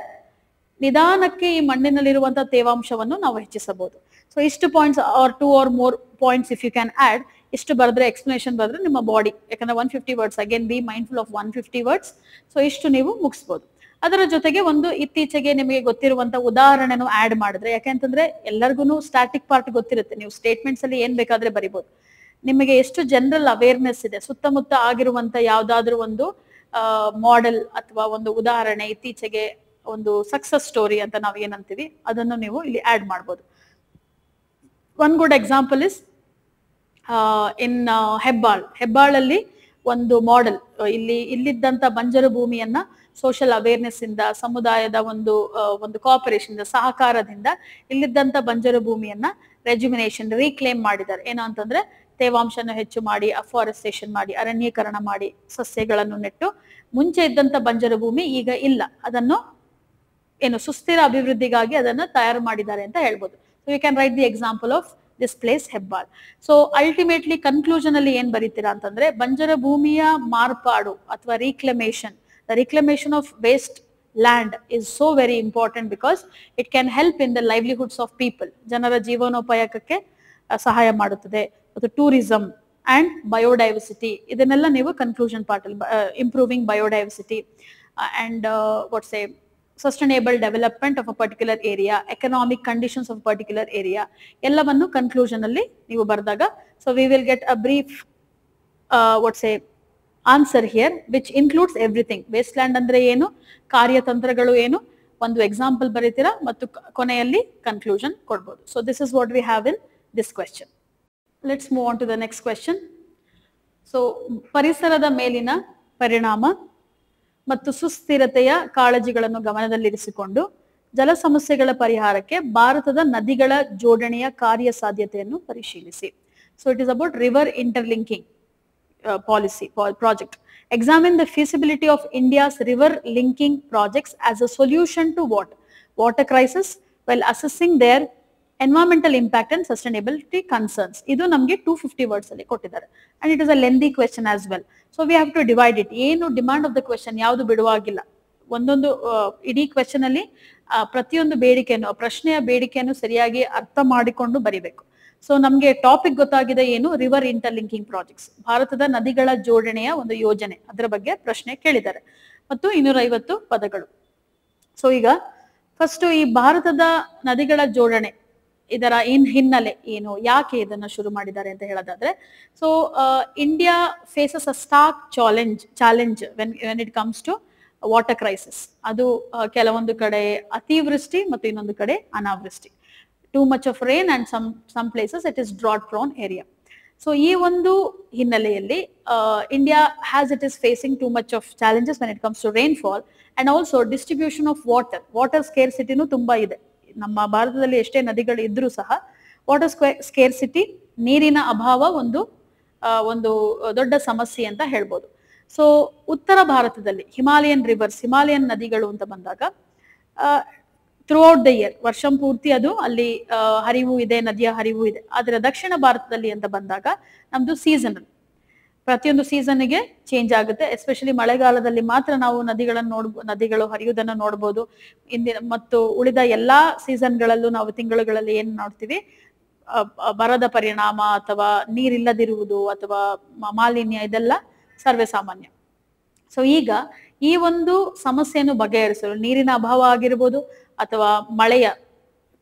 ನಿಧಾನಕ್ಕೆ ಈ ಮಣ್ಣಿನಲ್ಲಿರುವಂತಹ ತೇವಾಂಶವನ್ನು ನಾವು ಹೆಚ್ಚಿಸಬಹುದು. ಸೊ ಇಷ್ಟು points are 2 or more points if you can add, ಇಷ್ಟು ಬರೆದ್ರೆ ಎಕ್ಸ್ಪ್ಲನೇಷನ್ ಬರೆದ್ರೆ ನಿಮ್ಮ ಬಾಡಿ, ಯಾಕಂದ್ರೆ 150 words, again be mindful of 150 words. So ಇಷ್ಟು ನೀವು ಮುಗಿಸ್ಬೋದು. ಅದರ ಜೊತೆಗೆ ಒಂದು ಇತ್ತೀಚೆಗೆ ನಿಮಗೆ ಗೊತ್ತಿರುವಂತ ಉದಾಹರಣೆನೂ ಆಡ್ ಮಾಡಿದ್ರೆ, ಯಾಕೆಂತಂದ್ರೆ ಎಲ್ಲರಿಗೂ ಸ್ಟ್ಯಾಟಿಕ್ ಪಾರ್ಟ್ ಗೊತ್ತಿರುತ್ತೆ, ನೀವು ಸ್ಟೇಟ್ಮೆಂಟ್ಸ್ ಅಲ್ಲಿ ಏನ್ ಬೇಕಾದ್ರೆ ಬರಿಬಹುದು. ನಿಮಗೆ ಎಷ್ಟು ಜನರಲ್ ಅವೇರ್ನೆಸ್ ಇದೆ, ಸುತ್ತಮುತ್ತ ಆಗಿರುವಂತ ಯಾವ್ದಾದ್ರು ಒಂದು ಮಾಡೆಲ್ ಅಥವಾ ಒಂದು ಉದಾಹರಣೆ, ಇತ್ತೀಚೆಗೆ ಒಂದು ಸಕ್ಸಸ್ ಸ್ಟೋರಿ ಅಂತ ನಾವು ಏನಂತೀವಿ, ಅದನ್ನು ನೀವು ಇಲ್ಲಿ ಆಡ್ ಮಾಡ್ಬೋದು. One good example is in ಹೆಬ್ಬಾಳಲ್ಲಿ ಒಂದು ಮಾಡೆಲ್, ಇಲ್ಲಿದ್ದಂತ ಬಂಜರು ಭೂಮಿಯನ್ನ ಸೋಷಿಯಲ್ ಅವೇರ್ನೆಸ್ ಇಂದ, ಸಮುದಾಯದ ಒಂದು ಕೋಆಪರೇಷನ್ ಇಂದ, ಸಹಕಾರದಿಂದ ಇಲ್ಲಿದ್ದಂತ ಬಂಜರು ಭೂಮಿಯನ್ನ ರೆಜುಮಿನೇಷನ್, ರೀಕ್ಲೇಮ್ ಮಾಡಿದ್ದಾರೆ. ಏನು ಅಂತಂದ್ರೆ ತೇವಾಂಶನ ಹೆಚ್ಚು ಮಾಡಿ, ಅಫಾರೆಸ್ಟೇಷನ್ ಮಾಡಿ, ಅರಣ್ಯೀಕರಣ ಮಾಡಿ, ಸಸ್ಯಗಳನ್ನು ನೆಟ್ಟು, ಮುಂಚೆ ಇದ್ದಂತ ಬಂಜರು ಭೂಮಿ ಈಗ ಇಲ್ಲ, ಅದನ್ನು ಸುಸ್ಥಿರ ಅಭಿವೃದ್ಧಿಗಾಗಿ ಅದನ್ನು ತಯಾರು ಮಾಡಿದ್ದಾರೆ ಅಂತ ಹೇಳ್ಬೋದು. So you can write the example of this place Hebbal. So ultimately conclusion ಅಲ್ಲಿ ಏನ್ ಬರೀತೀರಾ ಅಂತಂದ್ರೆ, ಬಂಜರ ಭೂಮಿಯ ಮಾರ್ಪಾಡು ಅಥವಾ reclamation, the reclamation of wasteland is so very important because it can help in the livelihoods of people, ಜನರ ಜೀವನೋಪಾಯಕ್ಕೆ ಸಹಾಯ ಮಾಡುತ್ತದೆ. ಮತ್ತು ಟೂರಿಸಂ ಅಂಡ್ ಬಯೋಡೈವರ್ಸಿಟಿ, ಇದನ್ನೆಲ್ಲ ನೀವು ಕನ್ಕ್ಲೂಷನ್ ಪಾರ್ಟ್ ಅಲ್ಲಿ, improving biodiversity and what's A sustainable development of a particular area, economic conditions of a particular area, ಎಲ್ಲವನ್ನು conclusion ಅಲ್ಲಿ ನೀವು ಬರೆದಾಗ, so we will get a brief what say answer here which includes everything. Wasteland ಅಂದ್ರೆ ಏನು, ಕಾರ್ಯತಂತ್ರಗಳು ಏನು, ಒಂದು example ಬರೀತೀರಾ ಮತ್ತು ಕೊನೆಯಲ್ಲಿ ಕನ್ಕ್ಲೂಷನ್ ಕೊಡ್ಬೋದು. So this is what we have in this question. Let's move on to the next question. So ಪರಿಸರದ ಮೇಲಿನ ಪರಿಣಾಮ ಮತ್ತು ಸುಸ್ಥಿರತೆಯ ಕಾಳಜಿಗಳನ್ನು ಗಮನದಲ್ಲಿರಿಸಿಕೊಂಡು ಜಲ ಸಮಸ್ಯೆಗಳ ಪರಿಹಾರಕ್ಕೆ ಭಾರತದ ನದಿಗಳ ಜೋಡಣೆಯ ಕಾರ್ಯಸಾಧ್ಯತೆಯನ್ನು ಪರಿಶೀಲಿಸಿ. So it is about river interlinking policy project. Examine the feasibility of India's river linking projects as a solution to water crisis while assessing their environmental impact and sustainability concerns. ಇದು ನಮಗೆ 250 words ಅಲ್ಲಿ ಕೊಟ್ಟಿದ್ದಾರೆ, and it is a lengthy question as well. So we have to divide it. ಏನು demand of the question ಯಾವುದು ಬಿಡುವಾಗಿಲ್ಲ, ಒಂದೊಂದು ಇಡೀ question ಅಲ್ಲಿ ಪ್ರತಿಯೊಂದು ಬೇಡಿಕೆಯನ್ನು, ಪ್ರಶ್ನೆಯ ಬೇಡಿಕೆಯನ್ನು ಸರಿಯಾಗಿ ಅರ್ಥ ಮಾಡಿಕೊಂಡು ಬರಿಬೇಕು. ಸೊ ನಮ್ಗೆ ಟಾಪಿಕ್ ಗೊತ್ತಾಗಿದೆ ಏನು, ರಿವರ್ ಇಂಟರ್ಲಿಂಕಿಂಗ್ ಪ್ರಾಜೆಕ್ಟ್ಸ್, ಭಾರತದ ನದಿಗಳ ಜೋಡಣೆಯ ಒಂದು ಯೋಜನೆ, ಅದರ ಬಗ್ಗೆ ಪ್ರಶ್ನೆ ಕೇಳಿದ್ದಾರೆ ಮತ್ತು 250 ಪದಗಳು. ಸೊ ಈಗ ಫಸ್ಟ್ ಈ ಭಾರತದ ನದಿಗಳ ಜೋಡಣೆ, ಇದರ ಹಿನ್ನೆಲೆ ಏನು, ಯಾಕೆ ಇದನ್ನ ಶುರು ಮಾಡಿದ್ದಾರೆ ಅಂತ ಹೇಳೋದಾದ್ರೆ, so India faces a stark challenge when it comes to water crisis. ಅದು ಕೆಲವೊಂದು ಕಡೆ ಅತಿವೃಷ್ಟಿ ಮತ್ತು ಇನ್ನೊಂದು ಕಡೆ ಅನಾವೃಷ್ಟಿ. Too much of rain and some places it is drought prone area. So ಈ ಒಂದು ಹಿನ್ನೆಲೆಯಲ್ಲಿ India it is facing too much of challenges when it comes to rainfall and also distribution of water scarcity ನು ತುಂಬಾ ಇದೆ. ನಮ್ಮ ಭಾರತದಲ್ಲಿ ಎಷ್ಟೇ ನದಿಗಳು ಇದ್ರೂ ಸಹ ವಾಟರ್ ಸ್ಕೇರ್ಸಿಟಿ, ನೀರಿನ ಅಭಾವ ಒಂದು ದೊಡ್ಡ ಸಮಸ್ಯೆ ಅಂತ ಹೇಳ್ಬೋದು. ಸೊ ಉತ್ತರ ಭಾರತದಲ್ಲಿ ಹಿಮಾಲಯನ್ ನದಿಗಳು ಅಂತ ಬಂದಾಗ ಥ್ರೂಔಟ್ ದ ಇಯರ್, ವರ್ಷಂ ಪೂರ್ತಿ ಅದು ಅಲ್ಲಿ ಹರಿವು ಇದೆ, ನದಿಯ ಹರಿವು ಇದೆ. ಆದ್ರೆ ದಕ್ಷಿಣ ಭಾರತದಲ್ಲಿ ಅಂತ ಬಂದಾಗ ನಮ್ದು ಸೀಸನಲ್, ಪ್ರತಿಯೊಂದು ಸೀಸನ್ಗೆ ಚೇಂಜ್ ಆಗುತ್ತೆ. ಎಸ್ಪೆಷಲಿ ಮಳೆಗಾಲದಲ್ಲಿ ಮಾತ್ರ ನಾವು ನದಿಗಳು ಹರಿಯುವುದನ್ನು ನೋಡ್ಬೋದು. ಮತ್ತು ಉಳಿದ ಎಲ್ಲಾ ಸೀಸನ್ಗಳಲ್ಲೂ ನಾವು ತಿಂಗಳುಗಳಲ್ಲಿ ಏನ್ ನೋಡ್ತೀವಿ, ಬರದ ಪರಿಣಾಮ ಅಥವಾ ನೀರಿಲ್ಲದಿರುವುದು ಅಥವಾ ಮಾಲಿನ್ಯ, ಇದೆಲ್ಲ ಸರ್ವೇ ಸಾಮಾನ್ಯ. ಸೊ ಈಗ ಈ ಒಂದು ಸಮಸ್ಯೆಯನ್ನು ಬಗೆಹರಿಸಲು, ನೀರಿನ ಅಭಾವ ಆಗಿರ್ಬೋದು ಅಥವಾ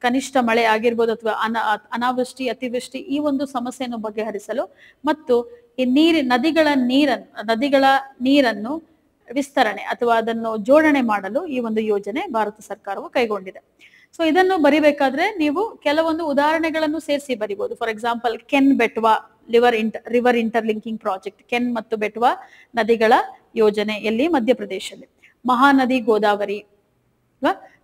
ಕನಿಷ್ಠ ಮಳೆ ಆಗಿರ್ಬೋದು ಅಥವಾ ಅನಾವೃಷ್ಟಿ, ಅತಿವೃಷ್ಟಿ, ಈ ಒಂದು ಸಮಸ್ಯೆಯನ್ನು ಬಗೆಹರಿಸಲು ಮತ್ತು ಈ ನದಿಗಳ ನೀರನ್ನು ವಿಸ್ತರಣೆ ಅಥವಾ ಅದನ್ನು ಜೋಡಣೆ ಮಾಡಲು ಈ ಒಂದು ಯೋಜನೆ ಭಾರತ ಸರ್ಕಾರವು ಕೈಗೊಂಡಿದೆ. ಸೊ ಇದನ್ನು ಬರಿಬೇಕಾದ್ರೆ ನೀವು ಕೆಲವೊಂದು ಉದಾಹರಣೆಗಳನ್ನು ಸೇರಿಸಿ ಬರಿಬಹುದು. For example, Ken Betwa river interlinking project, Ken ಮತ್ತು ಬೆಟ್ವಾ ನದಿಗಳ ಯೋಜನೆ ಎಲ್ಲಿ, ಮಧ್ಯಪ್ರದೇಶದಲ್ಲಿ. ಮಹಾನದಿ ಗೋದಾವರಿ.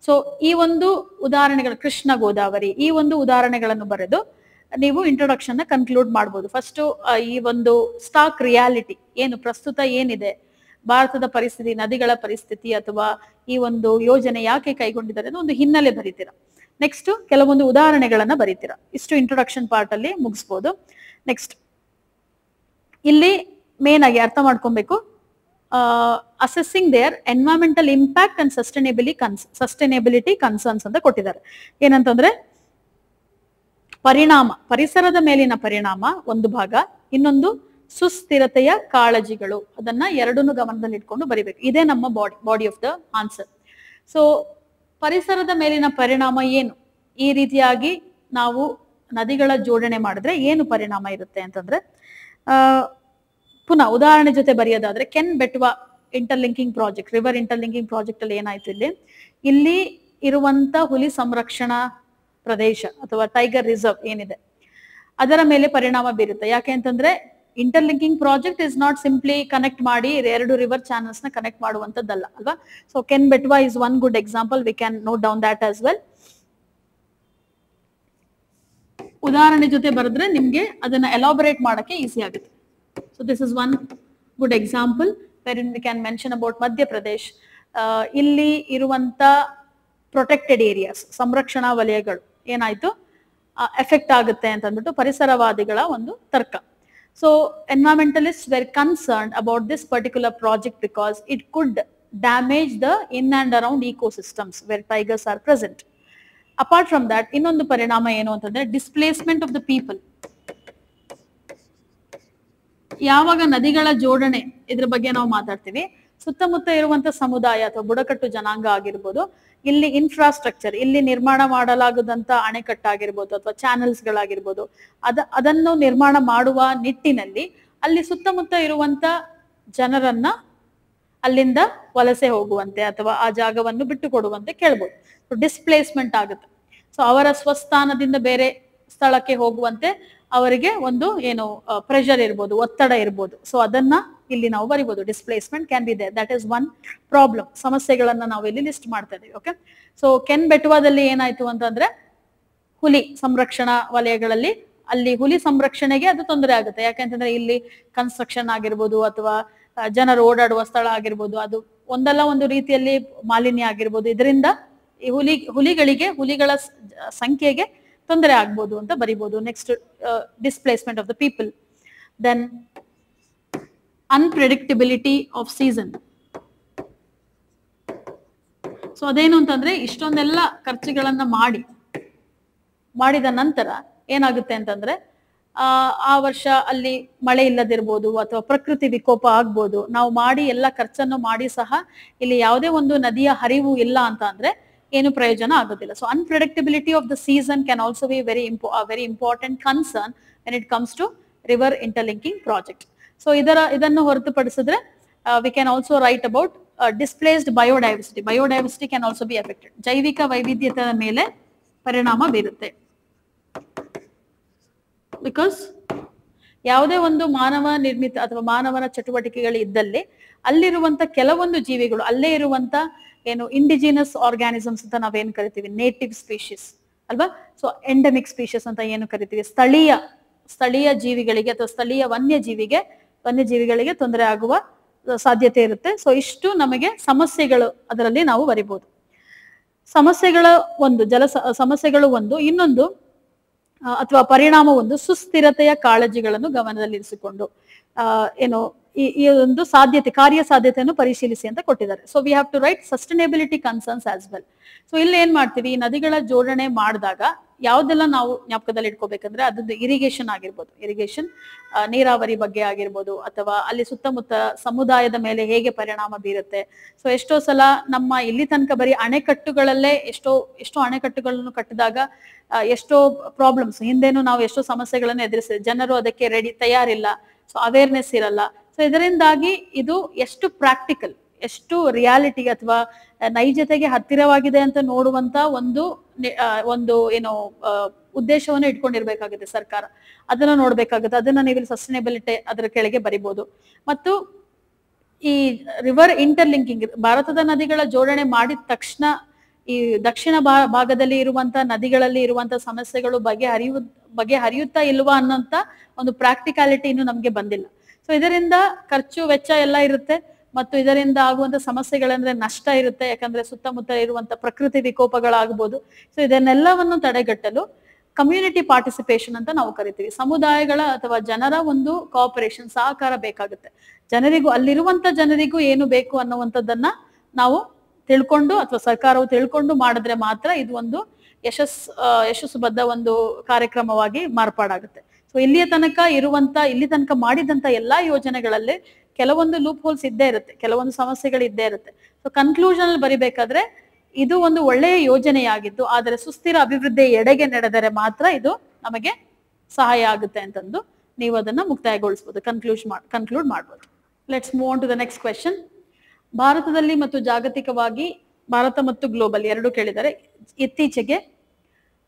ಸೊ ಈ ಒಂದು ಉದಾಹರಣೆಗಳು, ಕೃಷ್ಣ ಗೋದಾವರಿ, ಈ ಒಂದು ಉದಾಹರಣೆಗಳನ್ನು ಬರೆದು ನೀವು ಇಂಟ್ರೊಡಕ್ಷನ್ ನ ಕನ್ಕ್ಲೂಡ್ ಮಾಡಬಹುದು. ಫಸ್ಟ್ ಈ ಒಂದು ಸ್ಟಾಕ್ ರಿಯಾಲಿಟಿ ಏನು, ಪ್ರಸ್ತುತ ಏನಿದೆ ಭಾರತದ ಪರಿಸ್ಥಿತಿ, ನದಿಗಳ ಪರಿಸ್ಥಿತಿ ಅಥವಾ ಈ ಒಂದು ಯೋಜನೆ ಯಾಕೆ ಕೈಗೊಂಡಿದ್ದಾರೆ ಒಂದು ಹಿನ್ನೆಲೆ ಬರೀತೀರಾ. ನೆಕ್ಸ್ಟ್ ಕೆಲವೊಂದು ಉದಾಹರಣೆಗಳನ್ನ ಬರೀತೀರಾ. ಇಷ್ಟು ಇಂಟ್ರೊಡಕ್ಷನ್ ಪಾರ್ಟ್ ಅಲ್ಲಿ ಮುಗಿಸ್ಬೋದು. ನೆಕ್ಸ್ಟ್ ಇಲ್ಲಿ ಮೇನ್ ಆಗಿ ಅರ್ಥ ಮಾಡ್ಕೊಬೇಕು, assessing their environmental impact and sustainability concerns ಅಂತ ಕೊಟ್ಟಿದ್ದಾರೆ. ಏನಂತಂದ್ರೆ ಪರಿಸರದ ಮೇಲಿನ ಪರಿಣಾಮ ಒಂದು ಭಾಗ, ಇನ್ನೊಂದು ಸುಸ್ಥಿರತೆಯ ಕಾಳಜಿಗಳು, ಅದನ್ನ ಎರಡನ್ನೂ ಗಮನದಲ್ಲಿ ಇಟ್ಕೊಂಡು ಬರಿಬೇಕು. ಇದೇ ನಮ್ಮ body of the answer. So ಪರಿಸರದ ಮೇಲಿನ ಪರಿಣಾಮ ಏನು, ಈ ರೀತಿಯಾಗಿ ನಾವು ನದಿಗಳ ಜೋಡಣೆ ಮಾಡಿದ್ರೆ ಏನು ಪರಿಣಾಮ ಇರುತ್ತೆ ಅಂತಂದ್ರೆ, ಪುನಃ ಉದಾಹರಣೆ ಜೊತೆ ಬರೆಯೋದಾದ್ರೆ, Ken Betwa interlinking project, river interlinking project ಅಲ್ಲಿ ಏನಾಯ್ತು, ಇಲ್ಲಿ ಇರುವಂತ ಹುಲಿ ಸಂರಕ್ಷಣಾ ಪ್ರದೇಶ ಅಥವಾ ಟೈಗರ್ ರಿಸರ್ವ್ ಏನಿದೆ ಅದರ ಮೇಲೆ ಪರಿಣಾಮ ಬೀರುತ್ತೆ. ಯಾಕೆ ಅಂತಂದ್ರೆ interlinking project is not simply connect ಮಾಡಿ ಎರಡು ರಿವರ್ ಚಾನಲ್ಸ್ ನ ಕನೆಕ್ಟ್ ಮಾಡುವಂತದ್ದಲ್ಲ ಅಲ್ವಾ. So can Betwa is one good example, we can note down that as well. ಉದಾಹರಣೆ ಜೊತೆ ಬರೆದ್ರೆ ನಿಮ್ಗೆ ಅದನ್ನ ಎಲಾಬರೇಟ್ ಮಾಡಕ್ಕೆ ಈಸಿ ಆಗುತ್ತೆ. So this is one good example wherein we can mention about Madhya Pradesh. ಇಲ್ಲಿ ಇರುವಂತ ಪ್ರೊಟೆಕ್ಟೆಡ್ ಏರಿಯಾಸ್, ಸಂರಕ್ಷಣಾ ವಲಯಗಳು ಏನಾಯ್ತು ಎಫೆಕ್ಟ್ ಆಗುತ್ತೆ ಅಂತ ಅಂದ್ಬಿಟ್ಟು ಪರಿಸರವಾದಿಗಳ ಒಂದು ತರ್ಕ. So environmentalist were concerned about this particular project because it could damage the in and around ecosystems where tigers are present. Apart from that ಇನ್ನೊಂದು ಪರಿಣಾಮ ಏನು ಅಂತಂದ್ರೆ ಡಿಸ್ಪ್ಲೇಸ್ಮೆಂಟ್ ಆಫ್ ದ ಪೀಪಲ್. ಯಾವಾಗ ನದಿಗಳ ಜೋಡಣೆ ಇದ್ರ ಬಗ್ಗೆ ನಾವು ಮಾತಾಡ್ತೀವಿ, ಸುತ್ತಮುತ್ತ ಇರುವಂತ ಸಮುದಾಯ ಅಥವಾ ಬುಡಕಟ್ಟು ಜನಾಂಗ ಆಗಿರ್ಬೋದು, ಇಲ್ಲಿ ಇನ್ಫ್ರಾಸ್ಟ್ರಕ್ಚರ್, ಇಲ್ಲಿ ನಿರ್ಮಾಣ ಮಾಡಲಾಗದಂತ ಅಣೆಕಟ್ಟಾಗಿರ್ಬೋದು ಅಥವಾ ಚಾನೆಲ್ಸ್ ಗಳಾಗಿರ್ಬೋದು, ಅದನ್ನು ನಿರ್ಮಾಣ ಮಾಡುವ ನಿಟ್ಟಿನಲ್ಲಿ ಅಲ್ಲಿ ಸುತ್ತಮುತ್ತ ಇರುವಂತ ಜನರನ್ನ ಅಲ್ಲಿಂದ ವಲಸೆ ಹೋಗುವಂತೆ ಅಥವಾ ಆ ಜಾಗವನ್ನು ಬಿಟ್ಟು ಕೊಡುವಂತೆ ಕೇಳ್ಬೋದು. ಡಿಸ್ಪ್ಲೇಸ್ಮೆಂಟ್ ಆಗುತ್ತೆ. ಸೊ ಅವರ ಸ್ವಸ್ಥಾನದಿಂದ ಬೇರೆ ಸ್ಥಳಕ್ಕೆ ಹೋಗುವಂತೆ ಅವರಿಗೆ ಒಂದು ಏನು ಪ್ರೆಷರ್ ಇರ್ಬೋದು, ಒತ್ತಡ ಇರ್ಬೋದು. ಸೊ ಅದನ್ನ ಇಲ್ಲಿ ನಾವು ಬರಿಬಹುದು. Displacement can be there. That is one problem. ಸಮಸ್ಯೆಗಳನ್ನ ನಾವು ಇಲ್ಲಿ ಲಿಸ್ಟ್ ಮಾಡ್ತಾ ಇದೀವಿ. ಓಕೆ. ಸೊ ಕೆನ್ ಬೆಟ್ವಾದಲ್ಲಿ ಏನಾಯ್ತು ಅಂತಂದ್ರೆ, ಹುಲಿ ಸಂರಕ್ಷಣಾ ವಲಯಗಳಲ್ಲಿ ಅಲ್ಲಿ ಹುಲಿ ಸಂರಕ್ಷಣೆಗೆ ಅದು ತೊಂದರೆ ಆಗುತ್ತೆ. ಯಾಕೆಂತಂದ್ರೆ ಇಲ್ಲಿ ಕನ್ಸ್ಟ್ರಕ್ಷನ್ ಆಗಿರ್ಬೋದು ಅಥವಾ ಜನರು ಓಡಾಡುವ ಸ್ಥಳ ಆಗಿರ್ಬೋದು, ಅದು ಒಂದಲ್ಲ ಒಂದು ರೀತಿಯಲ್ಲಿ ಮಾಲಿನ್ಯ ಆಗಿರ್ಬೋದು. ಇದರಿಂದ ಈ ಹುಲಿಗಳ ಸಂಖ್ಯೆಗೆ ತೊಂದರೆ ಆಗ್ಬೋದು ಅಂತ ಬರಿಬಹುದು. Next, displacement of the people. Then unpredictability of season. So ಅದೇನು ಅಂತಂದ್ರೆ, ಇಷ್ಟೊಂದೆಲ್ಲ ಖರ್ಚುಗಳನ್ನ ಮಾಡಿದ ನಂತರ ಏನಾಗುತ್ತೆ ಅಂತಂದ್ರೆ, ಆ ವರ್ಷ ಅಲ್ಲಿ ಮಳೆ ಇಲ್ಲದಿರ್ಬೋದು ಅಥವಾ ಪ್ರಕೃತಿ ವಿಕೋಪ ಆಗ್ಬೋದು. ನಾವು ಮಾಡಿ ಎಲ್ಲ ಖರ್ಚನ್ನು ಮಾಡಿ ಸಹ ಇಲ್ಲಿ ಯಾವುದೇ ಒಂದು ನದಿಯ ಹರಿವು ಇಲ್ಲ ಅಂತ ಅಂದ್ರೆ ಏನು ಪ್ರಯೋಜನ ಆಗೋದಿಲ್ಲ. So unpredictability of the season can also be very important concern when it comes to river interlinking project. So ಇದನ್ನು ಹೊರತುಪಡಿಸಿದ್ರೆ we can also write about displaced biodiversity. Biodiversity can also be affected. ಜೈವಿಕ ವೈವಿಧ್ಯತೆಯ ಮೇಲೆ ಪರಿಣಾಮ ಬೀರುತ್ತೆ. Because ಯಾವುದೇ ಒಂದು ಮಾನವ ನಿರ್ಮಿತ ಅಥವಾ ಮಾನವನ ಚಟುವಟಿಕೆಗಳು ಇದ್ದಲ್ಲಿ ಅಲ್ಲಿರುವಂತ ಕೆಲವೊಂದು ಜೀವಿಗಳು, ಅಲ್ಲೇ ಇರುವಂತ ಏನು ಇಂಡಿಜಿನಸ್ ಆರ್ಗ್ಯಾನಿಸಮ್ಸ್ ಅಂತ ನಾವೇನು ಕರಿತೀವಿ, ನೇಟಿವ್ ಸ್ಪೀಶೀಸ್ ಅಲ್ವಾ. ಸೊ ಎಂಡೆಮಿಕ್ ಸ್ಪೀಶೀಸ್ ಅಂತ ಏನು ಕರಿತೀವಿ, ಸ್ಥಳೀಯ ಜೀವಿಗಳಿಗೆ ಅಥವಾ ಸ್ಥಳೀಯ ವನ್ಯಜೀವಿಗಳಿಗೆ ತೊಂದರೆ ಆಗುವ ಸಾಧ್ಯತೆ ಇರುತ್ತೆ. ಸೊ ಇಷ್ಟು ನಮಗೆ ಸಮಸ್ಯೆಗಳು ಅದರಲ್ಲಿ ನಾವು ಬರಿಬಹುದು. ಸಮಸ್ಯೆಗಳು ಒಂದು. ಇನ್ನೊಂದು ಅಥವಾ ಪರಿಣಾಮ ಒಂದು, ಸುಸ್ಥಿರತೆಯ ಕಾಳಜಿಗಳನ್ನು ಗಮನದಲ್ಲಿರಿಸಿಕೊಂಡು ಏನು ಈ ಒಂದು ಕಾರ್ಯಸಾಧ್ಯತೆಯನ್ನು ಪರಿಶೀಲಿಸಿ ಅಂತ ಕೊಟ್ಟಿದ್ದಾರೆ. So we have to write sustainability concerns as well. So ಇಲ್ಲಿ ಏನ್ ಮಾಡ್ತೀವಿ, ಈ ನದಿಗಳ ಜೋಡಣೆ ಮಾಡಿದಾಗ ಯಾವ್ದೆಲ್ಲ ನಾವು ಜ್ಞಾಪಕದಲ್ಲಿ ಇಟ್ಕೋಬೇಕಂದ್ರೆ, ಅದೊಂದು ಇರಿಗೇಷನ್ ಆಗಿರ್ಬೋದು, ನೀರಾವರಿ ಬಗ್ಗೆ ಆಗಿರ್ಬೋದು, ಅಥವಾ ಅಲ್ಲಿ ಸುತ್ತಮುತ್ತ ಸಮುದಾಯದ ಮೇಲೆ ಹೇಗೆ ಪರಿಣಾಮ ಬೀರುತ್ತೆ. ಸೊ ಎಷ್ಟೋ ಸಲ ನಮ್ಮ ಇಲ್ಲಿ ತನಕ ಬರೀ ಅಣೆಕಟ್ಟುಗಳಲ್ಲೇ ಎಷ್ಟೋ ಅಣೆಕಟ್ಟುಗಳನ್ನು ಕಟ್ಟಿದಾಗ ಎಷ್ಟೋ ಪ್ರಾಬ್ಲಮ್ಸ್, ಹಿಂದೆನೂ ನಾವು ಎಷ್ಟೋ ಸಮಸ್ಯೆಗಳನ್ನು ಎದುರಿಸಿದೆ. ಜನರು ಅದಕ್ಕೆ ತಯಾರಿಲ್ಲ. ಸೊ ಅವೇರ್ನೆಸ್ ಇರಲ್ಲ. ಸೊ ಇದರಿಂದಾಗಿ ಇದು ಎಷ್ಟು ಪ್ರಾಕ್ಟಿಕಲ್, ಎಷ್ಟು ರಿಯಾಲಿಟಿಗೆ ಅಥವಾ ನೈಜತೆಗೆ ಹತ್ತಿರವಾಗಿದೆ ಅಂತ ನೋಡುವಂತ ಒಂದು ಏನೋ ಉದ್ದೇಶವನ್ನು ಇಟ್ಕೊಂಡಿರ್ಬೇಕಾಗುತ್ತೆ ಸರ್ಕಾರ. ಅದನ್ನ ನೋಡ್ಬೇಕಾಗುತ್ತೆ. ಅದನ್ನ ನೀವು ಸಸ್ಟೈನಬಿಲಿಟಿ ಅದರ ಕೆಳಗೆ ಬರಿಬಹುದು. ಮತ್ತು ಈ ರಿವರ್ ಇಂಟರ್ಲಿಂಕಿಂಗ್, ಭಾರತದ ನದಿಗಳ ಜೋಡಣೆ ಮಾಡಿದ ತಕ್ಷಣ ಈ ದಕ್ಷಿಣ ಭಾಗದಲ್ಲಿ ಇರುವಂತ ನದಿಗಳಲ್ಲಿ ಇರುವಂತ ಸಮಸ್ಯೆಗಳು ಬಗೆಹರಿಯುತ್ತಾ ಇಲ್ವಾ ಅನ್ನೋಂತ ಒಂದು ಪ್ರಾಕ್ಟಿಕಾಲಿಟಿ ಇನ್ನು ನಮ್ಗೆ ಬಂದಿಲ್ಲ. ಸೊ ಇದರಿಂದ ಖರ್ಚು ವೆಚ್ಚ ಎಲ್ಲ ಇರುತ್ತೆ. ಮತ್ತು ಇದರಿಂದ ಆಗುವಂತ ಸಮಸ್ಯೆಗಳಂದ್ರೆ ನಷ್ಟ ಇರುತ್ತೆ. ಯಾಕಂದ್ರೆ ಸುತ್ತಮುತ್ತ ಇರುವಂತ ಪ್ರಕೃತಿ ವಿಕೋಪಗಳಾಗಬಹುದು. ಸೊ ಇದನ್ನೆಲ್ಲವನ್ನು ತಡೆಗಟ್ಟಲು ಕಮ್ಯುನಿಟಿ ಪಾರ್ಟಿಸಿಪೇಷನ್ ಅಂತ ನಾವು ಕರಿತೀವಿ. ಸಮುದಾಯಗಳ ಅಥವಾ ಜನರ ಒಂದು ಕೋಆಪರೇಷನ್, ಸಹಕಾರ ಬೇಕಾಗುತ್ತೆ. ಅಲ್ಲಿರುವಂತ ಜನರಿಗೂ ಏನು ಬೇಕು ಅನ್ನುವಂಥದ್ದನ್ನ ನಾವು ತಿಳ್ಕೊಂಡು ಅಥವಾ ಸರ್ಕಾರವು ತಿಳ್ಕೊಂಡು ಮಾಡಿದ್ರೆ ಮಾತ್ರ ಇದು ಒಂದು ಯಶಸ್ಸುಬದ್ಧ ಒಂದು ಕಾರ್ಯಕ್ರಮವಾಗಿ ಮಾರ್ಪಾಡಾಗುತ್ತೆ. ಸೊ ಇಲ್ಲಿ ತನಕ ಮಾಡಿದಂತ ಎಲ್ಲಾ ಯೋಜನೆಗಳಲ್ಲಿ ಕೆಲವೊಂದು ಲೂಪ್ ಹೋಲ್ಸ್ ಇದ್ದೇ ಇರುತ್ತೆ, ಕೆಲವೊಂದು ಸಮಸ್ಯೆಗಳು ಇದ್ದೇ ಇರುತ್ತೆ. ಸೊ ಕನ್ಕ್ಲೂಷನ್ ಅಲ್ಲಿ ಬರಿಬೇಕಾದ್ರೆ ಇದು ಒಂದು ಒಳ್ಳೆಯ ಯೋಜನೆಯಾಗಿದ್ದು, ಆದರೆ ಸುಸ್ಥಿರ ಅಭಿವೃದ್ಧಿಯ ಎಡೆಗೆ ನಡೆದರೆ ಮಾತ್ರ ಇದು ನಮಗೆ ಸಹಾಯ ಆಗುತ್ತೆ ಅಂತಂದು ನೀವು ಅದನ್ನ ಮುಕ್ತಾಯಗೊಳಿಸಬಹುದು, ಕನ್ಕ್ಲೂಡ್ ಮಾಡಬಹುದು. Let's move on to the next question. ಭಾರತದಲ್ಲಿ ಮತ್ತು ಜಾಗತಿಕವಾಗಿ, ಭಾರತ ಮತ್ತು ಗ್ಲೋಬಲ್ ಎರಡು ಕೇಳಿದರೆ, ಇತ್ತೀಚೆಗೆ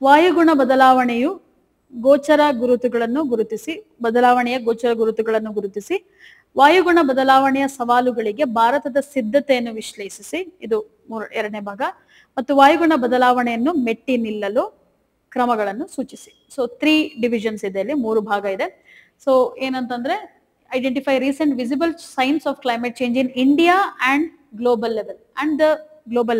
ವಾಯುಗುಣ ಬದಲಾವಣೆಯು ಗೋಚರ ಗುರುತುಗಳನ್ನು ಗುರುತಿಸಿ ವಾಯುಗುಣ ಬದಲಾವಣೆಯ ಸವಾಲುಗಳಿಗೆ ಭಾರತದ ಸಿದ್ಧತೆಯನ್ನು ವಿಶ್ಲೇಷಿಸಿ, ಇದು ಎರಡನೇ ಭಾಗ. ಮತ್ತು ವಾಯುಗುಣ ಬದಲಾವಣೆಯನ್ನು ಮೆಟ್ಟಿ ನಿಲ್ಲಲು ಕ್ರಮಗಳನ್ನು ಸೂಚಿಸಿ. ಸೊ 3 ಡಿವಿಷನ್ಸ್ ಇದೆ, ಇಲ್ಲಿ 3 ಭಾಗ ಇದೆ. ಸೊ ಏನಂತಂದ್ರೆ, identify recent visible science of climate change in India and global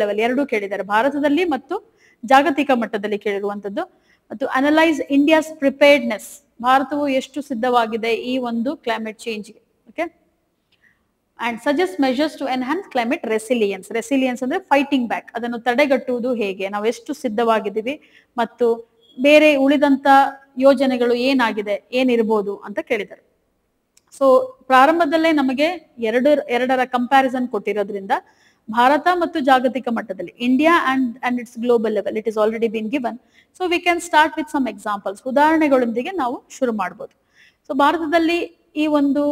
level ಎರಡೂ ಕೇಳಿದ್ದಾರೆ, ಭಾರತದಲ್ಲಿ ಮತ್ತು ಜಾಗತಿಕ ಮಟ್ಟದಲ್ಲಿ ಕೇಳಿರುವಂತದ್ದು. ಮತ್ತು ಅನಲೈಸ್ ಇಂಡಿಯಾಸ್ ಪ್ರಿಪೇರ್ಡ್ನೆಸ್, ಭಾರತವು ಎಷ್ಟು ಸಿದ್ಧವಾಗಿದೆ ಈ ಒಂದು ಕ್ಲೈಮೇಟ್ ಚೇಂಜ್ಗೆ. Okay. And suggest measures to enhance climate resilience ಅಂದ್ರೆ ಫೈಟಿಂಗ್ ಬ್ಯಾಕ್, ಅದನ್ನು ತಡೆಗಟ್ಟುವುದು ಹೇಗೆ, ನಾವು ಎಷ್ಟು ಸಿದ್ಧವಾಗಿದ್ದೀವಿ ಮತ್ತು ಬೇರೆ ಉಳಿದಂತ ಯೋಜನೆಗಳು ಏನಿರ್ಬೋದು ಅಂತ ಕೇಳಿದ್ದಾರೆ. ಸೊ ಪ್ರಾರಂಭದಲ್ಲೇ ನಮಗೆ ಎರಡರ ಕಂಪ್ಯಾರಿಸನ್ ಕೊಟ್ಟಿರೋದ್ರಿಂದ ಭಾರತ ಮತ್ತು ಜಾಗತಿಕ ಮಟ್ಟದಲ್ಲಿ India and its global level it is already been given. So we can start with some examples, ಉದಾಹರಣೆಗಳೊಂದಿಗೆ ನಾವು ಶುರು ಮಾಡ್ಬೋದು. ಸೊ ಭಾರತದಲ್ಲಿ ಈ ಒಂದು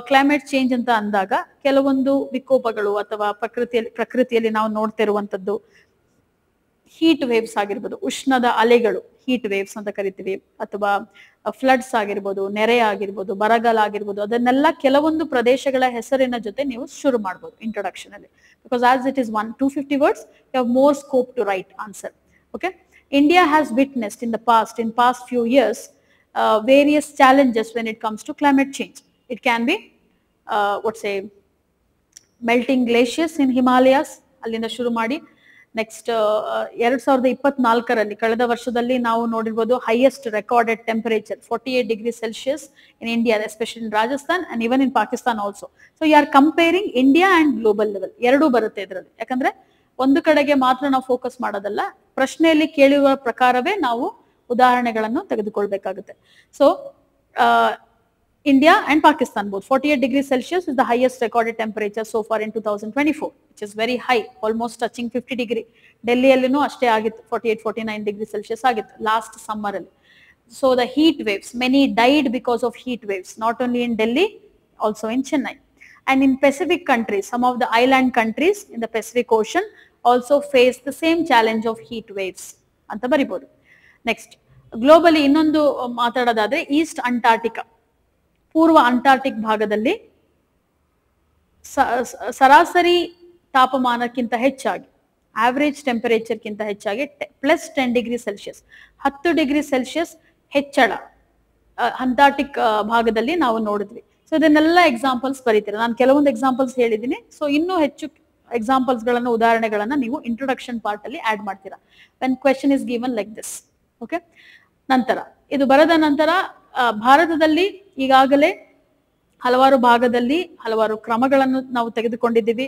ಕ್ಲೈಮೇಟ್ ಚೇಂಜ್ ಅಂತ ಅಂದಾಗ ಕೆಲವೊಂದು ವಿಕೋಪಗಳು ಅಥವಾ ಪ್ರಕೃತಿಯಲ್ಲಿ ನಾವು ನೋಡ್ತಿರುವಂತದ್ದು ಹೀಟ್ ವೇವ್ಸ್ ಆಗಿರ್ಬೋದು, ಉಷ್ಣದ ಅಲೆಗಳು, ಹೀಟ್ ವೇವ್ಸ್ ಅಂತ ಕರಿತೀವಿ, ಅಥವಾ ಫ್ಲಡ್ಸ್ ಆಗಿರ್ಬೋದು, ನೆರೆ ಆಗಿರ್ಬೋದು, ಬರಗಾಲ ಆಗಿರ್ಬೋದು, ಅದನ್ನೆಲ್ಲ ಕೆಲವೊಂದು ಪ್ರದೇಶಗಳ ಹೆಸರಿನ ಜೊತೆ ನೀವು ಶುರು ಮಾಡ್ಬೋದು ಇಂಟ್ರೊಡಕ್ಷನ್ ಅಲ್ಲಿ. Because as it is 250 words, you have more scope to write answer. Okay, India has witnessed in past few years various challenges when it comes to climate change. It can be melting glaciers in Himalayas, ಅಲ್ಲಿಂದ ಶುರು ಮಾಡಿ next 2024ರಲ್ಲಿ ಕಳೆದ ವರ್ಷದಲ್ಲಿ ನಾವು ನೋಡಿರ್ಬೋದು highest recorded temperature 48 degrees Celsius in India, especially in Rajasthan and even in Pakistan also. So you are comparing India and global level, ಎರಡೂ ಬರುತ್ತೆ ಇದರಲ್ಲಿ. ಯಾಕಂದ್ರೆ ಒಂದು ಕಡೆಗೆ ಮಾತ್ರ ನಾವು ಫೋಕಸ್ ಮಾಡೋದಲ್ಲ, ಪ್ರಶ್ನೆಯಲ್ಲಿ ಕೇಳುವ ಪ್ರಕಾರವೇ ನಾವು ಉದಾಹರಣೆಗಳನ್ನು ತೆಗೆದುಕೊಳ್ಬೇಕಾಗುತ್ತೆ. So India and Pakistan both, 48 degrees Celsius is the highest recorded temperature so far in 2024, which is very high, almost touching 50 degree. Delhi allinu ashte agittu, 48-49 degrees Celsius agittu last summer alli. So the heat waves, many died because of heat waves, not only in Delhi, also in Chennai. And in Pacific countries, some of the island countries in the Pacific Ocean also face the same challenge of heat waves anta baribodu. Next, globally ಇನ್ನೊಂದು ಮಾತಾಡೋದಾದ್ರೆ East Antarctica, ಪೂರ್ವ Antarctic ಭಾಗದಲ್ಲಿ ಸರಾಸರಿ ತಾಪಮಾನಕ್ಕಿಂತ ಹೆಚ್ಚಾಗಿ, average ಟೆಂಪರೇಚರ್ಗಿಂತ ಹೆಚ್ಚಾಗಿ +10 degrees Celsius, 10 degrees Celsius ಹೆಚ್ಚಳ Antarctic ಭಾಗದಲ್ಲಿ ನಾವು ನೋಡಿದ್ವಿ. ಸೊ ಇದನ್ನೆಲ್ಲ ಎಕ್ಸಾಂಪಲ್ಸ್ ಬರೀತೀರಾ. ನಾನು ಕೆಲವೊಂದು ಎಕ್ಸಾಂಪಲ್ಸ್ ಹೇಳಿದ್ದೀನಿ. ಸೊ ಇನ್ನೂ ಹೆಚ್ಚು ಎಕ್ಸಾಂಪಲ್ಸ್ ಗಳನ್ನ, ಉದಾಹರಣೆಗಳನ್ನ ನೀವು ಇಂಟ್ರೊಡಕ್ಷನ್ ಪಾರ್ಟ್ ಅಲ್ಲಿ ಆಡ್ ಮಾಡ್ತೀರಾ when question is given like this. Okay, ನಂತರ ಇದು ಬರೆದ ನಂತರ ಭಾರತದಲ್ಲಿ ಈಗಾಗಲೇ ಹಲವಾರು ಭಾಗದಲ್ಲಿ ಹಲವಾರು ಕ್ರಮಗಳನ್ನು ನಾವು ತೆಗೆದುಕೊಂಡಿದ್ದೀವಿ.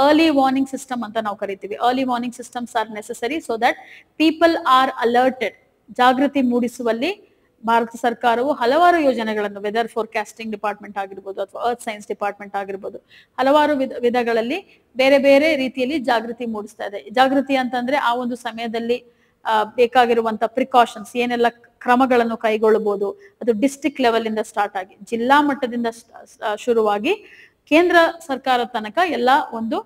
ಅರ್ಲಿ ವಾರ್ನಿಂಗ್ ಸಿಸ್ಟಮ್ ಅಂತ ನಾವು ಕರಿತೀವಿ. Early warning systems are necessary so that people are alerted. ಜಾಗೃತಿ ಮೂಡಿಸುವಲ್ಲಿ ಭಾರತ ಸರ್ಕಾರವು ಹಲವಾರು ಯೋಜನೆಗಳನ್ನು, ವೆದರ್ ಫೋರ್ಕಾಸ್ಟಿಂಗ್ ಡಿಪಾರ್ಟ್ಮೆಂಟ್ ಆಗಿರ್ಬೋದು ಅಥವಾ ಅರ್ತ್ ಸೈನ್ಸ್ ಡಿಪಾರ್ಟ್ಮೆಂಟ್ ಆಗಿರ್ಬೋದು, ಹಲವಾರು ವಿಧಗಳಲ್ಲಿ ಬೇರೆ ಬೇರೆ ರೀತಿಯಲ್ಲಿ ಜಾಗೃತಿ ಮೂಡಿಸ್ತಾ ಇದೆ. ಜಾಗೃತಿ ಅಂತಂದ್ರೆ ಆ ಒಂದು ಸಮಯದಲ್ಲಿ ಬೇಕಾಗಿರುವಂತ ಪ್ರಿಕಾಷನ್ಸ್, ಏನೆಲ್ಲ ಕ್ರಮಗಳನ್ನು ಕೈಗೊಳ್ಳಬಹುದು, ಅದು ಡಿಸ್ಟ್ರಿಕ್ಟ್ ಲೆವೆಲ್ ಇಂದ ಸ್ಟಾರ್ಟ್ ಆಗಿ ಜಿಲ್ಲಾ ಮಟ್ಟದಿಂದ ಶುರುವಾಗಿ ಕೇಂದ್ರ ಸರ್ಕಾರ ತನಕ ಎಲ್ಲ ಒಂದು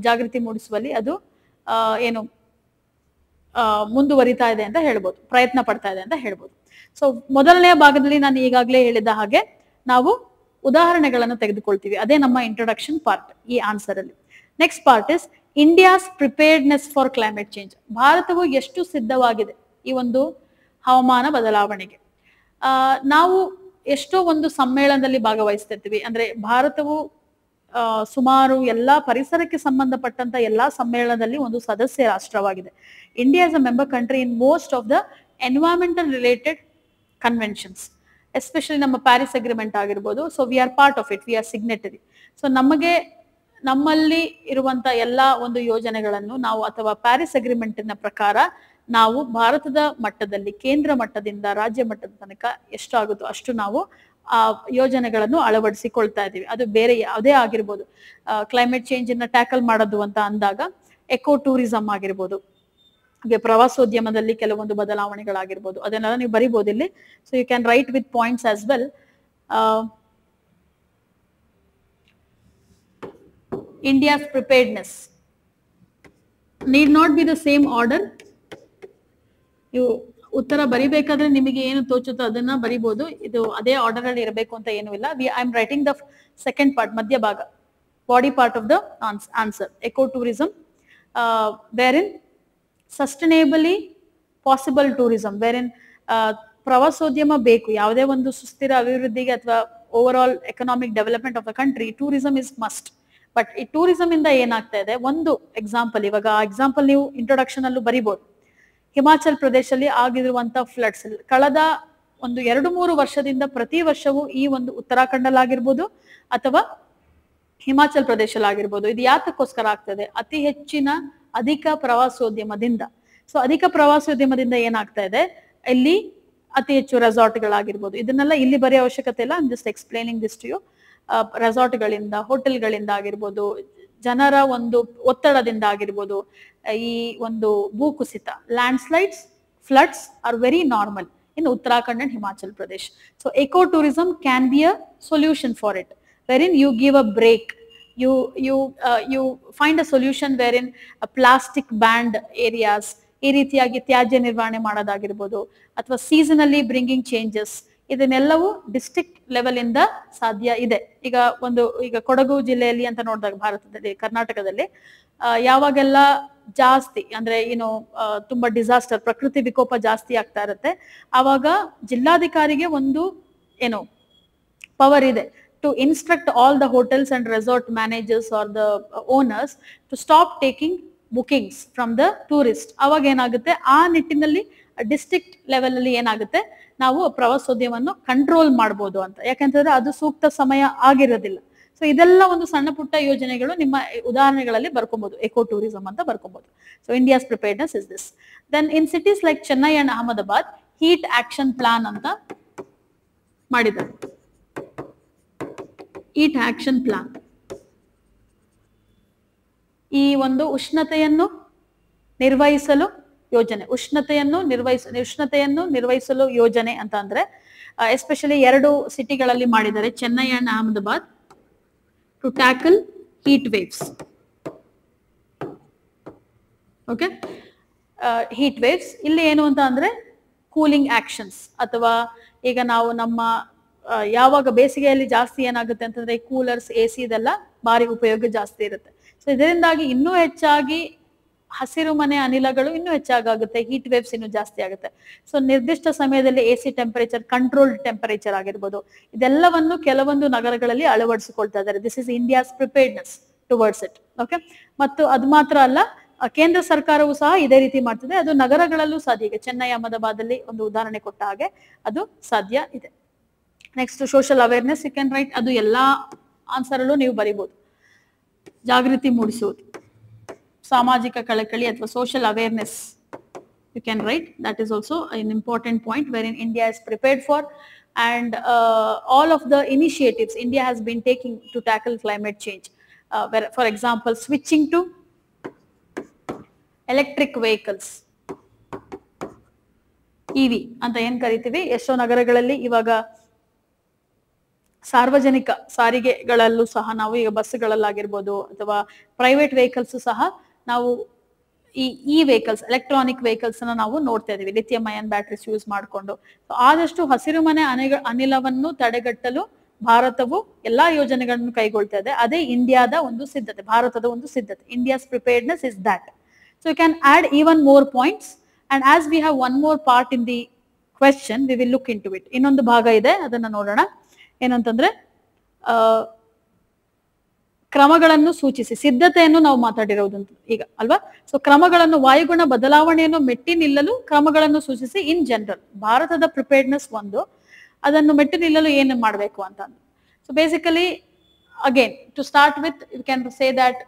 ಜಾಗೃತಿ ಮೂಡಿಸುವಲ್ಲಿ ಅದು ಏನು ಮುಂದುವರಿತಾ ಇದೆ ಅಂತ ಹೇಳ್ಬೋದು, ಪ್ರಯತ್ನ ಪಡ್ತಾ ಇದೆ ಅಂತ ಹೇಳ್ಬೋದು. ಸೊ ಮೊದಲನೆಯ ಭಾಗದಲ್ಲಿ ನಾನು ಈಗಾಗಲೇ ಹೇಳಿದ ಹಾಗೆ ನಾವು ಉದಾಹರಣೆಗಳನ್ನು ತೆಗೆದುಕೊಳ್ತೀವಿ. ಅದೇ ನಮ್ಮ ಇಂಟ್ರೊಡಕ್ಷನ್ ಪಾರ್ಟ್ ಈ ಆನ್ಸರ್ ಅಲ್ಲಿ. Next part is India's preparedness for climate change. ಭಾರತವು ಎಷ್ಟು ಸಿದ್ಧವಾಗಿದೆ ಈ ಒಂದು ಹವಾಮಾನ ಬದಲಾವಣೆಗೆ. ನಾವು ಎಷ್ಟೋ ಒಂದು ಸಮ್ಮೇಳನದಲ್ಲಿ ಭಾಗವಹಿಸ್ತಿರ್ತೀವಿ. ಅಂದ್ರೆ ಭಾರತವು ಸುಮಾರು ಎಲ್ಲಾ ಪರಿಸರಕ್ಕೆ ಸಂಬಂಧಪಟ್ಟಂತ ಎಲ್ಲಾ ಸಮ್ಮೇಳನದಲ್ಲಿ ಒಂದು ಸದಸ್ಯ ರಾಷ್ಟ್ರವಾಗಿದೆ. India is a member country in most of the environmental related conventions, especially ನಮ್ಮ ಪ್ಯಾರಿಸ್ ಅಗ್ರಿಮೆಂಟ್ ಆಗಿರ್ಬೋದು. So we are part of it, we are signatory. So ನಮ್ಮಲ್ಲಿ ಇರುವಂತ ಎಲ್ಲಾ ಒಂದು ಯೋಜನೆಗಳನ್ನು ನಾವು, ಅಥವಾ ಪ್ಯಾರಿಸ್ ಅಗ್ರಿಮೆಂಟಿನ ಪ್ರಕಾರ ನಾವು ಭಾರತದ ಮಟ್ಟದಲ್ಲಿ, ಕೇಂದ್ರ ಮಟ್ಟದಿಂದ ರಾಜ್ಯ ಮಟ್ಟದ ತನಕ ಎಷ್ಟಾಗುತ್ತೋ ಅಷ್ಟು ನಾವು ಆ ಯೋಜನೆಗಳನ್ನು ಅಳವಡಿಸಿಕೊಳ್ತಾ ಇದೀವಿ. ಅದು ಬೇರೆ ಯಾವುದೇ ಆಗಿರ್ಬೋದು. ಕ್ಲೈಮೇಟ್ ಚೇಂಜ್ ಅನ್ನ ಟ್ಯಾಕಲ್ ಮಾಡೋದು ಅಂತ ಅಂದಾಗ ಎಕೋ ಟೂರಿಸಂ ಆಗಿರ್ಬೋದು, ಹಾಗೆ ಪ್ರವಾಸೋದ್ಯಮದಲ್ಲಿ ಕೆಲವೊಂದು ಬದಲಾವಣೆಗಳಾಗಿರ್ಬೋದು, ಅದನ್ನೆಲ್ಲ ನೀವು ಬರಿಬಹುದು ಇಲ್ಲಿ. So you can write with points as well. India's preparedness need not be the same order. ನೀವು ಉತ್ತರ ಬರಿಬೇಕಾದ್ರೆ ನಿಮಗೆ ಏನು ತೋಚುತ್ತೋ ಅದನ್ನ ಬರಿಬಹುದು. ಇದು ಅದೇ ಆರ್ಡರ್ ಅಲ್ಲಿ ಇರಬೇಕು ಅಂತ ಏನೂ ಇಲ್ಲ. I am writing the second part, ಮಧ್ಯ ಭಾಗ, body part of the answer. Ecotourism, wherein sustainably possible tourism, wherein ಪ್ರವಾಸೋದ್ಯಮ ಬೇಕು ಯಾವುದೇ ಒಂದು ಸುಸ್ಥಿರ ಅಭಿವೃದ್ಧಿಗೆ ಅಥವಾ overall economic development of the country. Tourism is must. But ಈ ಟೂರಿಸಂ ಇಂದ ಏನಾಗ್ತಾ ಇದೆ, ಒಂದು ಎಕ್ಸಾಂಪಲ್, ಇವಾಗ ಆ ಎಕ್ಸಾಂಪಲ್ ನೀವು ಇಂಟ್ರೊಡಕ್ಷನ್ ಅಲ್ಲೂ ಬರಿಬಹುದು. ಹಿಮಾಚಲ್ ಪ್ರದೇಶದಲ್ಲಿ ಆಗಿರುವಂತ ಫ್ಲಡ್ಸ್ ಕಳೆದ ಒಂದು 2-3 ವರ್ಷದಿಂದ ಪ್ರತಿ ವರ್ಷವೂ ಈ ಒಂದು ಉತ್ತರಾಖಂಡಲ್ಲಾಗಿರ್ಬೋದು ಅಥವಾ ಹಿಮಾಚಲ್ ಪ್ರದೇಶದಲ್ಲಿ ಆಗಿರ್ಬೋದು, ಇದು ಯಾತಕ್ಕೋಸ್ಕರ ಆಗ್ತದೆ? ಅಧಿಕ ಪ್ರವಾಸೋದ್ಯಮದಿಂದ. ಸೊ ಅಧಿಕ ಪ್ರವಾಸೋದ್ಯಮದಿಂದ ಏನಾಗ್ತಾ ಇದೆ, ಇಲ್ಲಿ ಅತಿ ಹೆಚ್ಚು ರೆಸಾರ್ಟ್ಗಳಾಗಿರ್ಬೋದು. ಇದನ್ನೆಲ್ಲ ಇಲ್ಲಿ ಬರೆಯೋ ಅವಶ್ಯಕತೆ ಇಲ್ಲ, I'm just explaining this to you. ರೆಸಾರ್ಟ್ಗಳಿಂದ, ಹೋಟೆಲ್ಗಳಿಂದ ಆಗಿರ್ಬೋದು, ಜನರ ಒಂದು ಒತ್ತಡದಿಂದ ಆಗಿರ್ಬೋದು, ಈ ಒಂದು ಭೂಕುಸಿತ, landslides, floods are very normal in Uttarakhand and Himachal Pradesh. So ecotourism can be a solution for it, wherein you give a break. You find a solution wherein a plastic banned areas, ಈ ರೀತಿಯಾಗಿ ತ್ಯಾಜ್ಯ ನಿರ್ವಹಣೆ ಮಾಡೋದಾಗಿರ್ಬೋದು, ಅಥವಾ ಸೀಸನಲಿ bringing changes, ಇದನ್ನೆಲ್ಲವೂ district level ಇಂದ ಸಾಧ್ಯ ಇದೆ. ಈಗ ಕೊಡಗು ಜಿಲ್ಲೆಯಲ್ಲಿ ಅಂತ ನೋಡಿದಾಗ, ಭಾರತದಲ್ಲಿ, ಕರ್ನಾಟಕದಲ್ಲಿ ಯಾವಾಗೆಲ್ಲ ಜಾಸ್ತಿ ಅಂದ್ರೆ ತುಂಬಾ ಡಿಸಾಸ್ಟರ್, ಪ್ರಕೃತಿ ವಿಕೋಪ ಜಾಸ್ತಿ ಆಗ್ತಾ ಇರುತ್ತೆ, ಆವಾಗ ಜಿಲ್ಲಾಧಿಕಾರಿಗೆ ಒಂದು ಪವರ್ ಇದೆ to instruct all the hotels and resort managers or the owners to stop taking bookings from the tourist. ಅವಾಗ ಏನಾಗುತ್ತೆ, ಆ ನಿಟ್ಟಿನಲ್ಲಿ ಡಿಸ್ಟ್ರಿಕ್ಟ್ ಲೆವೆಲ್ ಅಲ್ಲಿ ಏನಾಗುತ್ತೆ, ನಾವು ಪ್ರವಾಸೋದ್ಯಮವನ್ನು ಕಂಟ್ರೋಲ್ ಮಾಡಬಹುದು ಅಂತ. ಯಾಕಂತಂದ್ರೆ ಅದು ಸೂಕ್ತ ಸಮಯ ಆಗಿರೋದಿಲ್ಲ. ಸೊ ಇದೆಲ್ಲ ಒಂದು ಸಣ್ಣ ಪುಟ್ಟ ಯೋಜನೆಗಳು ನಿಮ್ಮ ಉದಾಹರಣೆಗಳಲ್ಲಿ ಬರ್ಕೊಬಹುದು, ಎಕೋ ಟೂರಿಸಂ ಅಂತ ಬರ್ಕೊಬಹುದು. So India's preparedness is this. Then in cities like Chennai and Ahmedabad, heat action plan ಅಂತ ಮಾಡಿದ್ದಾರೆ. ಹೀಟ್ ಆಕ್ಷನ್ ಪ್ಲಾನ್ ಈ ಒಂದು ಉಷ್ಣತೆಯನ್ನು ನಿರ್ವಹಿಸಲು ಯೋಜನೆ, ಉಷ್ಣತೆಯನ್ನು ನಿರ್ವಹಿಸಲು ಯೋಜನೆ ಅಂತ ಅಂದ್ರೆ ಎಸ್ಪೆಷಲಿ 2 ಸಿಟಿಗಳಲ್ಲಿ ಮಾಡಿದ್ದಾರೆ, Chennai and Ahmedabad, to tackle heat waves. Okay, heat waves ಇಲ್ಲಿ ಏನು ಅಂತ ಅಂದ್ರೆ ಕೂಲಿಂಗ್ ಆಕ್ಷನ್ಸ್, ಅಥವಾ ಈಗ ನಾವು ನಮ್ಮ ಯಾವಾಗ ಬೇಸಿಗೆಯಲ್ಲಿ ಜಾಸ್ತಿ ಏನಾಗುತ್ತೆ ಅಂತಂದ್ರೆ ಕೂಲರ್ಸ್, AC ಇದೆಲ್ಲ ಭಾರಿ ಉಪಯೋಗ ಜಾಸ್ತಿ ಇರುತ್ತೆ. ಸೊ ಇದರಿಂದಾಗಿ ಇನ್ನೂ ಹೆಚ್ಚಾಗಿ ಹಸಿರು ಮನೆ ಅನಿಲಗಳು ಇನ್ನೂ ಹೆಚ್ಚಾಗುತ್ತೆ, ಹೀಟ್ ವೇವ್ಸ್ ಇನ್ನೂ ಜಾಸ್ತಿ ಆಗುತ್ತೆ. ಸೊ ನಿರ್ದಿಷ್ಟ ಸಮಯದಲ್ಲಿ AC ಟೆಂಪರೇಚರ್, ಕಂಟ್ರೋಲ್ಡ್ ಟೆಂಪರೇಚರ್ ಆಗಿರ್ಬೋದು, ಇದೆಲ್ಲವನ್ನು ಕೆಲವೊಂದು ನಗರಗಳಲ್ಲಿ ಅಳವಡಿಸಿಕೊಳ್ತಾ ಇದ್ದಾರೆ. This is India's preparedness towards it. Okay, ಮತ್ತು ಅದು ಮಾತ್ರ ಅಲ್ಲ, ಕೇಂದ್ರ ಸರ್ಕಾರವು ಸಹ ಇದೇ ರೀತಿ ಮಾಡ್ತಿದೆ. ಅದು ನಗರಗಳಲ್ಲೂ ಸಾಧ್ಯ. ಈಗ ಚೆನ್ನೈ, ಅಹಮದಾಬಾದ್ ಅಲ್ಲಿ ಒಂದು ಉದಾಹರಣೆ ಕೊಟ್ಟ ಹಾಗೆ ಅದು ಸಾಧ್ಯ ಇದೆ. Next social awareness, you can write. ಅದು ಎಲ್ಲಾ ಆನ್ಸರ್ ಅಲ್ಲೂ ನೀವು ಬರೀಬಹುದು. ಜಾಗೃತಿ ಮೂಡಿಸುವುದು, ಸಾಮಾಜಿಕ ಕಳಕಳಿ ಅಥವಾ social awareness, you can write. That is also an important point wherein India is prepared for, and all of the initiatives India has been taking to tackle climate change, where, for example, switching to electric vehicles, EV ಅಂತ ಏನ್ ಕರಿತೀವಿ. ಎಷ್ಟೋ ನಗರಗಳಲ್ಲಿ ಇವಾಗ ಸಾರ್ವಜನಿಕ ಸಾರಿಗೆಗಳಲ್ಲೂ ಸಹ ನಾವು, ಈಗ ಬಸ್ಗಳಲ್ಲಾಗಿರ್ಬೋದು ಅಥವಾ ಪ್ರೈವೇಟ್ ವೆಹಿಕಲ್ಸ್ ಸಹ ನಾವು ಈ ವೆಹಿಕಲ್ಸ್, ಎಲೆಕ್ಟ್ರಾನಿಕ್ ವೆಹಿಕಲ್ಸ್ ಅನ್ನ ನಾವು ನೋಡ್ತಾ ಇದೀವಿ, ಲಿಥಿಯಂ ಅಯಾನ್ ಬ್ಯಾಟರೀಸ್ ಯೂಸ್ ಮಾಡಿಕೊಂಡು. ಆದಷ್ಟು ಹಸಿರು ಮನೆ ಅನಿಲವನ್ನು ತಡೆಗಟ್ಟಲು ಭಾರತವು ಎಲ್ಲಾ ಯೋಜನೆಗಳನ್ನು ಕೈಗೊಳ್ತಾ ಇದೆ. ಅದೇ ಇಂಡಿಯಾದ ಒಂದು ಸಿದ್ಧತೆ, ಭಾರತದ ಒಂದು ಸಿದ್ಧತೆ. India's preparedness is that. So you can add even more points, and as we have one more part in the question, we will look into it. ಇನ್ನೊಂದು ಭಾಗ ಇದೆ, ಅದನ್ನ ನೋಡೋಣ. ಏನಂತಂದ್ರೆ ಕ್ರಮಗಳನ್ನು ಸೂಚಿಸಿ, ಸಿದ್ಧತೆಯನ್ನು ನಾವು ಮಾತಾಡಿರೋದು ಈಗ ಅಲ್ವಾ. ಸೊ ಕ್ರಮಗಳನ್ನು, ವಾಯುಗುಣ ಬದಲಾವಣೆಯನ್ನು ಮೆಟ್ಟಿ ನಿಲ್ಲಲು ಕ್ರಮಗಳನ್ನು ಸೂಚಿಸಿ. ಇನ್ ಜನರಲ್ ಭಾರತದ ಪ್ರಿಪೇರ್ಡ್ನೆಸ್ ಒಂದು, ಅದನ್ನು ಮೆಟ್ಟಿ ನಿಲ್ಲಲು ಏನು ಮಾಡಬೇಕು ಅಂತ. So basically again to start with, you can say that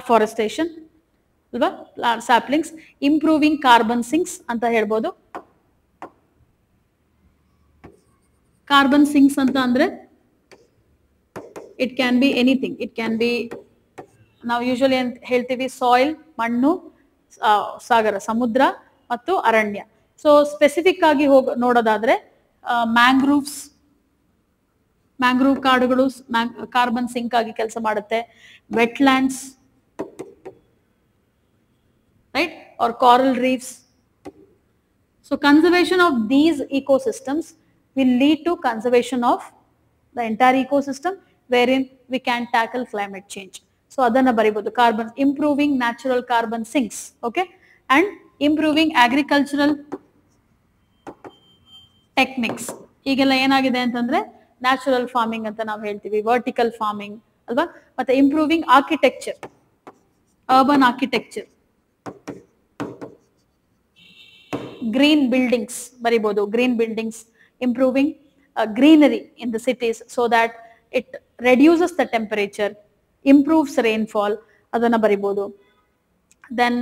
afforestation ಅಲ್ವಾ, ಸ್ಯಾಪ್ಲಿಂಗ್ಸ್, ಇಂಪ್ರೂವಿಂಗ್ ಕಾರ್ಬನ್ ಸಿಂಕ್ಸ್ ಅಂತ ಹೇಳ್ಬೋದು. ಕಾರ್ಬನ್ ಸಿಂಕ್ಸ್ ಅಂತ ಅಂದ್ರೆ it can be anything. It can be, ನಾವು ಯೂಶಲಿ ಅಂತ ಹೇಳ್ತೀವಿ, ಸಾಯಿಲ್, ಮಣ್ಣು, ಸಾಗರ, ಸಮುದ್ರ ಮತ್ತು ಅರಣ್ಯ. ಸೊ ಸ್ಪೆಸಿಫಿಕ್ ಆಗಿ ನೋಡೋದಾದ್ರೆ ಮ್ಯಾಂಗ್ರೂವ್ಸ್, ಮ್ಯಾಂಗ್ರೂವ್ ಕಾಡುಗಳು ಕಾರ್ಬನ್ ಸಿಂಕ್ ಆಗಿ ಕೆಲಸ ಮಾಡುತ್ತೆ. Wetlands, right, or coral reefs. So conservation of these ecosystems will lead to conservation of the entire ecosystem, wherein we can tackle climate change. So adanna baribodu, carbon, improving natural carbon sinks, okay, and improving agricultural techniques. ಈಗೆಲ್ಲ ಏನಾಗಿದೆ ಅಂತಂದ್ರೆ natural farming ಅಂತ ನಾವು ಹೇಳ್ತೀವಿ, vertical farming ಅಲ್ವಾ. ಮತ್ತೆ improving architecture, urban architecture, green buildings ಬರಿಬಹುದು, green buildings, improving greenery in the cities so that it reduces the temperature, improves rainfall, adana baribodu. Then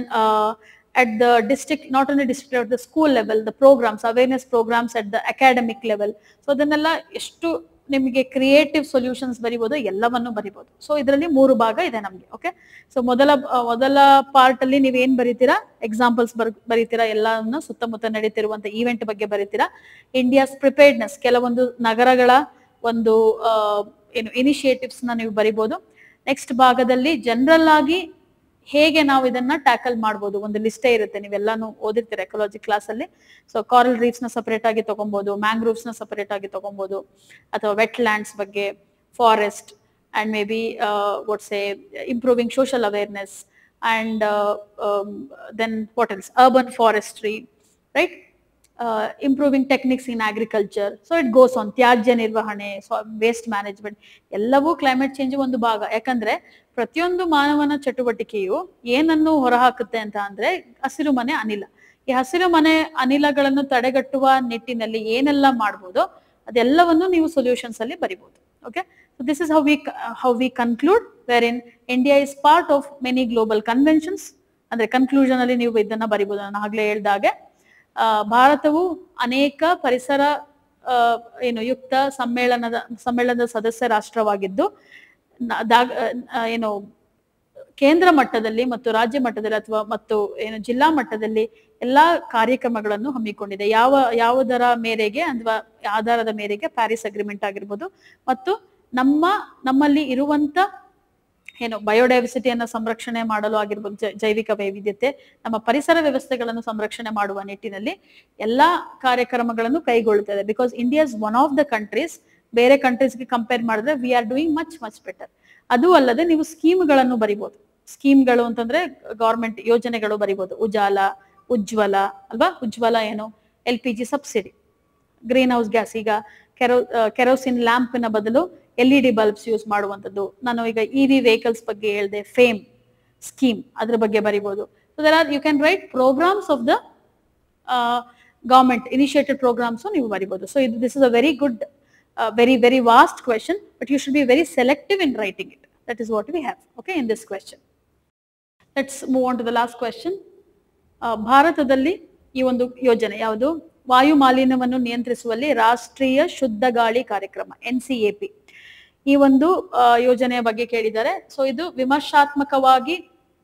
at the district, not only district at the school level, the programs, awareness programs at the academic level. So ಅದನ್ನೆಲ್ಲ ಎಷ್ಟು ನಿಮಗೆ creative solutions ಬರಿಬೋದು, ಎಲ್ಲವನ್ನು ಬರಿಬೋದು. So ಇದರಲ್ಲಿ 3 ಭಾಗ ಇದೆ ನಮ್ಗೆ. ಓಕೆ, ಸೊ ಮೊದಲ ಪಾರ್ಟ್ ಅಲ್ಲಿ ನೀವ್ ಏನ್ ಬರೀತೀರಾ, ಎಕ್ಸಾಂಪಲ್ಸ್ ಬರೀತೀರಾ, ಎಲ್ಲವನ್ನು ಸುತ್ತಮುತ್ತ ನಡೀತಿರುವಂತ ಈವೆಂಟ್ ಬಗ್ಗೆ ಬರೀತೀರಾ. ಇಂಡಿಯಾಸ್ ಪ್ರಿಪೇರ್ಡ್ನೆಸ್, ಕೆಲವೊಂದು ನಗರಗಳ ಒಂದು ಏನು ಇನಿಷಿಯೇಟಿವ್ಸ್ ನ ನೀವು ಬರಿಬೋದು. ನೆಕ್ಸ್ಟ್ ಭಾಗದಲ್ಲಿ ಜನರಲ್ ಆಗಿ ಹೇಗೆ ನಾವು ಇದನ್ನ ಟ್ಯಾಕಲ್ ಮಾಡ್ಬೋದು, ಒಂದು ಲಿಸ್ಟೇ ಇರುತ್ತೆ, ನೀವೆಲ್ಲಾನು ಓದಿರ್ತೀರ ಎಕಾಲಜಿ ಕ್ಲಾಸ್ ಅಲ್ಲಿ. ಸೊ ಕಾರಲ್ ರೀಫ್ಸ್ ನ ಸಪರೇಟ್ ಆಗಿ ತಗೊಬಹುದು, ಮ್ಯಾಂಗ್ರೋವ್ಸ್ ನ ಸಪರೇಟ್ ಆಗಿ ತಗೊಬಹುದು, ಅಥವಾ ವೆಟ್ ಲ್ಯಾಂಡ್ಸ್ ಬಗ್ಗೆ, forest, and maybe what's a improving social awareness, and then what else, urban forestry, right, improving techniques in agriculture. So it goes on. ತ್ಯಾಜ್ಯ ನಿರ್ವಹಣೆ, ವೇಸ್ಟ್ ಮ್ಯಾನೇಜ್ಮೆಂಟ್, ಎಲ್ಲವೂ ಕ್ಲೈಮೇಟ್ ಚೇಂಜ್ ಒಂದು ಭಾಗ. ಯಾಕಂದ್ರೆ ಪ್ರತಿಯೊಂದು ಮಾನವನ ಚಟುವಟಿಕೆಯು ಏನನ್ನು ಹೊರಹಾಕುತ್ತೆ ಅಂತ ಅಂದ್ರೆ ಹಸಿರು ಮನೆ ಅನಿಲ. ಈ ಹಸಿರು ಮನೆ ಅನಿಲಗಳನ್ನು ತಡೆಗಟ್ಟುವ ನಿಟ್ಟಿನಲ್ಲಿ ಏನೆಲ್ಲ ಮಾಡ್ಬೋದು ಅದೆಲ್ಲವನ್ನು ನೀವು ಸೊಲ್ಯೂಷನ್ಸ್ ಅಲ್ಲಿ ಬರಿಬಹುದು. Okay, so this is how we conclude, wherein India is part of many global conventions. ಅಂದ್ರೆ ಕನ್ಕ್ಲೂಷನ್ ಅಲ್ಲಿ ನೀವು ಇದನ್ನ ಬರಿಬಹುದು. ನಾನು ಆಗ್ಲೇ ಹೇಳ್ದಾಗೆ ಭಾರತವು ಅನೇಕ ಪರಿಸರ ಯುಕ್ತ ಸಮ್ಮೇಳನದ ಸದಸ್ಯ ರಾಷ್ಟ್ರವಾಗಿದ್ದು, ಏನು ಕೇಂದ್ರ ಮಟ್ಟದಲ್ಲಿ ಮತ್ತು ರಾಜ್ಯ ಮಟ್ಟದಲ್ಲಿ ಅಥವಾ ಮತ್ತು ಏನು ಜಿಲ್ಲಾ ಮಟ್ಟದಲ್ಲಿ ಎಲ್ಲಾ ಕಾರ್ಯಕ್ರಮಗಳನ್ನು ಹಮ್ಮಿಕೊಂಡಿದೆ. ಯಾವುದರ ಮೇರೆಗೆ ಅಥವಾ ಆಧಾರದ ಮೇರೆಗೆ ಪ್ಯಾರಿಸ್ ಅಗ್ರಿಮೆಂಟ್ ಆಗಿರ್ಬೋದು, ಮತ್ತು ನಮ್ಮಲ್ಲಿ ಇರುವಂತ ಏನು ಬಯೋಡೈವರ್ಸಿಟಿಯನ್ನ ಸಂರಕ್ಷಣೆ ಮಾಡಲು ಆಗಿರ್ಬೋದು, ಜೈವಿಕ ವೈವಿಧ್ಯತೆ, ನಮ್ಮ ಪರಿಸರ ವ್ಯವಸ್ಥೆಗಳನ್ನು ಸಂರಕ್ಷಣೆ ಮಾಡುವ ನಿಟ್ಟಿನಲ್ಲಿ ಎಲ್ಲಾ ಕಾರ್ಯಕ್ರಮಗಳನ್ನು ಕೈಗೊಳ್ಳುತ್ತದೆ. Because India is one of the countries, ಬೇರೆ ಕಂಟ್ರೀಸ್ಗೆ ಕಂಪೇರ್ ಮಾಡಿದ್ರೆ we are doing much better. ಅದು ಅಲ್ಲದೆ ನೀವು ಸ್ಕೀಮ್ಗಳನ್ನು ಬರಿಬಹುದು. ಸ್ಕೀಮ್ಗಳು ಅಂತಂದ್ರೆ ಗವರ್ಮೆಂಟ್ ಯೋಜನೆಗಳು ಬರಿಬಹುದು. ಉಜ್ವಲ ಅಲ್ವಾ, ಉಜ್ವಲ ಏನು, LPG subsidy, green house gas, ಈಗ ಕೆರೋಸಿನ್ ಲ್ಯಾಂಪಿನ ಬದಲು LED ಬಲ್ಬ್ಸ್ ಯೂಸ್ ಮಾಡುವಂಥದ್ದು. ನಾನು ಈಗ EV ವೆಹಿಕಲ್ಸ್ ಬಗ್ಗೆ ಹೇಳಿದೆ, ಫೇಮ್ ಸ್ಕೀಮ್, ಅದ್ರ ಬಗ್ಗೆ ಬರಿಬಹುದು. So there are, you can write programmes of the government initiated programmes ನೀವು ಬರಿಬಹುದು. So this is a very good, very vast question, but you should be very selective in writing it. That is what we have, okay, in this question. Let's move on to the last question. ಭಾರತದಲ್ಲಿ ಈ ಒಂದು ಯೋಜನೆ ಯಾವುದು, ವಾಯು ಮಾಲಿನ್ಯವನ್ನು ನಿಯಂತ್ರಿಸುವಲ್ಲಿ ರಾಷ್ಟ್ರೀಯ ಶುದ್ಧ ಗಾಳಿ ಕಾರ್ಯಕ್ರಮ NCAP, ಈ ಒಂದು ಯೋಜನೆಯ ಬಗ್ಗೆ ಕೇಳಿದ್ದಾರೆ. ಸೊ ಇದು ವಿಮರ್ಶಾತ್ಮಕವಾಗಿ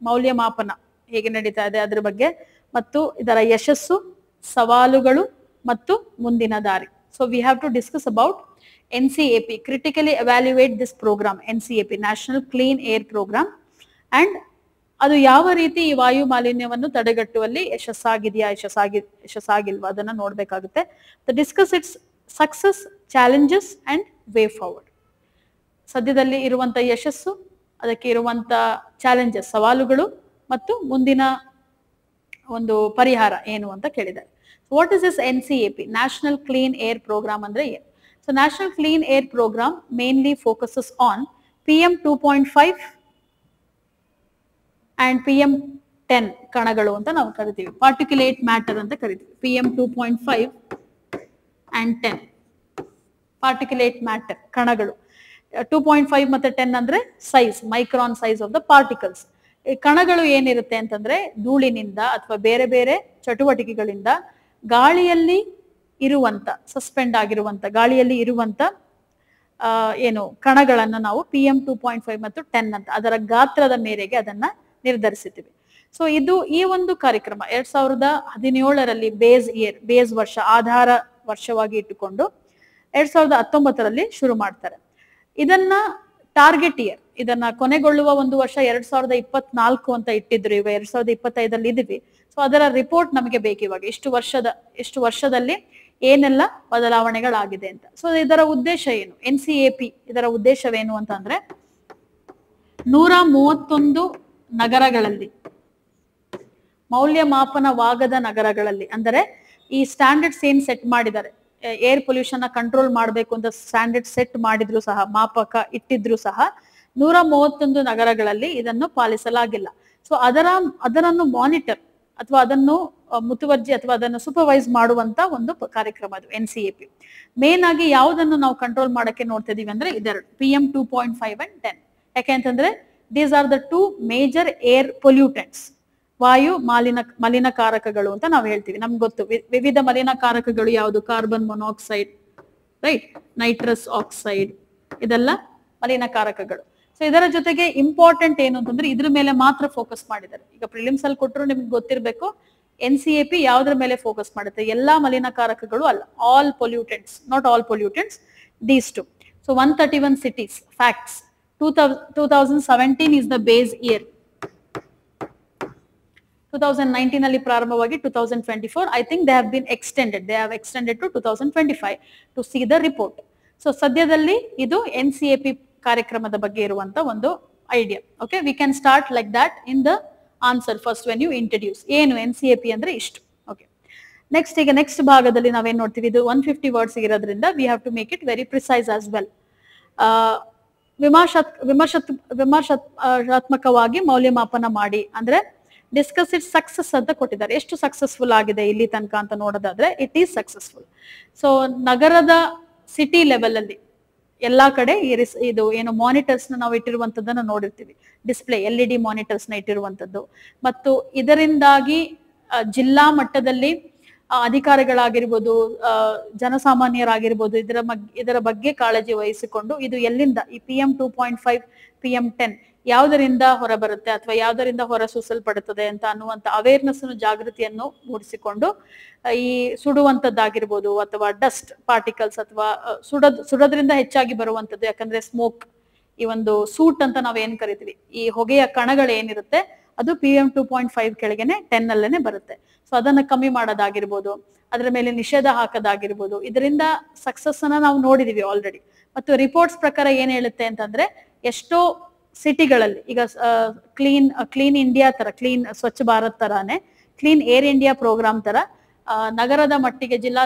ಮೌಲ್ಯಮಾಪನ ಹೇಗೆ ನಡೀತಾ ಇದೆ ಅದ್ರ ಬಗ್ಗೆ, ಮತ್ತು ಇದರ ಯಶಸ್ಸು, ಸವಾಲುಗಳು ಮತ್ತು ಮುಂದಿನ ದಾರಿ. So we have to discuss about NCAP, critically evaluate this program, NCAP, National Clean Air Program, and ಅದು ಯಾವ ರೀತಿ ಈ ವಾಯು ಮಾಲಿನ್ಯವನ್ನು ತಡೆಗಟ್ಟುವಲ್ಲಿ ಯಶಸ್ಸಾಗಿಲ್ವಾ ಅದನ್ನ ನೋಡ್ಬೇಕಾಗುತ್ತೆ. Discuss its success, challenges and way forward. ಸದ್ಯದಲ್ಲಿ ಇರುವಂತ ಯಶಸ್ಸು, ಅದಕ್ಕೆ ಇರುವಂತ ಚಾಲೆಂಜಸ್, ಸವಾಲುಗಳು, ಮತ್ತು ಮುಂದಿನ ಒಂದು ಪರಿಹಾರ ಏನು ಅಂತ ಕೇಳಿದ್ದಾರೆ. What is this NCAP, National Clean Air Program ಅಂದ್ರೆ ಏನು? So National Clean Air Program mainly focuses on PM 2.5 and PM10 ಕಣಗಳು ಅಂತ ನಾವು ಕರಿತೀವಿ, ಪಾರ್ಟಿಕ್ಯುಲೇಟ್ ಮ್ಯಾಟರ್ ಅಂತ ಕರಿತೀವಿ. PM 2.5 and 10 ಪಾರ್ಟಿಕ್ಯುಲೇಟ್ ಮ್ಯಾಟರ್ ಕಣಗಳು. 2.5 ಮತ್ತೆ 10 ಅಂದ್ರೆ size, micron size of the particles. ಈ ಕಣಗಳು ಏನಿರುತ್ತೆ ಅಂತಂದ್ರೆ ಧೂಳಿನಿಂದ ಅಥವಾ ಬೇರೆ ಬೇರೆ ಚಟುವಟಿಕೆಗಳಿಂದ ಗಾಳಿಯಲ್ಲಿ ಇರುವಂತ, ಸಸ್ಪೆಂಡ್ ಆಗಿರುವಂತ ಗಾಳಿಯಲ್ಲಿ ಇರುವಂತ ಏನು ಕಣಗಳನ್ನ ನಾವು PM 2.5 ಮತ್ತು 10 ಅಂತ ಅದರ ಗಾತ್ರದ ಮೇರೆಗೆ ಅದನ್ನ ನಿರ್ಧರಿಸಿದ್ದೀವಿ. ಸೊ ಇದು ಈ ಒಂದು ಕಾರ್ಯಕ್ರಮ 2017ರಲ್ಲಿ ಬೇಸ್ ವರ್ಷ, ಆಧಾರ ವರ್ಷವಾಗಿ ಇಟ್ಟುಕೊಂಡು 2019ರಲ್ಲಿ ಶುರು ಮಾಡ್ತಾರೆ. ಇದನ್ನ ಟಾರ್ಗೆಟ್ ಇಯರ್, ಇದನ್ನ ಕೊನೆಗೊಳ್ಳುವ ಒಂದು ವರ್ಷ 2024 ಅಂತ ಇಟ್ಟಿದ್ರು. ಇವಾಗ 2025ರಲ್ಲಿ ಇದೀವಿ. ಸೊ ಅದರ ರಿಪೋರ್ಟ್ ನಮಗೆ ಬೇಕು ಇವಾಗ, ಎಷ್ಟು ವರ್ಷದಲ್ಲಿ ಏನೆಲ್ಲ ಬದಲಾವಣೆಗಳಾಗಿದೆ ಅಂತ. ಸೊ ಇದರ ಉದ್ದೇಶ ಏನು, NCAP ಇದರ ಉದ್ದೇಶವೇನು ಅಂತ ಅಂದ್ರೆ 131 ನಗರಗಳಲ್ಲಿ, ಮೌಲ್ಯಮಾಪನವಾಗದ ನಗರಗಳಲ್ಲಿ, ಅಂದರೆ ಈ ಸ್ಟ್ಯಾಂಡರ್ಡ್ಸ್ ಏನ್ ಸೆಟ್ ಮಾಡಿದ್ದಾರೆ, ಏರ್ ಪೊಲ್ಯೂಷನ್ ಕಂಟ್ರೋಲ್ ಮಾಡಬೇಕು ಅಂತ ಸ್ಟ್ಯಾಂಡರ್ಡ್ ಸೆಟ್ ಮಾಡಿದ್ರು ಸಹ, ಮಾಪಕ ಇಟ್ಟಿದ್ರು ಸಹ 131 ನಗರಗಳಲ್ಲಿ ಇದನ್ನು ಪಾಲಿಸಲಾಗಿಲ್ಲ. ಸೊ ಅದರನ್ನು ಮಾನಿಟರ್ ಅಥವಾ ಅದನ್ನು ಮುತುವರ್ಜಿ ಅಥವಾ ಅದನ್ನು ಸೂಪರ್ವೈಸ್ ಮಾಡುವಂತ ಒಂದು ಕಾರ್ಯಕ್ರಮ ಅದು NCAP. ಮೇನ್ ಆಗಿ ಯಾವುದನ್ನು ನಾವು ಕಂಟ್ರೋಲ್ ಮಾಡಕ್ಕೆ ನೋಡ್ತಾ ಇದೀವಿ ಅಂದ್ರೆ ಇದೆರಡು, PM 2.5 and 10. ಯಾಕೆ ಅಂತಂದ್ರೆ these are the 2 major air pollutants. ವಾಯು ಮಲಿನಕಾರಕಗಳು ಅಂತ ನಾವು ಹೇಳ್ತೀವಿ. ನಮ್ಗೆ ಗೊತ್ತು ವಿವಿಧ ಮಲಿನಕಾರಕಗಳು ಯಾವುದು, carbon monoxide, right, nitrous oxide, ಇದೆಲ್ಲ ಮಲಿನಕಾರಕಗಳು. ಸೊ ಇದರ ಜೊತೆಗೆ ಇಂಪಾರ್ಟೆಂಟ್ ಏನು ಅಂತಂದ್ರೆ ಇದ್ರ ಮೇಲೆ ಮಾತ್ರ ಫೋಕಸ್ ಮಾಡಿದ್ದಾರೆ. ಈಗ ಪ್ರಿಲಿಮ್ಸ್ ಅಲ್ಲಿ ಕೊಟ್ಟರು ನಿಮ್ಗೆ ಗೊತ್ತಿರಬೇಕು NCAP ಯಾವ್ದ್ರ ಮೇಲೆ ಫೋಕಸ್ ಮಾಡುತ್ತೆ, ಎಲ್ಲಾ ಮಲಿನಕಾರಕಗಳು ಅಲ್ಲ, all pollutants, not all pollutants, these two. So 131 cities, facts. 2017 is the base year. 2019 ಅಲ್ಲಿ ಪ್ರಾರಂಭವಾಗಿ 2024, I think they have been extended. They have extended to 2025 to see the report. So ಸದ್ಯದಲ್ಲಿ ಇದು NCAP ಕಾರ್ಯಕ್ರಮದ ಬಗ್ಗೆ ಇರುವಂತ ಒಂದು idea. Okay, we can start like that in the answer first when you introduce. ಏನು NCAP ಅಂದ್ರೆ ಇಷ್ಟು. Okay, next ಈಗ ನೆಕ್ಸ್ಟ್ ಭಾಗದಲ್ಲಿ ನಾವೇನ್ ನೋಡ್ತೀವಿ, ಇದು 150 ವರ್ಡ್ಸ್ ಇರೋದ್ರಿಂದ we have to make it very precise as well. ವಿಮರ್ಶಾತ್ಮಕವಾಗಿ ಮೌಲ್ಯಮಾಪನ ಮಾಡಿ ಅಂದ್ರೆ ಡಿಸ್ಕಸ್ ಇಟ್ ಸಕ್ಸಸ್ ಅಂತ ಕೊಟ್ಟಿದ್ದಾರೆ. ಎಷ್ಟು ಸಕ್ಸಸ್ಫುಲ್ ಆಗಿದೆ ಇಲ್ಲಿ ತನಕ ಅಂತ ನೋಡೋದಾದ್ರೆ ಇಟ್ ಈಸ್ ಸಕ್ಸಸ್ಫುಲ್. ಸೊ ನಗರದ ಸಿಟಿ ಲೆವೆಲ್ ಅಲ್ಲಿ ಎಲ್ಲಾ ಕಡೆ ಇದು ಏನು ಮಾನಿಟರ್ಸ್ ನಾವು ಇಟ್ಟಿರುವಂತದ್ದನ್ನ ನೋಡಿರ್ತೀವಿ, ಡಿಸ್ಪ್ಲೇ LED ಮಾನಿಟರ್ಸ್ ನ ಇಟ್ಟಿರುವಂತದ್ದು. ಮತ್ತು ಇದರಿಂದಾಗಿ ಜಿಲ್ಲಾ ಮಟ್ಟದಲ್ಲಿ ಅಧಿಕಾರಿಗಳಾಗಿರ್ಬೋದು, ಜನಸಾಮಾನ್ಯರಾಗಿರ್ಬೋದು, ಇದರ ಬಗ್ಗೆ ಕಾಳಜಿ ವಹಿಸಿಕೊಂಡು ಇದು ಎಲ್ಲಿಂದ ಈ PM 2.5 PM 10 ಯಾವುದರಿಂದ ಹೊರಬರುತ್ತೆ ಅಥವಾ ಯಾವುದರಿಂದ ಹೊರ ಸೂಸಲ್ಪಡುತ್ತದೆ ಅಂತ ಅನ್ನುವಂತ ಅವೇರ್ನೆಸ್ ಜಾಗೃತಿಯನ್ನು ಮೂಡಿಸಿಕೊಂಡು ಈ ಸುಡುವಂತದ್ದಾಗಿರ್ಬೋದು ಅಥವಾ ಡಸ್ಟ್ ಪಾರ್ಟಿಕಲ್ಸ್ ಅಥವಾ ಸುಡೋದ್ರಿಂದ ಹೆಚ್ಚಾಗಿ ಬರುವಂತದ್ದು, ಯಾಕಂದ್ರೆ ಸ್ಮೋಕ್, ಈ ಒಂದು ಸೂಟ್ ಅಂತ ನಾವ್ ಏನ್ ಕರಿತೀವಿ, ಈ ಹೊಗೆಯ ಕಣಗಳು ಏನಿರುತ್ತೆ ಅದು PM 2.5 ಕೆಳಗೆನೆ 10 ಅಲ್ಲೇನೆ ಬರುತ್ತೆ. ಸೊ ಅದನ್ನ ಕಮ್ಮಿ ಮಾಡೋದಾಗಿರ್ಬೋದು, ಅದರ ಮೇಲೆ ನಿಷೇಧ ಹಾಕೋದಾಗಿರ್ಬೋದು, ಇದರಿಂದ ಸಕ್ಸಸ್ ಅನ್ನ ನಾವು ನೋಡಿದೀವಿ ಆಲ್ರೆಡಿ. ಮತ್ತು ರಿಪೋರ್ಟ್ಸ್ ಪ್ರಕಾರ ಏನ್ ಹೇಳುತ್ತೆ ಅಂತಂದ್ರೆ ಎಷ್ಟೋ ಸಿಟಿಗಳಲ್ಲಿ ಈಗ ಕ್ಲೀನ್ ಇಂಡಿಯಾ ತರ, ಕ್ಲೀನ್ ಸ್ವಚ್ಛ ಭಾರತ್ ತರಾನೇ ಕ್ಲೀನ್ ಏರ್ ಇಂಡಿಯಾ ಪ್ರೋಗ್ರಾಮ್ ತರ ನಗರದ ಮಟ್ಟಿಗೆ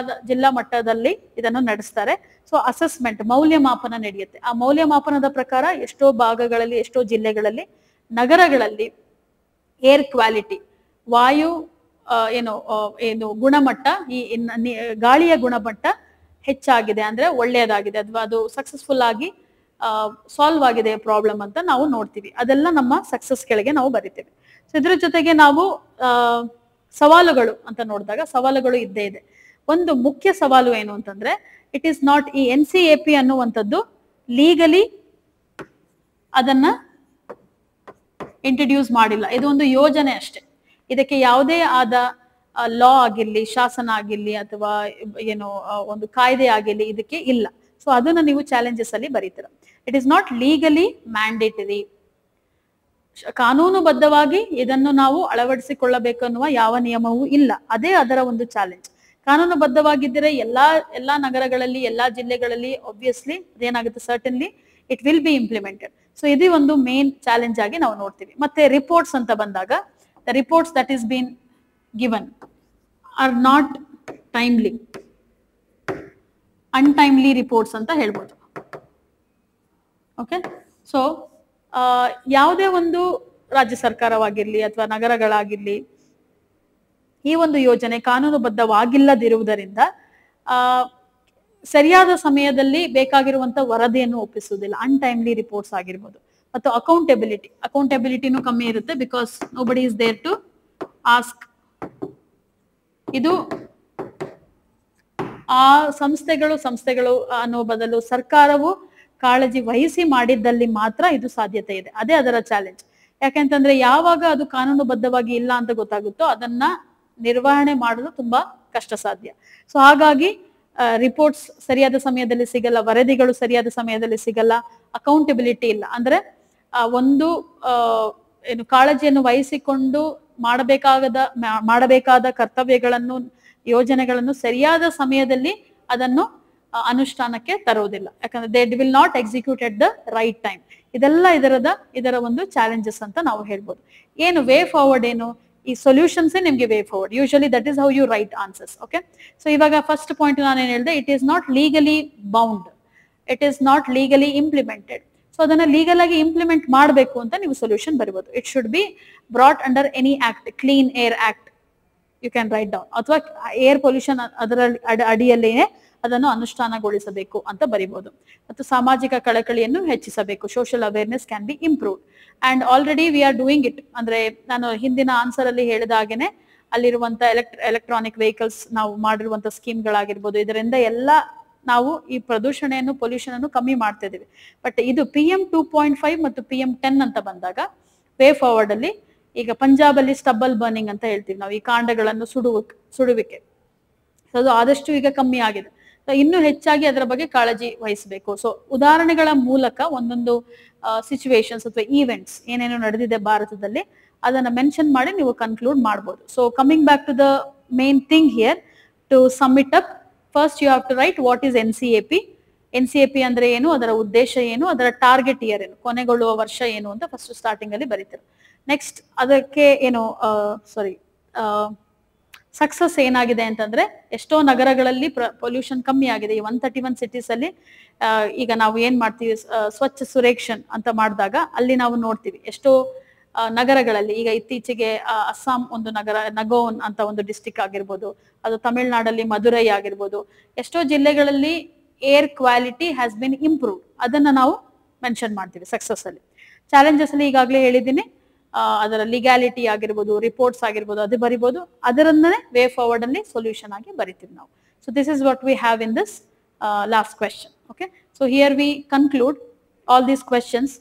ಜಿಲ್ಲಾ ಮಟ್ಟದಲ್ಲಿ ಇದನ್ನು ನಡೆಸ್ತಾರೆ. ಸೊ ಅಸೆಸ್ಮೆಂಟ್, ಮೌಲ್ಯಮಾಪನ ನಡೆಯುತ್ತೆ. ಆ ಮೌಲ್ಯಮಾಪನದ ಪ್ರಕಾರ ಎಷ್ಟೋ ಭಾಗಗಳಲ್ಲಿ, ಎಷ್ಟೋ ಜಿಲ್ಲೆಗಳಲ್ಲಿ, ನಗರಗಳಲ್ಲಿ ಏರ್ ಕ್ವಾಲಿಟಿ, ವಾಯು ಏನು ಗುಣಮಟ್ಟ, ಈ ಗಾಳಿಯ ಗುಣಮಟ್ಟ ಹೆಚ್ಚಾಗಿದೆ ಅಂದ್ರೆ ಒಳ್ಳೆಯದಾಗಿದೆ ಅಥವಾ ಅದು ಸಕ್ಸಸ್ಫುಲ್ ಆಗಿ ಸಾಲ್ವ್ ಆಗಿದೆ ಪ್ರಾಬ್ಲಮ್ ಅಂತ ನಾವು ನೋಡ್ತೀವಿ. ಅದೆಲ್ಲ ನಮ್ಮ ಸಕ್ಸಸ್ ಕೆಳಗೆ ನಾವು ಬರಿತೇವೆ. ಸೊ ಇದ್ರ ಜೊತೆಗೆ ನಾವು ಸವಾಲುಗಳು ಅಂತ ನೋಡಿದಾಗ ಸವಾಲುಗಳು ಇದ್ದೇ ಇದೆ. ಒಂದು ಮುಖ್ಯ ಸವಾಲು ಏನು ಅಂತಂದ್ರೆ ಇಟ್ ಈಸ್ ನಾಟ್, ಈ NCAP ಅನ್ನುವಂಥದ್ದು ಲೀಗಲಿ ಅದನ್ನ ಇಂಟ್ರಡ್ಯೂಸ್ ಮಾಡಿಲ್ಲ. ಇದು ಒಂದು ಯೋಜನೆ ಅಷ್ಟೇ. ಇದಕ್ಕೆ ಯಾವುದೇ ಆದ ಲಾ ಆಗಿರ್ಲಿ, ಶಾಸನ ಆಗಿರ್ಲಿ ಅಥವಾ ಏನೋ ಒಂದು ಕಾಯ್ದೆ ಆಗಿರ್ಲಿ ಇದಕ್ಕೆ ಇಲ್ಲ. ಸೊ ಅದನ್ನ ನೀವು ಚಾಲೆಂಜಸ್ ಅಲ್ಲಿ ಬರೀತೀರ. It is not legally mandatory. ಕಾನೂನುಬದ್ಧವಾಗಿ ಇದನ್ನು ನಾವು ಅಳವಡಿಸಿಕೊಳ್ಳಬೇಕು ಅನ್ನುವ ಯಾವ ನಿಯಮವೂ ಇಲ್ಲ. ಅದೇ ಅದರ ಒಂದು ಚಾಲೆಂಜ್. ಕಾನೂನುಬದ್ಧವಾಗಿದ್ದರೆ ಎಲ್ಲಾ ನಗರಗಳಲ್ಲಿ, ಎಲ್ಲಾ ಜಿಲ್ಲೆಗಳಲ್ಲಿ ಆಬ್ವಿಯಸ್ಲಿ ಅದೇನಾಗುತ್ತೆ, certainly it will be implemented. So ಇದು ಒಂದು ಮೇನ್ ಚಾಲೆಂಜ್ ಆಗಿ ನಾವು ನೋಡ್ತೀವಿ. ಮತ್ತೆ ರಿಪೋರ್ಟ್ಸ್ ಅಂತ ಬಂದಾಗ the reports that is been given are not timely, untimely reports ಅಂತ ಹೇಳ್ಬೋದು. ಓಕೆ, ಸೊ ಯಾವುದೇ ಒಂದು ರಾಜ್ಯ ಸರ್ಕಾರವಾಗಿರ್ಲಿ ಅಥವಾ ನಗರಗಳಾಗಿರ್ಲಿ ಈ ಒಂದು ಯೋಜನೆ ಕಾನೂನುಬದ್ಧವಾಗಿಲ್ಲದಿರುವುದರಿಂದ ಸರಿಯಾದ ಸಮಯದಲ್ಲಿ ಬೇಕಾಗಿರುವಂತ ವರದಿಯನ್ನು ಒಪ್ಪಿಸುವುದಿಲ್ಲ. ಅನ್ಟೈಮ್ಲಿ ರಿಪೋರ್ಟ್ಸ್ ಆಗಿರ್ಬೋದು. ಮತ್ತು ಅಕೌಂಟೆಬಿಲಿಟಿನೂ ಕಮ್ಮಿ ಇರುತ್ತೆ, because nobody is there to ask. ಇದು ಆ ಸಂಸ್ಥೆಗಳು ಅನ್ನೋ ಬದಲು ಸರ್ಕಾರವು ಕಾಳಜಿ ವಹಿಸಿ ಮಾಡಿದ್ದಲ್ಲಿ ಮಾತ್ರ ಇದು ಸಾಧ್ಯತೆ ಇದೆ. ಅದೇ ಅದರ ಚಾಲೆಂಜ್. ಯಾಕೆಂತಂದ್ರೆ ಯಾವಾಗ ಅದು ಕಾನೂನುಬದ್ಧವಾಗಿ ಇಲ್ಲ ಅಂತ ಗೊತ್ತಾಗುತ್ತೋ ಅದನ್ನ ನಿರ್ವಹಣೆ ಮಾಡಲು ತುಂಬಾ ಕಷ್ಟ ಸಾಧ್ಯ. ಸೊ ಹಾಗಾಗಿ ರಿಪೋರ್ಟ್ಸ್ ಸರಿಯಾದ ಸಮಯದಲ್ಲಿ ಸಿಗಲ್ಲ, ವರದಿಗಳು ಸರಿಯಾದ ಸಮಯದಲ್ಲಿ ಸಿಗಲ್ಲ, ಅಕೌಂಟಬಿಲಿಟಿ ಇಲ್ಲ. ಅಂದ್ರೆ ಒಂದು ಏನು ಕಾಳಜಿಯನ್ನು ವಹಿಸಿಕೊಂಡು ಮಾಡಬೇಕಾದ ಕರ್ತವ್ಯಗಳನ್ನು, ಯೋಜನೆಗಳನ್ನು ಸರಿಯಾದ ಸಮಯದಲ್ಲಿ ಅದನ್ನು ಅನುಷ್ಠಾನಕ್ಕೆ ತರುವುದಿಲ್ಲ. ಯಾಕಂದ್ರೆ they will not execute at the right time. ಇದೆಲ್ಲ ಇದರ ಒಂದು ಚಾಲೆಂಜಸ್ ಅಂತ ನಾವು ಹೇಳ್ಬೋದು. ಏನು ವೇ ಫಾರ್ವರ್ಡ್, ಏನು ಈ ಸೊಲ್ಯೂಷನ್ಸ್ ನಿಮ್ಗೆ way forward. Usually that is how you write answers. Okay, so ಇವಾಗ ಫಸ್ಟ್ ಪಾಯಿಂಟ್ ನಾನೇನ್ ಹೇಳಿದೆ, it is not legally bound, it is not legally implemented. So ಅದನ್ನ ಲೀಗಲ್ ಆಗಿ ಇಂಪ್ಲಿಮೆಂಟ್ ಮಾಡಬೇಕು ಅಂತ ನೀವು ಸೊಲ್ಯೂಷನ್ ಬರೀಬಹುದು. It should be brought under any act, clean air act you can write down, ಅಥವಾ ಏರ್ ಪೊಲ್ಯೂಷನ್ ಅದರ ಅಡಿಯಲ್ಲೇನೆ ಅದನ್ನು ಅನುಷ್ಠಾನಗೊಳಿಸಬೇಕು ಅಂತ ಬರಿಬಹುದು. ಮತ್ತು ಸಾಮಾಜಿಕ ಕಳಕಳಿಯನ್ನು ಹೆಚ್ಚಿಸಬೇಕು. Social awareness can be improved and already we are doing it. ಅಂದ್ರೆ ನಾನು ಹಿಂದಿನ ಆನ್ಸರ್ ಅಲ್ಲಿ ಹೇಳಿದ ಹಾಗೇನೆ ಅಲ್ಲಿರುವಂತ ಎಲೆಕ್ಟ್ರಾನಿಕ್ ವೆಹಿಕಲ್ಸ್ ನಾವು ಮಾಡಿರುವಂತ ಸ್ಕೀಮ್ಗಳಾಗಿರ್ಬೋದು, ಇದರಿಂದ ಎಲ್ಲ ನಾವು ಈ ಪ್ರದೂಷಣೆಯನ್ನು ಪೊಲ್ಯೂಷನ್ ಅನ್ನು ಕಮ್ಮಿ ಮಾಡ್ತಾ ಇದೀವಿ. ಬಟ್ ಇದು PM 2.5 ಮತ್ತು PM 10 ಅಂತ ಬಂದಾಗ ವೇ ಫಾರ್ವರ್ಡ್ ಅಲ್ಲಿ ಈಗ ಪಂಜಾಬ್ ಅಲ್ಲಿ ಸ್ಟಬಲ್ ಬರ್ನಿಂಗ್ ಅಂತ ಹೇಳ್ತೀವಿ ನಾವು, ಈ ಕಾಂಡಗಳನ್ನು ಸುಡುವಿಕೆ, ಅದು ಆದಷ್ಟು ಈಗ ಕಮ್ಮಿ ಆಗಿದೆ. ಇನ್ನೂ ಹೆಚ್ಚಾಗಿ ಅದರ ಬಗ್ಗೆ ಕಾಳಜಿ ವಹಿಸಬೇಕು. ಸೊ ಉದಾಹರಣೆಗಳ ಮೂಲಕ ಒಂದೊಂದು ಸಿಚುವೇಶನ್ಸ್ ಅಥವಾ ಈವೆಂಟ್ಸ್ ಏನೇನು ನಡೆದಿದೆ ಭಾರತದಲ್ಲಿ ಅದನ್ನ ಮೆನ್ಷನ್ ಮಾಡಿ ನೀವು ಕನ್ಕ್ಲೂಡ್ ಮಾಡಬಹುದು. So coming back to the main thing here, to sum it up, first you have to write what is NCAP. NCAP ಅಂದ್ರೆ ಏನು, ಅದರ ಉದ್ದೇಶ ಏನು, ಅದರ ಟಾರ್ಗೆಟ್ ಇಯರ್ ಏನು, ಕೊನೆಗೊಳ್ಳುವ ವರ್ಷ ಏನು ಅಂತ ಫಸ್ಟ್ ಸ್ಟಾರ್ಟಿಂಗ್ ಅಲ್ಲಿ ಬರೀತಾರೆ. ನೆಕ್ಸ್ಟ್ ಅದಕ್ಕೆ ಏನು ಸಕ್ಸಸ್ ಏನಾಗಿದೆ ಅಂತಂದ್ರೆ ಎಷ್ಟೋ ನಗರಗಳಲ್ಲಿ ಪೊಲ್ಯೂಷನ್ ಕಮ್ಮಿ ಆಗಿದೆ. ಈ 131 ಸಿಟೀಸ್ ಅಲ್ಲಿ ಈಗ ನಾವು ಏನ್ ಮಾಡ್ತೀವಿ, ಸ್ವಚ್ಛ ಸುರೇಕ್ಷನ್ ಅಂತ ಮಾಡಿದಾಗ ಅಲ್ಲಿ ನಾವು ನೋಡ್ತೀವಿ ಎಷ್ಟೋ ನಗರಗಳಲ್ಲಿ. ಈಗ ಇತ್ತೀಚೆಗೆ ಅಸ್ಸಾಂ ಒಂದು ನಗರ, ನಗೋನ್ ಅಂತ ಒಂದು ಡಿಸ್ಟಿಕ್ ಆಗಿರ್ಬೋದು, ಅದು ತಮಿಳುನಾಡಲ್ಲಿ ಮಧುರೈ ಆಗಿರ್ಬೋದು, ಎಷ್ಟೋ ಜಿಲ್ಲೆಗಳಲ್ಲಿ air quality has been improved. ಅದನ್ನ ನಾವು ಮೆನ್ಷನ್ ಮಾಡ್ತೀವಿ ಸಕ್ಸಸ್ ಅಲ್ಲಿ. ಚಾಲೆಂಜಸ್ ಅಲ್ಲಿ ಈಗಾಗಲೇ ಹೇಳಿದ್ದೀನಿ, ಅದರ ಲೀಗಾಲಿಟಿ ಆಗಿರ್ಬೋದು, ರಿಪೋರ್ಟ್ಸ್ ಆಗಿರ್ಬೋದು, ಅದು ಬರಿಬೋದು. ಅದರನ್ನೇ ವೇ ಫಾರ್ವರ್ಡ್ ಅಲ್ಲಿ ಸೊಲ್ಯೂಷನ್ ಆಗಿ ಬರಿತೀವಿ ನಾವು. So this is what we have in this last question. Okay, so here V conclude all these questions.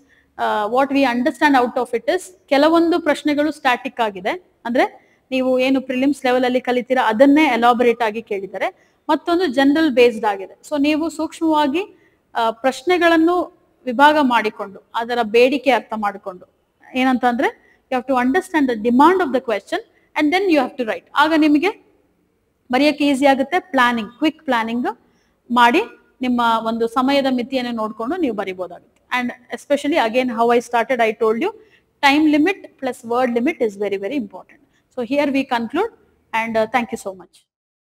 What we understand out of it is, ಕೆಲವೊಂದು ಪ್ರಶ್ನೆಗಳು ಸ್ಟ್ಯಾಟಿಕ್ ಆಗಿದೆ, ಅಂದ್ರೆ ನೀವು ಏನು ಪ್ರಿಲಿಮ್ಸ್ ಲೆವೆಲ್ ಅಲ್ಲಿ ಕಲಿತೀರಾ ಅದನ್ನೇ ಎಲಾಬರೇಟ್ ಆಗಿ ಕೇಳಿದ್ದಾರೆ. ಮತ್ತೊಂದು ಜನರಲ್ ಬೇಸ್ಡ್ ಆಗಿದೆ. ಸೊ ನೀವು ಸೂಕ್ಷ್ಮವಾಗಿ ಪ್ರಶ್ನೆಗಳನ್ನು ವಿಭಾಗ ಮಾಡಿಕೊಂಡು ಅದರ ಬೇಡಿಕೆ ಅರ್ಥ ಮಾಡಿಕೊಂಡು, ಏನಂತ ಅಂದ್ರೆ you have to understand the demand of the question and then you have to write. ಆಗ ನಿಮಗೆ ಬರೆಯಕ್ಕೆ ಈಸಿ ಆಗುತ್ತೆ. ಪ್ಲಾನಿಂಗ್, ಕ್ವಿಕ್ ಪ್ಲಾನಿಂಗ್ ಮಾಡಿ ನಿಮ್ಮ ಒಂದು ಸಮಯದ ಮಿತಿಯನ್ನು ನೋಡಿಕೊಂಡು ನೀವು ಬರಿಬಹುದಾಗುತ್ತೆ. And especially again how I started, I told you time limit plus word limit is very, very important. So here we conclude and thank you so much.